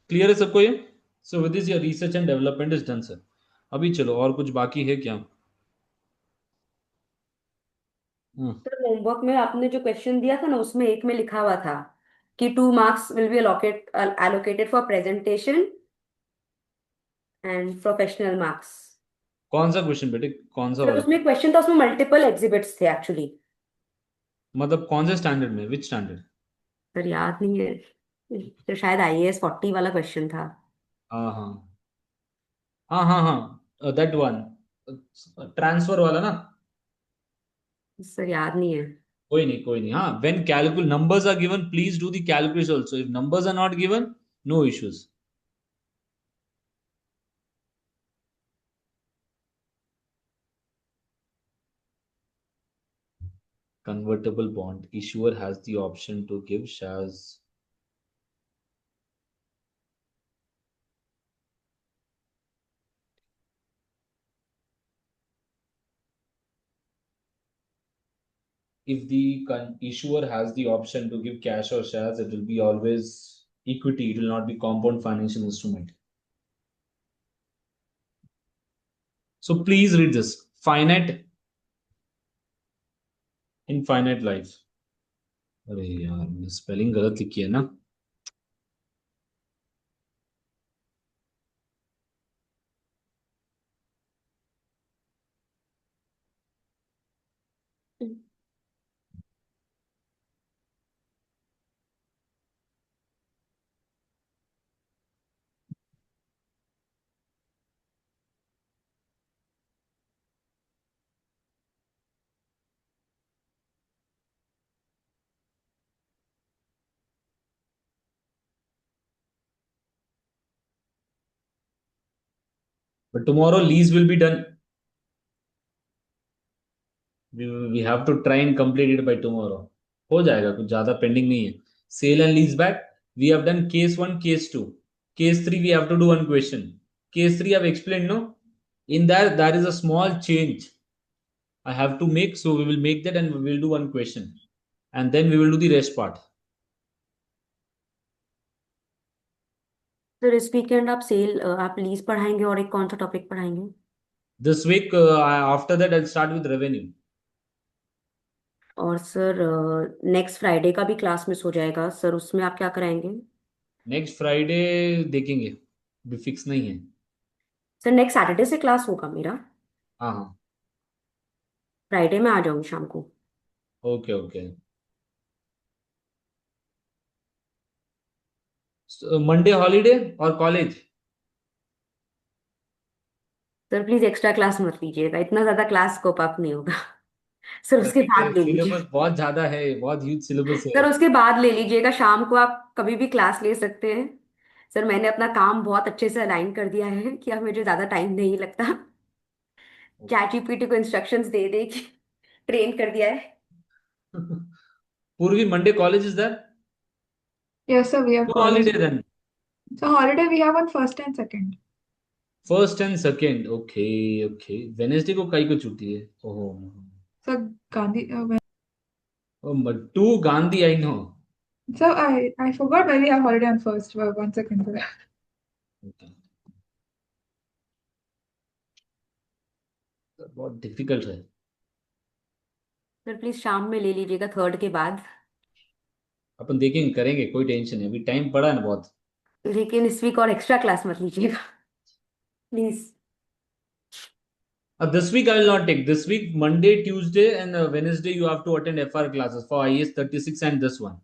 Clear है सबको ये? So with this, your research and development is done, sir. अभी चलो और कुछ बाकी है क्या? सर होमवर्क में आपने जो क्वेश्चन दिया था ना उसमें एक में लिखा हुआ था कि 2 marks will be allocated for presentation and professional marks. कौन सा क्वेश्चन बेटे? कौन सा सर वाला? उसमें क्वेश्चन था, उसमें मल्टीपल एग्जिबिट्स थे एक्चुअली. मतलब कौन से स्टैंडर्ड में? विच स्टैंडर्ड? सर याद नहीं है. तो शायद IAS 40 वाला क्वेश्चन था. हाँ हाँ हाँ, दैट वन, ट्रांसफर वाला ना. सर याद नहीं है. कोई नहीं. हाँ, when calcul numbers are given, please do the calculation also. If numbers are not given, no issues. Convertible bond issuer has the option to give shares. If the issuer has the option to give cash or shares, it will be always equity. It will not be compound financial instrument. So please read this. Finite, infinite life. अरे यार, spelling गलत लिखी है ना. But tomorrow lease will be done. We have to try and complete it by tomorrow. हो जाएगा, कुछ ज्यादा पेंडिंग नहीं है. Sale and lease back, we have done case 1, case 2. Case 3 we have to do one question. Case 3 I've explained, no? In that there is a small change I have to make, so we will make that and we will do one question. And then we will do the rest part. Sir इस weekend आप lease पढ़ाएंगे और एक कौन सा topic पढ़ाएंगे? This week, after that I'll start with revenue. और sir next Friday का भी क्लास मिस हो जाएगा सर, उसमें आप क्या कराएंगे? नेक्स्ट फ्राइडे देखेंगे, अभी फिक्स नहीं है. सर नेक्स्ट सैटरडे से क्लास होगा मेरा. हाँ हाँ. फ्राइडे में आ जाऊंगी शाम को. Okay okay. मंडे हॉलीडे और college? Sir please extra class मत लीजिएगा, इतना ज्यादा क्लास स्कोप अप नहीं होगा. सर उसके बाद ले लीजिए. सिलेबस बहुत ज्यादा है, बहुत ह्यूज सिलेबस है. सर उसके बाद ले लीजिएगा, शाम को आप कभी भी क्लास ले सकते हैं. सर मैंने अपना काम बहुत अच्छे से अलाइन कर दिया है कि अब मुझे ज्यादा टाइम नहीं लगता. चैट जीपीटी को इंस्ट्रक्शंस दे दे कि ट्रेन कर दिया है. पूर्वी, Monday college is that? Yes, sir, we have No college. holiday then. So holiday we have on first and second. First and second, okay okay. Wednesday को कई को छुट्टी है. ओहो. So Gandhi. Two Gandhi, I know. So I forgot why we have holiday on first. 1 second. Sir. बहुत difficult है. Sir please शाम में ले लीजिएगा थर्ड के बाद. अपन देखेंगे, करेंगे, कोई टेंशन है, अभी टाइम पड़ा है ना बहुत. लेकिन इस वीक और एक्स्ट्रा क्लास मत लीजिएगा please. This week I will not take. This week, Monday, Tuesday, and Wednesday, you have to attend FR classes for IS 36 and this one.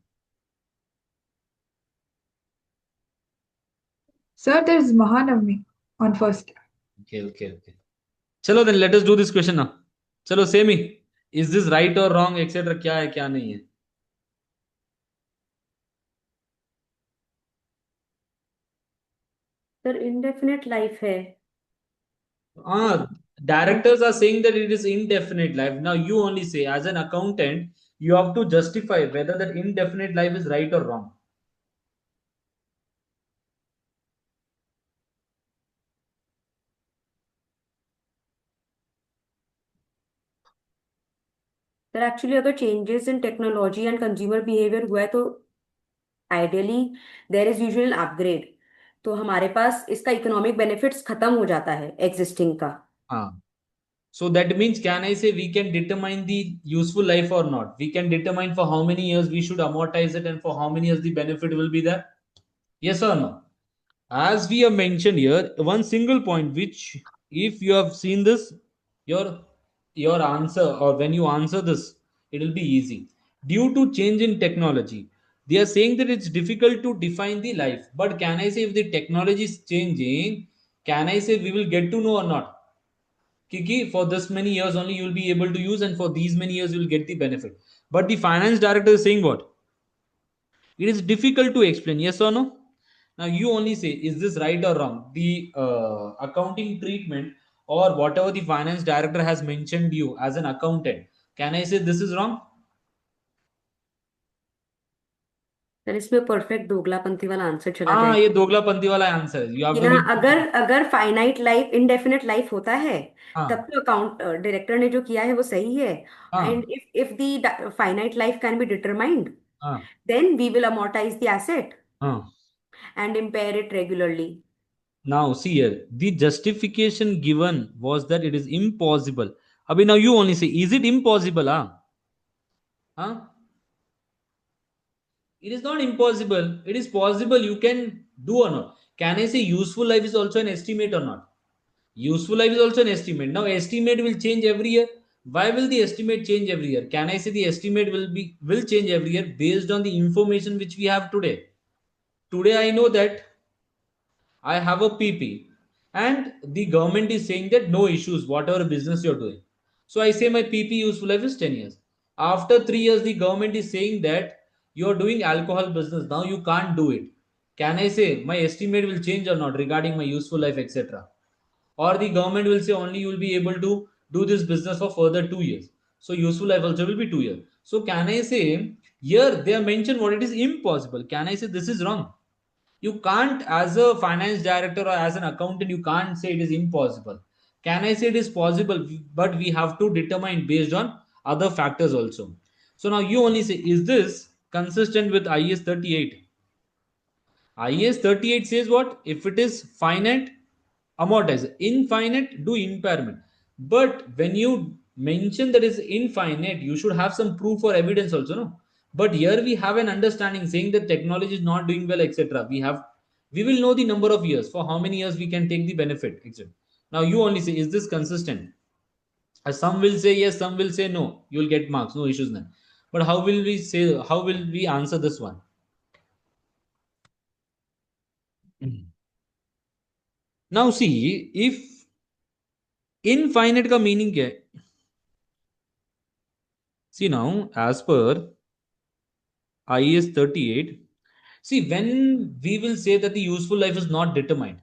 Sir, there's Mahanavami on first. Okay. चलो then let us do this question now. चलो semi, is this right or wrong, etc. क्या है क्या नहीं है? Sir indefinite life है. Directors are saying that it is indefinite life. Now you only say, as an accountant, You have to justify whether that indefinite life is right or wrong. Sir actually अगर changes in technology and consumer behaviour हुआ है तो ideally there is usual upgrade, तो हमारे पास इसका economic benefits खत्म हो जाता है एग्जिस्टिंग का. हाँ. So that means, can I say we can determine the useful life or not? We can determine for how many years we should amortize it and for how many years the benefit will be there? Yes or no? As we have mentioned here, one single point which, if you have seen this, your your answer, or when you answer this, it will be easy. Due to change in technology, they are saying that it's difficult to define the life. But can I say if the technology is changing, can I say we will get to know or not? Kiki, for this many years only you will be able to use, and for these many years you will get the benefit. But the finance director is saying what? It is difficult to explain. Yes or no? Now you only say, is this right or wrong? The accounting treatment or whatever the finance director has mentioned you as an accountant, can I say this is wrong? Sir इसमें perfect दोगलापंथी वाला answer चला हाँ, ये जाएगा दोगलापंथी वाला answer है. You कि have to ना, be. अगर अगर फाइनाइट लाइफ इनडेफिनेट लाइफ होता है तब हाँ. तो अकाउंट डायरेक्टर ने जो किया है वो सही है. हाँ. And if the finite life can be determined, हाँ. then we will amortize the asset हाँ. and impair it regularly. Now see here, the justification given was that it is impossible. Abhi, now you only say, is it impossible? Huh? It is not impossible. It is possible. You can do or not. Can I say useful life is also an estimate or not? Useful life is also an estimate. Now estimate will change every year. Why will the estimate change every year? Can I say the estimate will change every year based on the information which we have today? Today I know that I have a PP and the government is saying that no issues, whatever business you're doing. So I say my PP useful life is 10 years. After 3 years, the government is saying that you're doing alcohol business. Now you can't do it. Can I say my estimate will change or not regarding my useful life, etc.? Or the government will say only you will be able to do this business for further 2 years. So useful life also will be 2 years. So can I say here they are mentioned what it is impossible? Can I say this is wrong? You can't, as a finance director or as an accountant, you can't say it is impossible. Can I say it is possible? But we have to determine based on other factors also. So now you only say, is this consistent with IS 38? IS 38 says what? If it is finite, amortize. Infinite, do impairment. But when you mention that is infinite, you should have some proof or evidence also, no? But here we have an understanding saying that technology is not doing well, etc. We will know the number of years, for how many years we can take the benefit, etc. Now you only say, is this consistent? Some will say yes, some will say no. You will get marks, no issues then. But how will we say? How will we answer this one? Now see, if infinite का meaning क्या है? See now, as per IS 38, see when we will say that the useful life is not determined,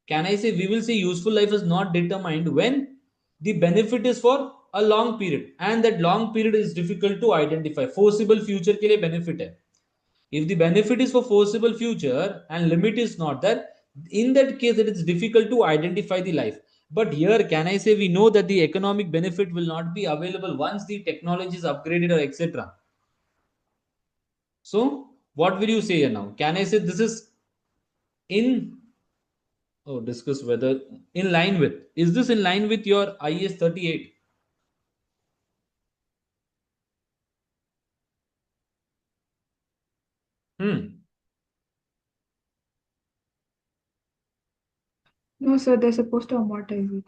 can I say we will say useful life is not determined when the benefit is for a long period and that long period is difficult to identify. Foreseeable future के लिए benefit है. If the benefit is for foreseeable future and limit is not there, in that case it is difficult to identify the life. But here, can I say we know that the economic benefit will not be available once the technology is upgraded or etc. So, what will you say here now? Can I say this is in, oh, discuss whether in line with, is this in line with your IS 38? Hmm. No, sir, they're supposed to amortize it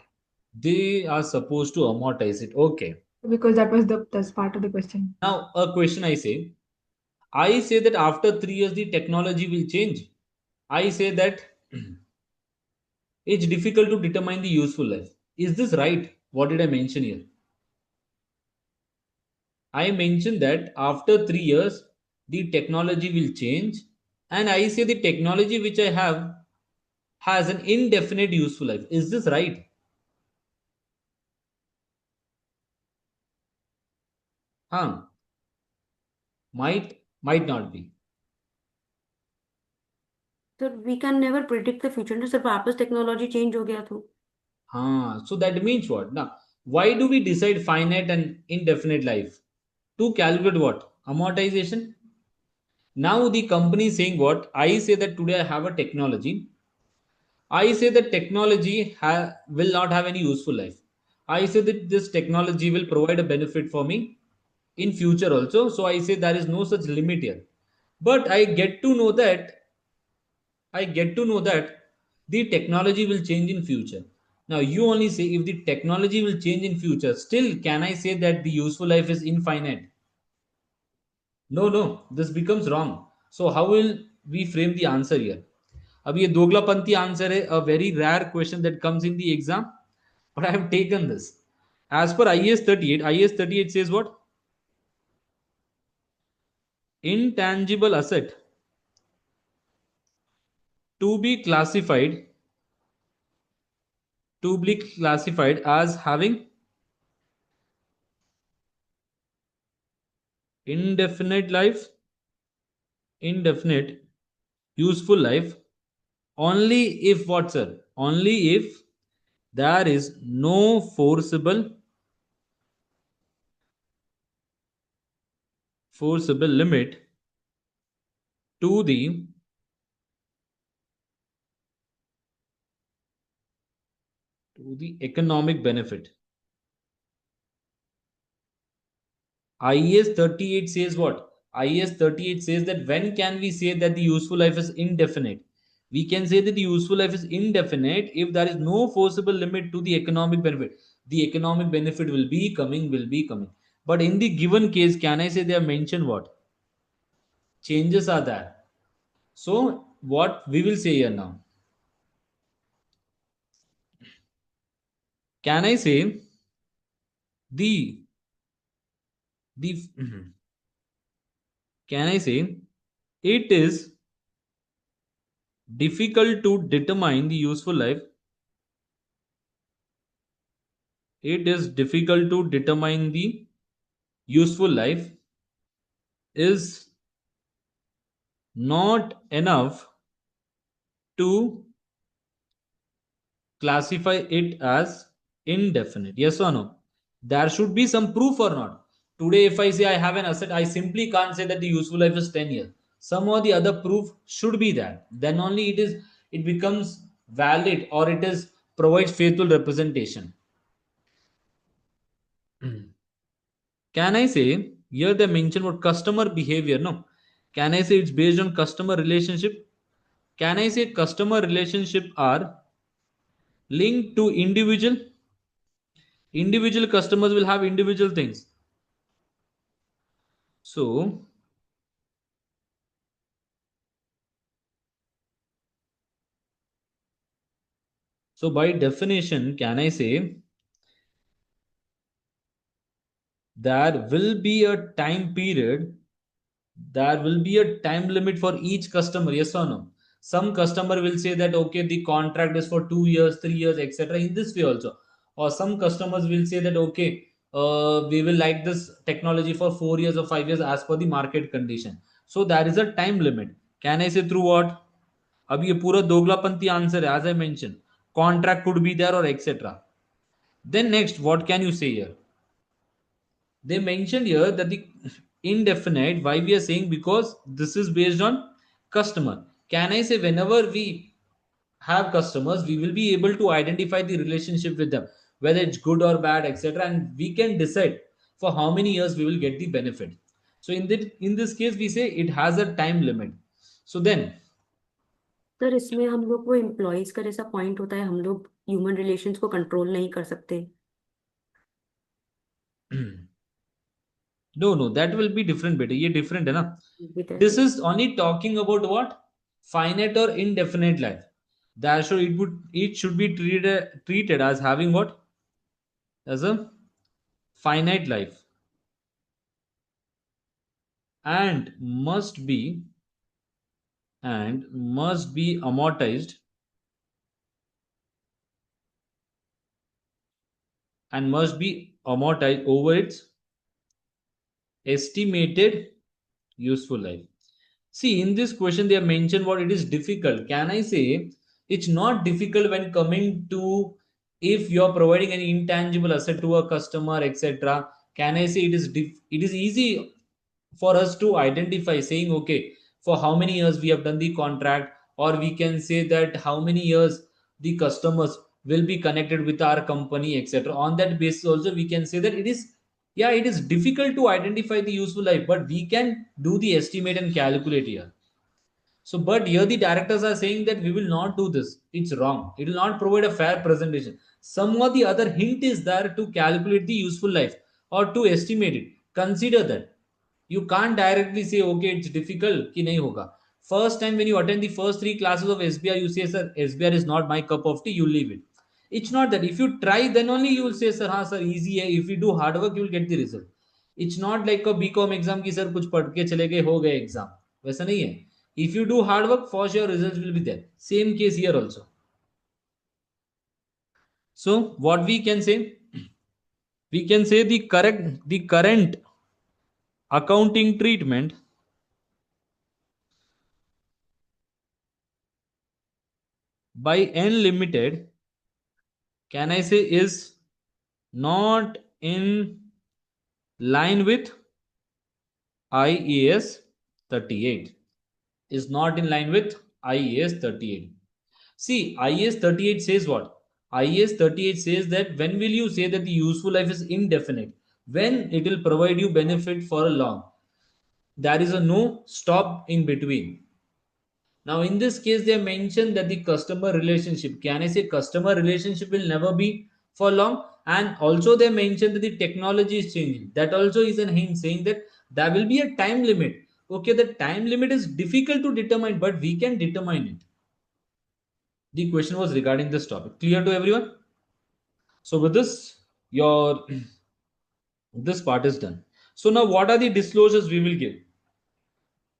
They are supposed to amortize it. Okay. because that's part of the question. Now, a question I say that after 3 years, the technology will change. I say that it's difficult to determine the useful life. Is this right? What did I mention here? I mentioned that after 3 years, the technology will change, and I say the technology which I have has an indefinite useful life. Is this right? Huh? might not be. So we can never predict the future ना, सिर्फ वापस technology change हो गया तो. So that means what? Now, why do we decide finite and indefinite life? To calculate what? Amortization. Now the company is saying what? I say that today I have a technology. I say that technology will not have any useful life. I say that this technology will provide a benefit for me in future also. So I say there is no such limit here. But I get to know that the technology will change in future. Now you only say if the technology will change in future, still can I say that the useful life is infinite? No, this becomes wrong. So how will we frame the answer here? अब ये दोगलापंथी answer है, a very rare question that comes in the exam, but I have taken this. As per IAS 38, IAS 38 says what? Intangible asset to be classified as having indefinite useful life only if what, sir? Only if there is no forcible limit to the economic benefit. IAS 38 says what? IAS 38 says that when can we say that the useful life is indefinite? We can say that the useful life is indefinite if there is no forcible limit to the economic benefit. The economic benefit will be coming. But in the given case, can I say they have mentioned what? Changes are there. So, what we will say here now? Can I say the the can I say it is difficult to determine the useful life? It is difficult to determine the useful life is not enough to classify it as indefinite. Yes or no? There should be some proof or not. Today, if I say I have an asset, I simply can't say that the useful life is 10 years. Some or the other proof should be there. Then only it becomes valid, or it is provides faithful representation. Can I say here they mention what customer behavior? No. Can I say it's based on customer relationship? Can I say customer relationship are linked to individual? Individual customers will have individual things. So by definition, can I say there will be a time period, there will be a time limit for each customer? Yes or no? Some customer will say that okay, the contract is for 2 years, 3 years, etc. In this way also. Or some customers will say that okay, we will like this technology for 4 years or 5 years as per the market condition. So there is a time limit. Can I say through what? अब ये पूरा दोगलापंथी answer है, as I mentioned. Contract could be there or etc. Then next, what can you say here? They mentioned here that the indefinite, why we are saying, because this is based on customer. Can I say whenever we have customers, we will be able to identify the relationship with them, whether it's good or bad, etc., and we can decide for how many years we will get the benefit. So in this case we say it has a time limit. So then sir इसमें हम लोग वो employees का जैसा point होता है, हम लोग ह्यूमन रिलेशंस को कंट्रोल नहीं कर सकते. no, that will be different, beta. ये different है ना. With This it. is only talking about what? Finite or indefinite life. That should it should be treated as having what? As a finite life, and must be amortized, over its estimated useful life. See, in this question, they have mentioned what it is difficult. Can I say it's not difficult when coming to if you're providing an intangible asset to a customer, etc. Can I say it is easy for us to identify saying, okay, for how many years we have done the contract, or we can say that how many years the customers will be connected with our company, etc. On that basis, also we can say that it is, yeah, it is difficult to identify the useful life, but we can do the estimate and calculate here. So, but here the directors are saying that we will not do this. It's wrong. It will not provide a fair presentation. Some of the other hint is there to calculate the useful life or to estimate it. Consider that. You can't directly say, okay, it's difficult. Ki nahi hoga. First time when you attend the first three classes of SBR, you say, sir, SBR is not my cup of tea. You leave it. It's not that. If you try, then only you will say, sir, हाँ sir, easy hai. If you do hard work, you will get the result. It's not like a BCom exam की sir कुछ पढ़ के चले गए हो गए exam, वैसा नहीं है. If you do hard work, for sure results will be there. Same case here also. So what we can say? We can say the current accounting treatment by N Limited, can I say, is not in line with IAS 38. Is not in line with IAS 38. See, IAS 38 says what? IAS 38 says that when will you say that the useful life is indefinite? When it will provide you benefit for a long. There is a no stop in between. Now, in this case, they mentioned that the customer relationship, can I say customer relationship will never be for long? And also they mentioned that the technology is changing. That also is a hint saying that there will be a time limit. Okay, the time limit is difficult to determine, but we can determine it. The question was regarding this topic. Clear to everyone? So with this, your this part is done. So now what are the disclosures we will give?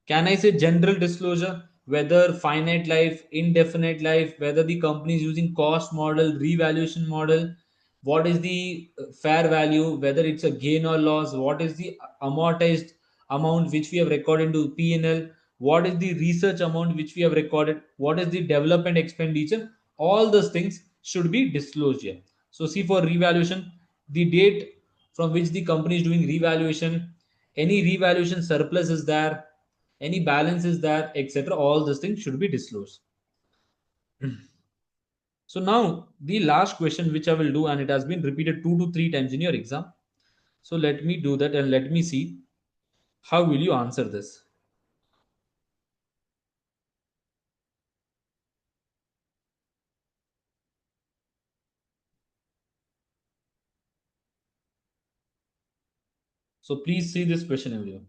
Can I say general disclosure, whether finite life, indefinite life, whether the company is using cost model, revaluation model, what is the fair value, whether it's a gain or loss, what is the amortized amount which we have recorded into P&L, what is the research amount which we have recorded, what is the development expenditure, all those things should be disclosed here. So see, for revaluation, the date from which the company is doing revaluation, any revaluation surplus is there, any balance is there, etc. All these things should be disclosed. So now the last question which I will do, and it has been repeated 2 to 3 times in your exam. So let me do that and let me see how will you answer this. So please see this question, everyone.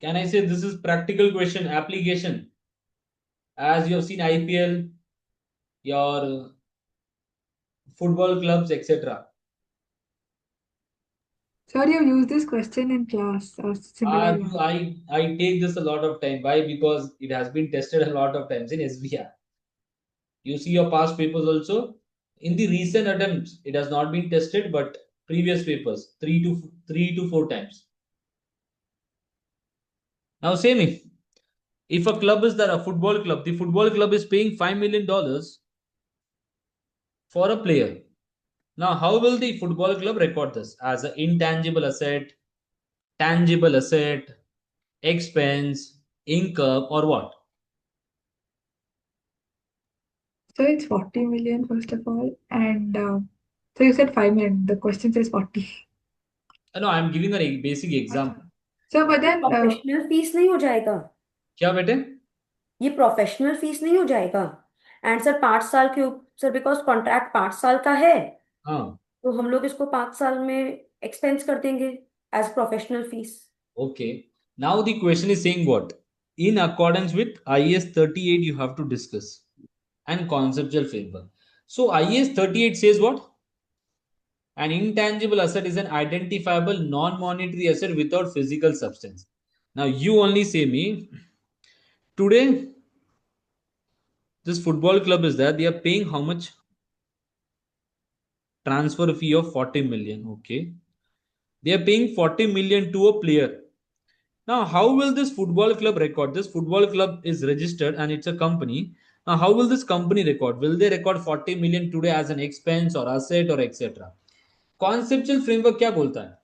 Can I say this is practical question application? As you have seen IPL, your football clubs, etc. Sir, you used this question in class or similar one. I take this a lot of time. Why? Because it has been tested a lot of times in SBR. You see your past papers also. In the recent attempts, it has not been tested, but previous papers, 3 to 4 times. Now, same if a club is there, a football club, the football club is paying $5 million for a player. Now, how will the football club record this as an intangible asset, tangible asset, expense, income, or what? So it's 40 million first of all, and so you said 5 million. The question says 40. No, I'm giving a basic example. So but then professional fees नहीं हो जाएगा? क्या बेटे? ये professional fees नहीं हो जाएगा? And sir 5 साल के सर बिकॉज कॉन्ट्रैक्ट 5 साल का है, हाँ, तो हम लोग इसको 5 साल में एक्सपेंस कर देंगे as professional fees. okay. Now the question is saying what? In accordance with IS 38, you have to discuss and conceptual framework. So IS 38 says what? An intangible asset is an identifiable non-monetary asset without physical substance. Now you only say me, today this football club is there, they are paying how much? Transfer fee of 40 million. Okay. They are paying 40 million to a player. Now, how will this football club record? This football club is registered and it's a company. Now, how will this company record? Will they record 40 million today as an expense or asset or etc.? Conceptual framework क्या बोलता है?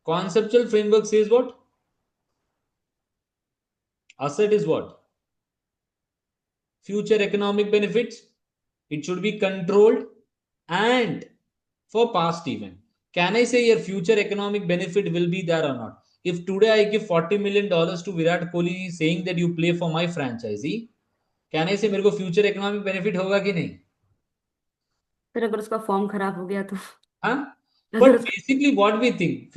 Conceptual framework says what? Asset is what? Future economic benefits. It should be controlled and for past event. Can I say your future economic benefit will be there or not? If today I give $40 million to Virat Kohli saying that you play for my franchisee, can I say मेरे को future economic benefit होगा कि नहीं? फिर अगर उसका form खराब हो गया तो? Huh? अगर But उसका basically, what we think,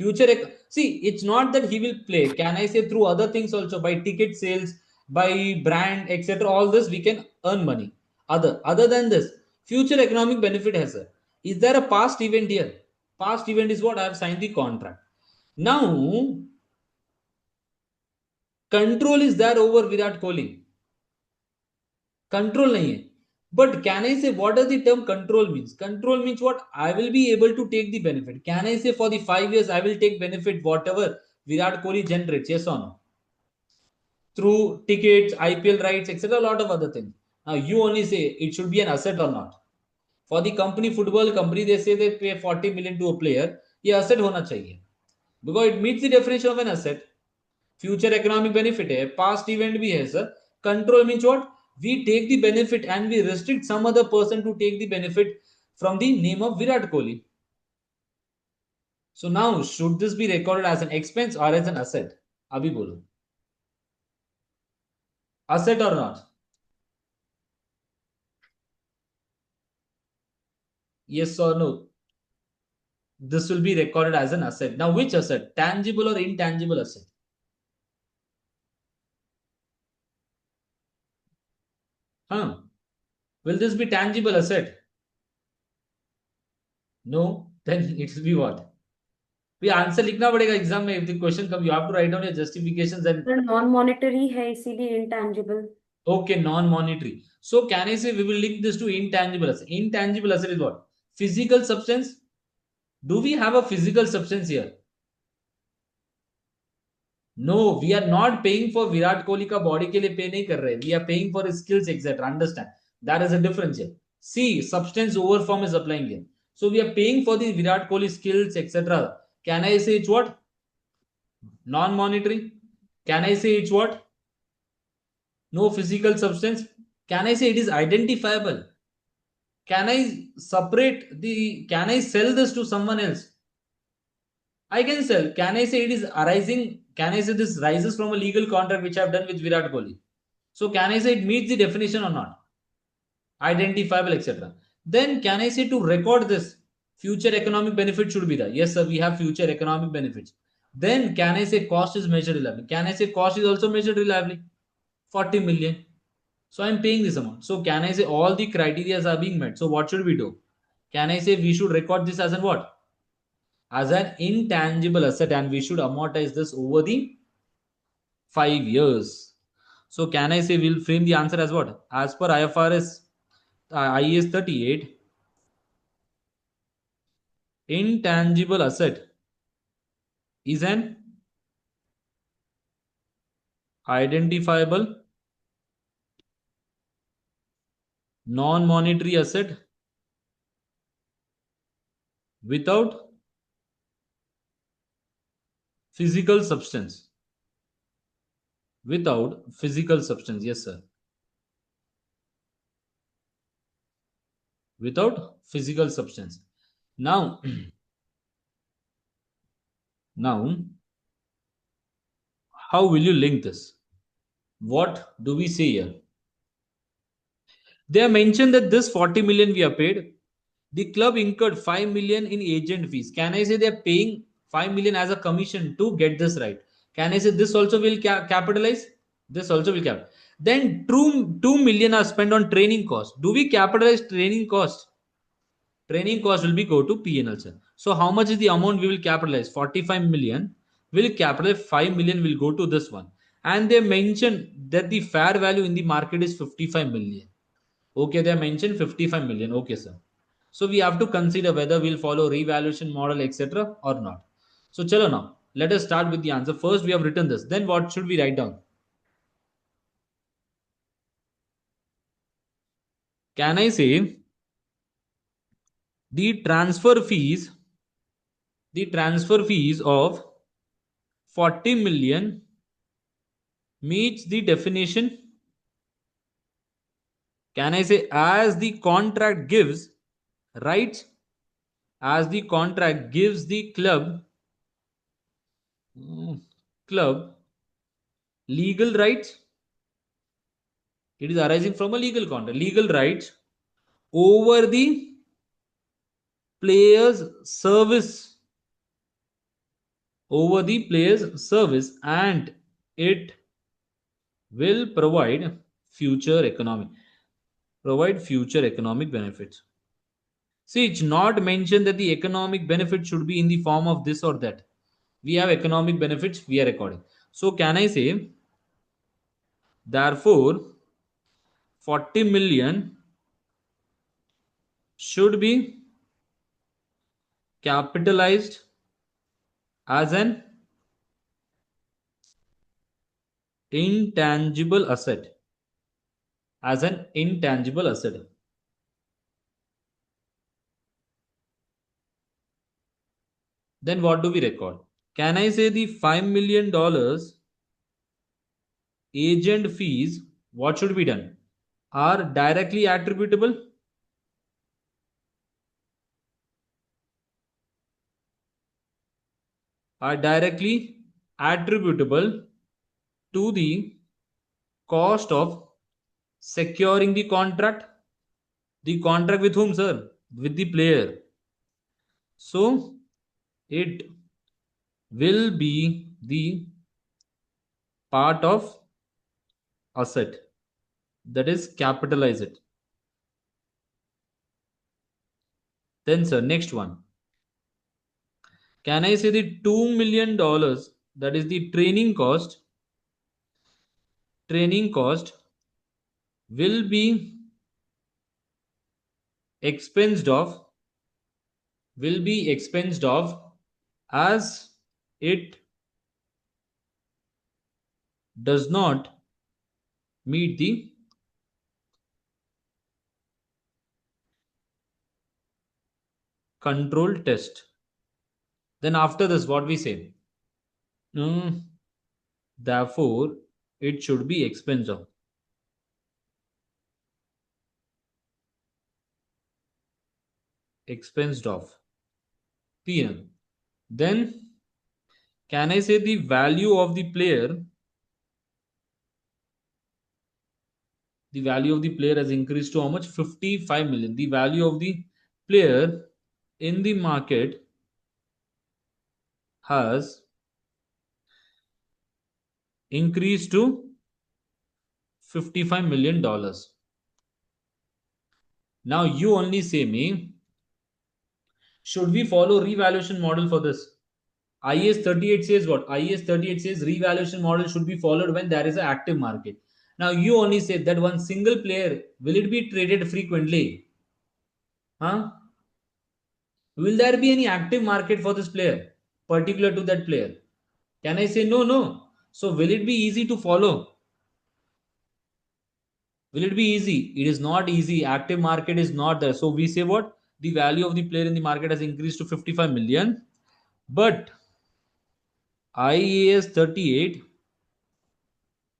see, it's not that he will play. Can I say through other things also, by ticket sales, by brand, etc. All this we can earn money. Other than this, future economic benefit has a. Is there a past event here? Past event is what I have signed the contract. Now, control is there over Virat Kohli. Control nahi hai. But can I say what does the term control means? Control means what? I will be able to take the benefit. Can I say for the 5 years I will take benefit whatever Virat Kohli generates? Yes or no? Through tickets, IPL rights, etc. A lot of other things. Now you only say it should be an asset or not. For the company, football company, they say they pay 40 million to a player. ये asset होना चाहिए. Because it meets the definition of an asset. Future economic benefit है, past event भी है sir. Control means what? We take the benefit and we restrict some other person to take the benefit from the name of Virat Kohli. So now should this be recorded as an expense और as an asset? अभी बोलो, asset और not? Yes or no? This will be recorded as an asset. Now which asset? Tangible or intangible asset? Huh? Will this be tangible asset? No. Then it will be what? भी answer लिखना पड़ेगा exam में. If the question come, you have to write down your justifications and. Sir non monetary है इसीलिए intangible. Okay, non-monetary. So can I say we will link this to intangible asset? Intangible asset is what? Physical substance. Do we have a physical substance here? No, we are not paying for Virat Kohli का body के लिए pay नहीं कर रहे. We are paying for his skills, etc. Understand? That is a difference here. See, substance over form is applying here. So we are paying for the Virat Kohli skills, etc. Can I say it's what? Non-monetary. Can I say it's what? No physical substance. Can I say it is identifiable? Can I separate the, can I sell this to someone else? I can sell. Can I say it is arising? Can I say this rises from a legal contract which I have done with Virat Kohli? So can I say it meets the definition or not? Identifiable, etc. Then can I say to record this, future economic benefit should be there? Yes sir, we have future economic benefits. Then can I say cost is measured reliably? Can I say cost is also measured reliably? 40 million. So I'm paying this amount. So can I say all the criteria are being met? So what should we do? Can I say we should record this as an what? As an intangible asset, and we should amortize this over the 5 years. So can I say we'll frame the answer as what? As per IFRS IAS 38, intangible asset is an identifiable non-monetary asset without physical substance. without physical substance. Yes, sir. Without physical substance. Now, now, how will you link this? What do we say here? They have mentioned that this 40 million we have paid. The club incurred 5 million in agent fees. Can I say they are paying 5 million as a commission to get this right? Can I say this also will capitalize? This also will cap. Then 2 million are spent on training cost. Do we capitalize training cost? Training cost will be go to P&L, sir. So how much is the amount we will capitalize? 45 million. Will capitalize 5 million will go to this one. And they mention that the fair value in the market is 55 million. Okay, they mentioned 55 million. Okay, sir. So we have to consider whether we'll follow revaluation model, etc. or not. So chalo now. Let us start with the answer. First, we have written this. Then what should we write down? Can I say the transfer fees of 40 million meets the definition? Can I say as the contract gives rights, as the contract gives the club legal rights, it is arising from a legal contract, legal rights over the player's service, and it will provide future economic benefits. See, it's not mentioned that the economic benefit should be in the form of this or that. We have economic benefits, we are recording. So can I say, therefore 40 million should be capitalized as an intangible asset. Then what do we record? Can I say the $5 million agent fees, what should be done? Are directly attributable? To the cost of securing the contract. The contract with whom, sir? With the player. So it will be the part of asset, that is capitalize it. Then sir, next one, can I say the $2 million, that is the training cost will be expensed off as it does not meet the control test. Then after this, what we say? Therefore, it should be expensed off P&L. Then can I say the value of the player? The value of the player has increased to how much? 55 million. The value of the player in the market has increased to $55 million. Now you only say me, should we follow revaluation model for this? IAS 38 says what? IAS 38 says revaluation model should be followed when there is an active market. Now you only say that one single player, will it be traded frequently? Huh? Will there be any active market for this player, particular to that player? Can I say no? So will it be easy to follow? Will it be easy? It is not easy. Active market is not there. So we say what? The value of the player in the market has increased to 55 million. But IAS 38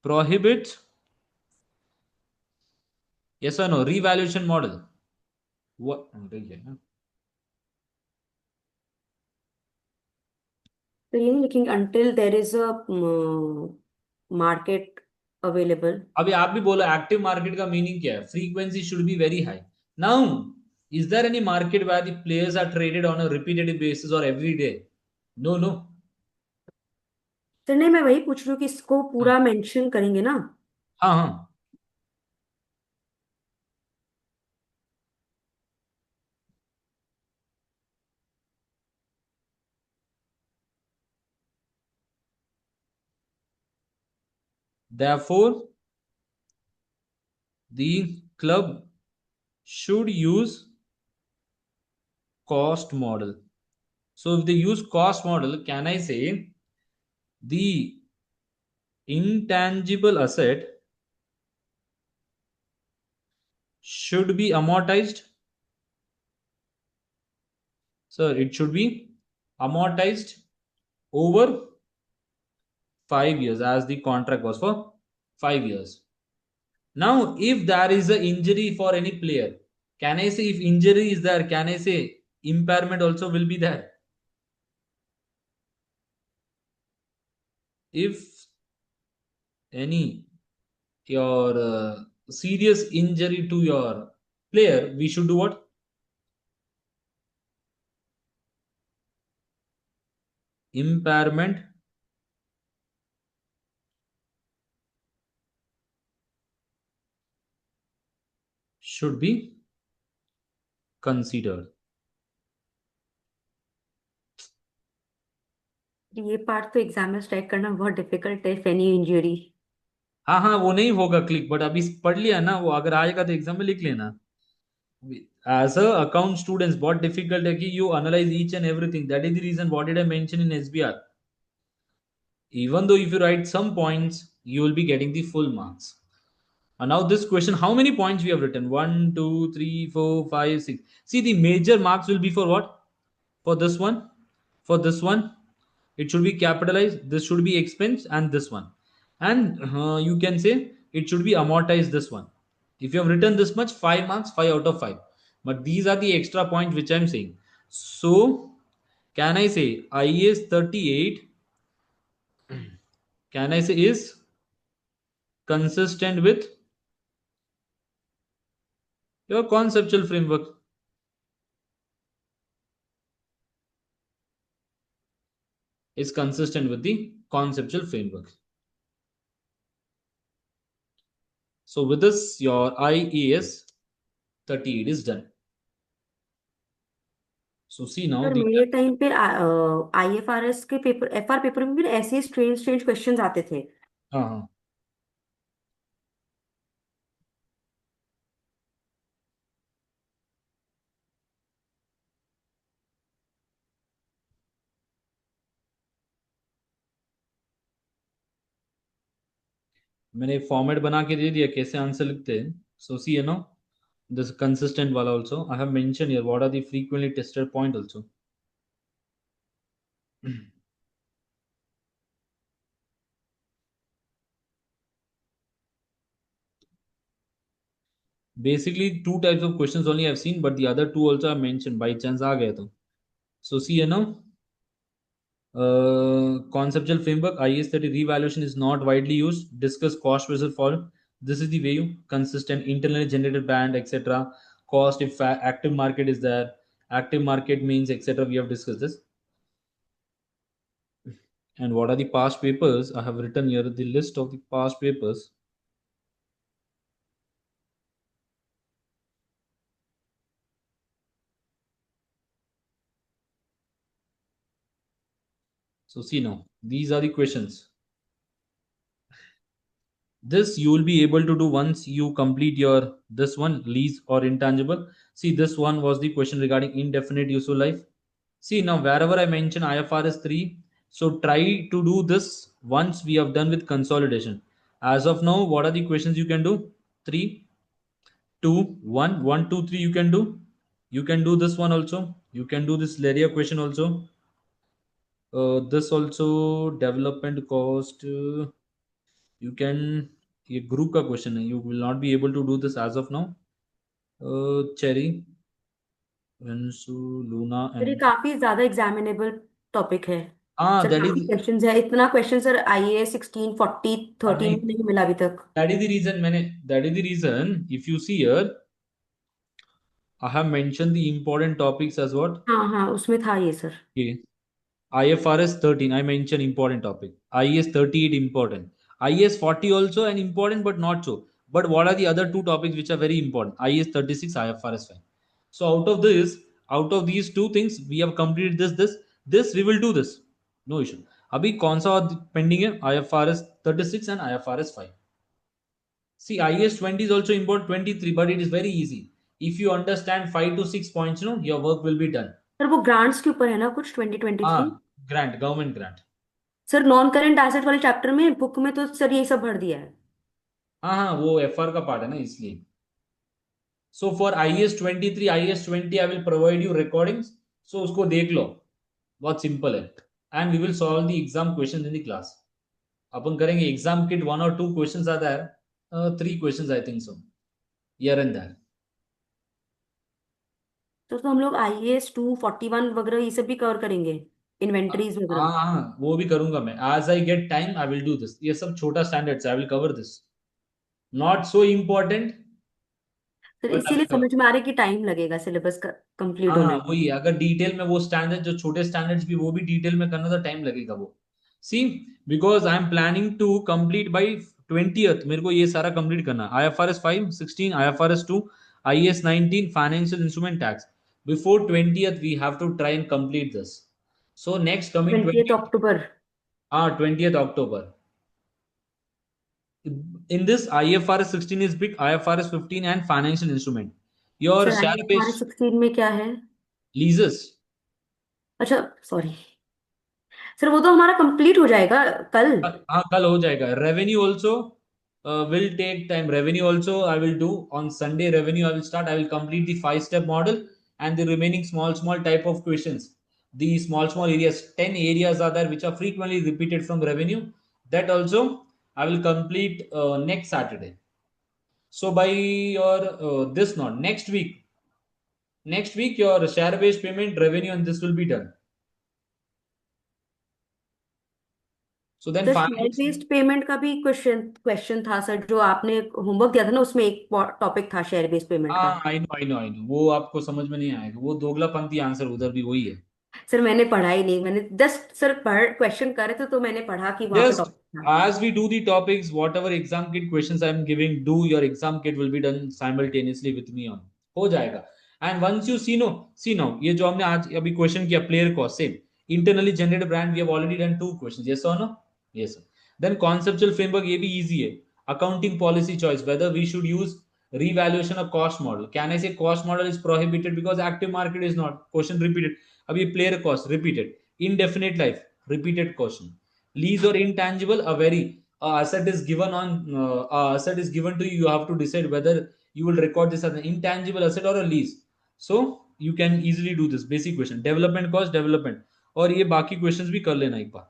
prohibits, yes or no, revaluation model. What? तो ये नहीं लिखेंगे until there is a market available. अभी आप भी बोलो active market का meaning क्या है? Frequency should be very high. Now is there any market where the players are traded on a repeated basis और एवरी डे? No no. तो नहीं, मैं वही पूछ रही हूँ कि इसको पूरा मेंशन करेंगे ना. हाँ हाँ. Therefore, the club should use cost model. So if they use cost model, can I say the intangible asset should be amortized? Sir, it should be amortized over 5 years, as the contract was for 5 years. Now, if there is an injury for any player, can I say if injury is there, can I say impairment also will be there? If any your serious injury to your player, we should do what? Impairment should be considered. ये part तो exam में strike करना बहुत difficult है. If any injury. हाँ हाँ, वो नहीं होगा क्लिक, बट अभी पढ़ लिया ना, वो अगर आएगा तो एग्जाम में लिख लेना. As a account students, बहुत difficult है कि you analyze each and everything. That is the reason what did I mention in SBR. Even though if you write some points, you will be getting the full marks. And now this question, how many points we have written? 1, 2, 3, 4, 5, 6. See, the major marks will be for what? For this one, for this one, it should be capitalized. This should be expense, and this one. And you can say it should be amortized, this one. If you have written this much, 5 marks, 5 out of 5. But these are the extra points which I am saying. So, can I say IAS 38, can I say is consistent with your conceptual framework? Is consistent with the conceptual framework. So with this, your IAS 38 is done. So see now sir the मेरे time पे IFRS के paper, FR paper में भी ऐसे strange strange questions आते थे. हाँ हाँ. मैंने फॉर्मेट बना के दे दिया कैसे आंसर लिखते हैं. सो सी no this consistent wala also I have mentioned here what are the frequently tested point also. Basically two types of questions only I've seen, but the other two also I mentioned by chance aa gaya to. So see conceptual framework IS 30 revaluation is not widely used. Discuss cost versus fall. This is the way you consistent internally generated band etc. Cost if active market is there. Active market means etc. We have discussed this. And what are the past papers? I have written here the list of the past papers. So see now, these are the questions. This you will be able to do once you complete your this one lease or intangible. See, this one was the question regarding indefinite useful life. See now, wherever I mention IFRS 3, so try to do this once we have done with consolidation. As of now, what are the questions you can do? 3, 2, 1, 1, 2, 3 you can do. You can do this one also. You can do this Laria question also. This also development cost. You can, ये group का question है, you will not be able to do this as of now. Cherry, Rensu, Luna sir ये and काफी ज्यादा examinable topic है sir, that काफी is questions है, इतना क्वेश्चन सर IAS 16 40 13 नहीं, में नहीं मिला अभी तक। that is the reason that is the reason if you see here I have mentioned the important topics as what. हाँ हाँ, उसमें था ये sir. Okay. IFRS 13, I mentioned important topic. IAS 38 important. IAS 40 also an important but not so. But what are the other two topics which are very important? IAS 36, IFRS 5. So out of these two things, we have completed this we will do this. No issue. अभी कौन सा pending है? IFRS 36 and IFRS 5. See, IAS 20 is also important, 23, but it is very easy. If you understand 5 to 6 points, your work will be done. Sir वो grants के ऊपर है ना कुछ 2023? Grant, government grant. Sir non current asset वाले chapter में book में तो सर ये सब भर दिया है। हाँ, वो FR का पार्ट है ना, इसलिए. So for IAS 23, IAS 20, I will provide you recordings. So उसको देख लो, बहुत सिंपल है. And we will solve the exam questions in the class. अपन करेंगे exam kit 1 or 2 questions आता है, 3 questions I think so, here and there. तो हम लोग IAS 241 वगैरह ये सब भी कवर करेंगे, इन्वेंटरीज वगैरह। हाँ, वो भी करूंगा मैं. As I get time, I will do this. ये सब छोटा standards, I will cover this. Not so important, sir but I इसीलिए will cover. समझ में आ रहा है कि टाइम लगेगा सिलेबस का कंप्लीट होने हाँ, में। वही है. अगर डिटेल में वो स्टैंडर्ड, जो छोटे स्टैंडर्ड्स भी वो भी डिटेल में करना, तो टाइम लगेगा वो. See, because I am planning to complete by 20th. मेरे को ये सारा कंप्लीट करना. IFRS 5, 16, IFRS 2, IAS 19, financial instrument tax. Before 20th we have to try and complete this. So next coming 20 October. हाँ, 20th October. In this, IFRS 16 is big, IFRS 15 and financial instrument. Your sir share IFRS based 16 में क्या है? leases. अच्छा sorry sir, वो तो हमारा complete हो जाएगा कल। हाँ, कल हो जाएगा. Revenue also will take time. Revenue also I will do on Sunday. Revenue I will start. I will complete the 5-step model and the remaining small type of questions. The small areas, 10 areas are there which are frequently repeated from revenue. That also I will complete next Saturday. So by your this not next week your share based payment, revenue and this will be done. So then sir share finance. Based payment का भी question था sir, जो आपने homework दिया था ना, उसमें एक टॉपिक था शेयर बेस्ड पेमेंट का। हाँ, आई नो, वो आपको समझ में नहीं आएगा. वो दोगलापंथी आंसर उधर भी वही है. सर मैंने पढ़ा ही नहीं, मैंने जस्ट सर पढ़ क्वेश्चन कर रहे थे तो मैंने पढ़ा कि वहां पे Just टॉपिक था। as we do the topics, whatever exam kit questions I am giving, do your exam kit will be done simultaneously with me on. हो जाएगा. And once you see now, ये जो हमने आज अभी क्वेश्चन किया, player cost same. Internally generated brand, we have already done 2 questions. Yes or no? Yes sir. Then conceptual framework, ये भी easy है. Accounting policy choice, whether we should use revaluation or cost model. Can I say cost model is prohibited because active market is not? Question repeated. अभी player cost repeated. Indefinite life repeated question. Lease or intangible, a very asset is given on asset is given to you. You have to decide whether you will record this as an intangible asset or a lease. So you can easily do this basic question. Development cost, development, और ये बाकी questions भी कर लेना एक बार.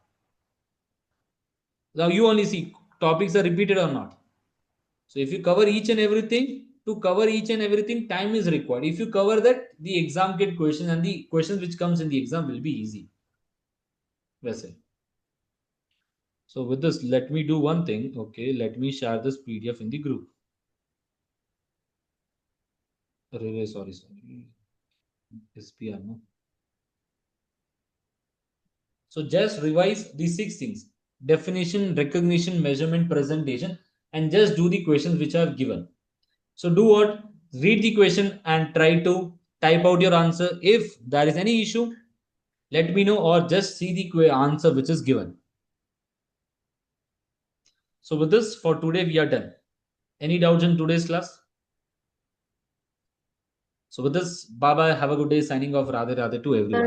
Now you only see topics are repeated or not. So if you cover each and everything, to cover each and everything, time is required. If you cover that, the exam get questions and the questions which comes in the exam will be easy. वैसे. So with this, let me do one thing. Okay, let me share this PDF in the group. Sorry. SBR, no. So just revise these 6 things: definition, recognition, measurement, presentation, and just do the questions which I have given. So do what? Read the question and try to type out your answer. If there is any issue, let me know, or just see the answer which is given. So with this, for today we are done. Any doubts in today's class? So with this, bye bye, have a good day. Signing off, Radhe Radhe to everyone.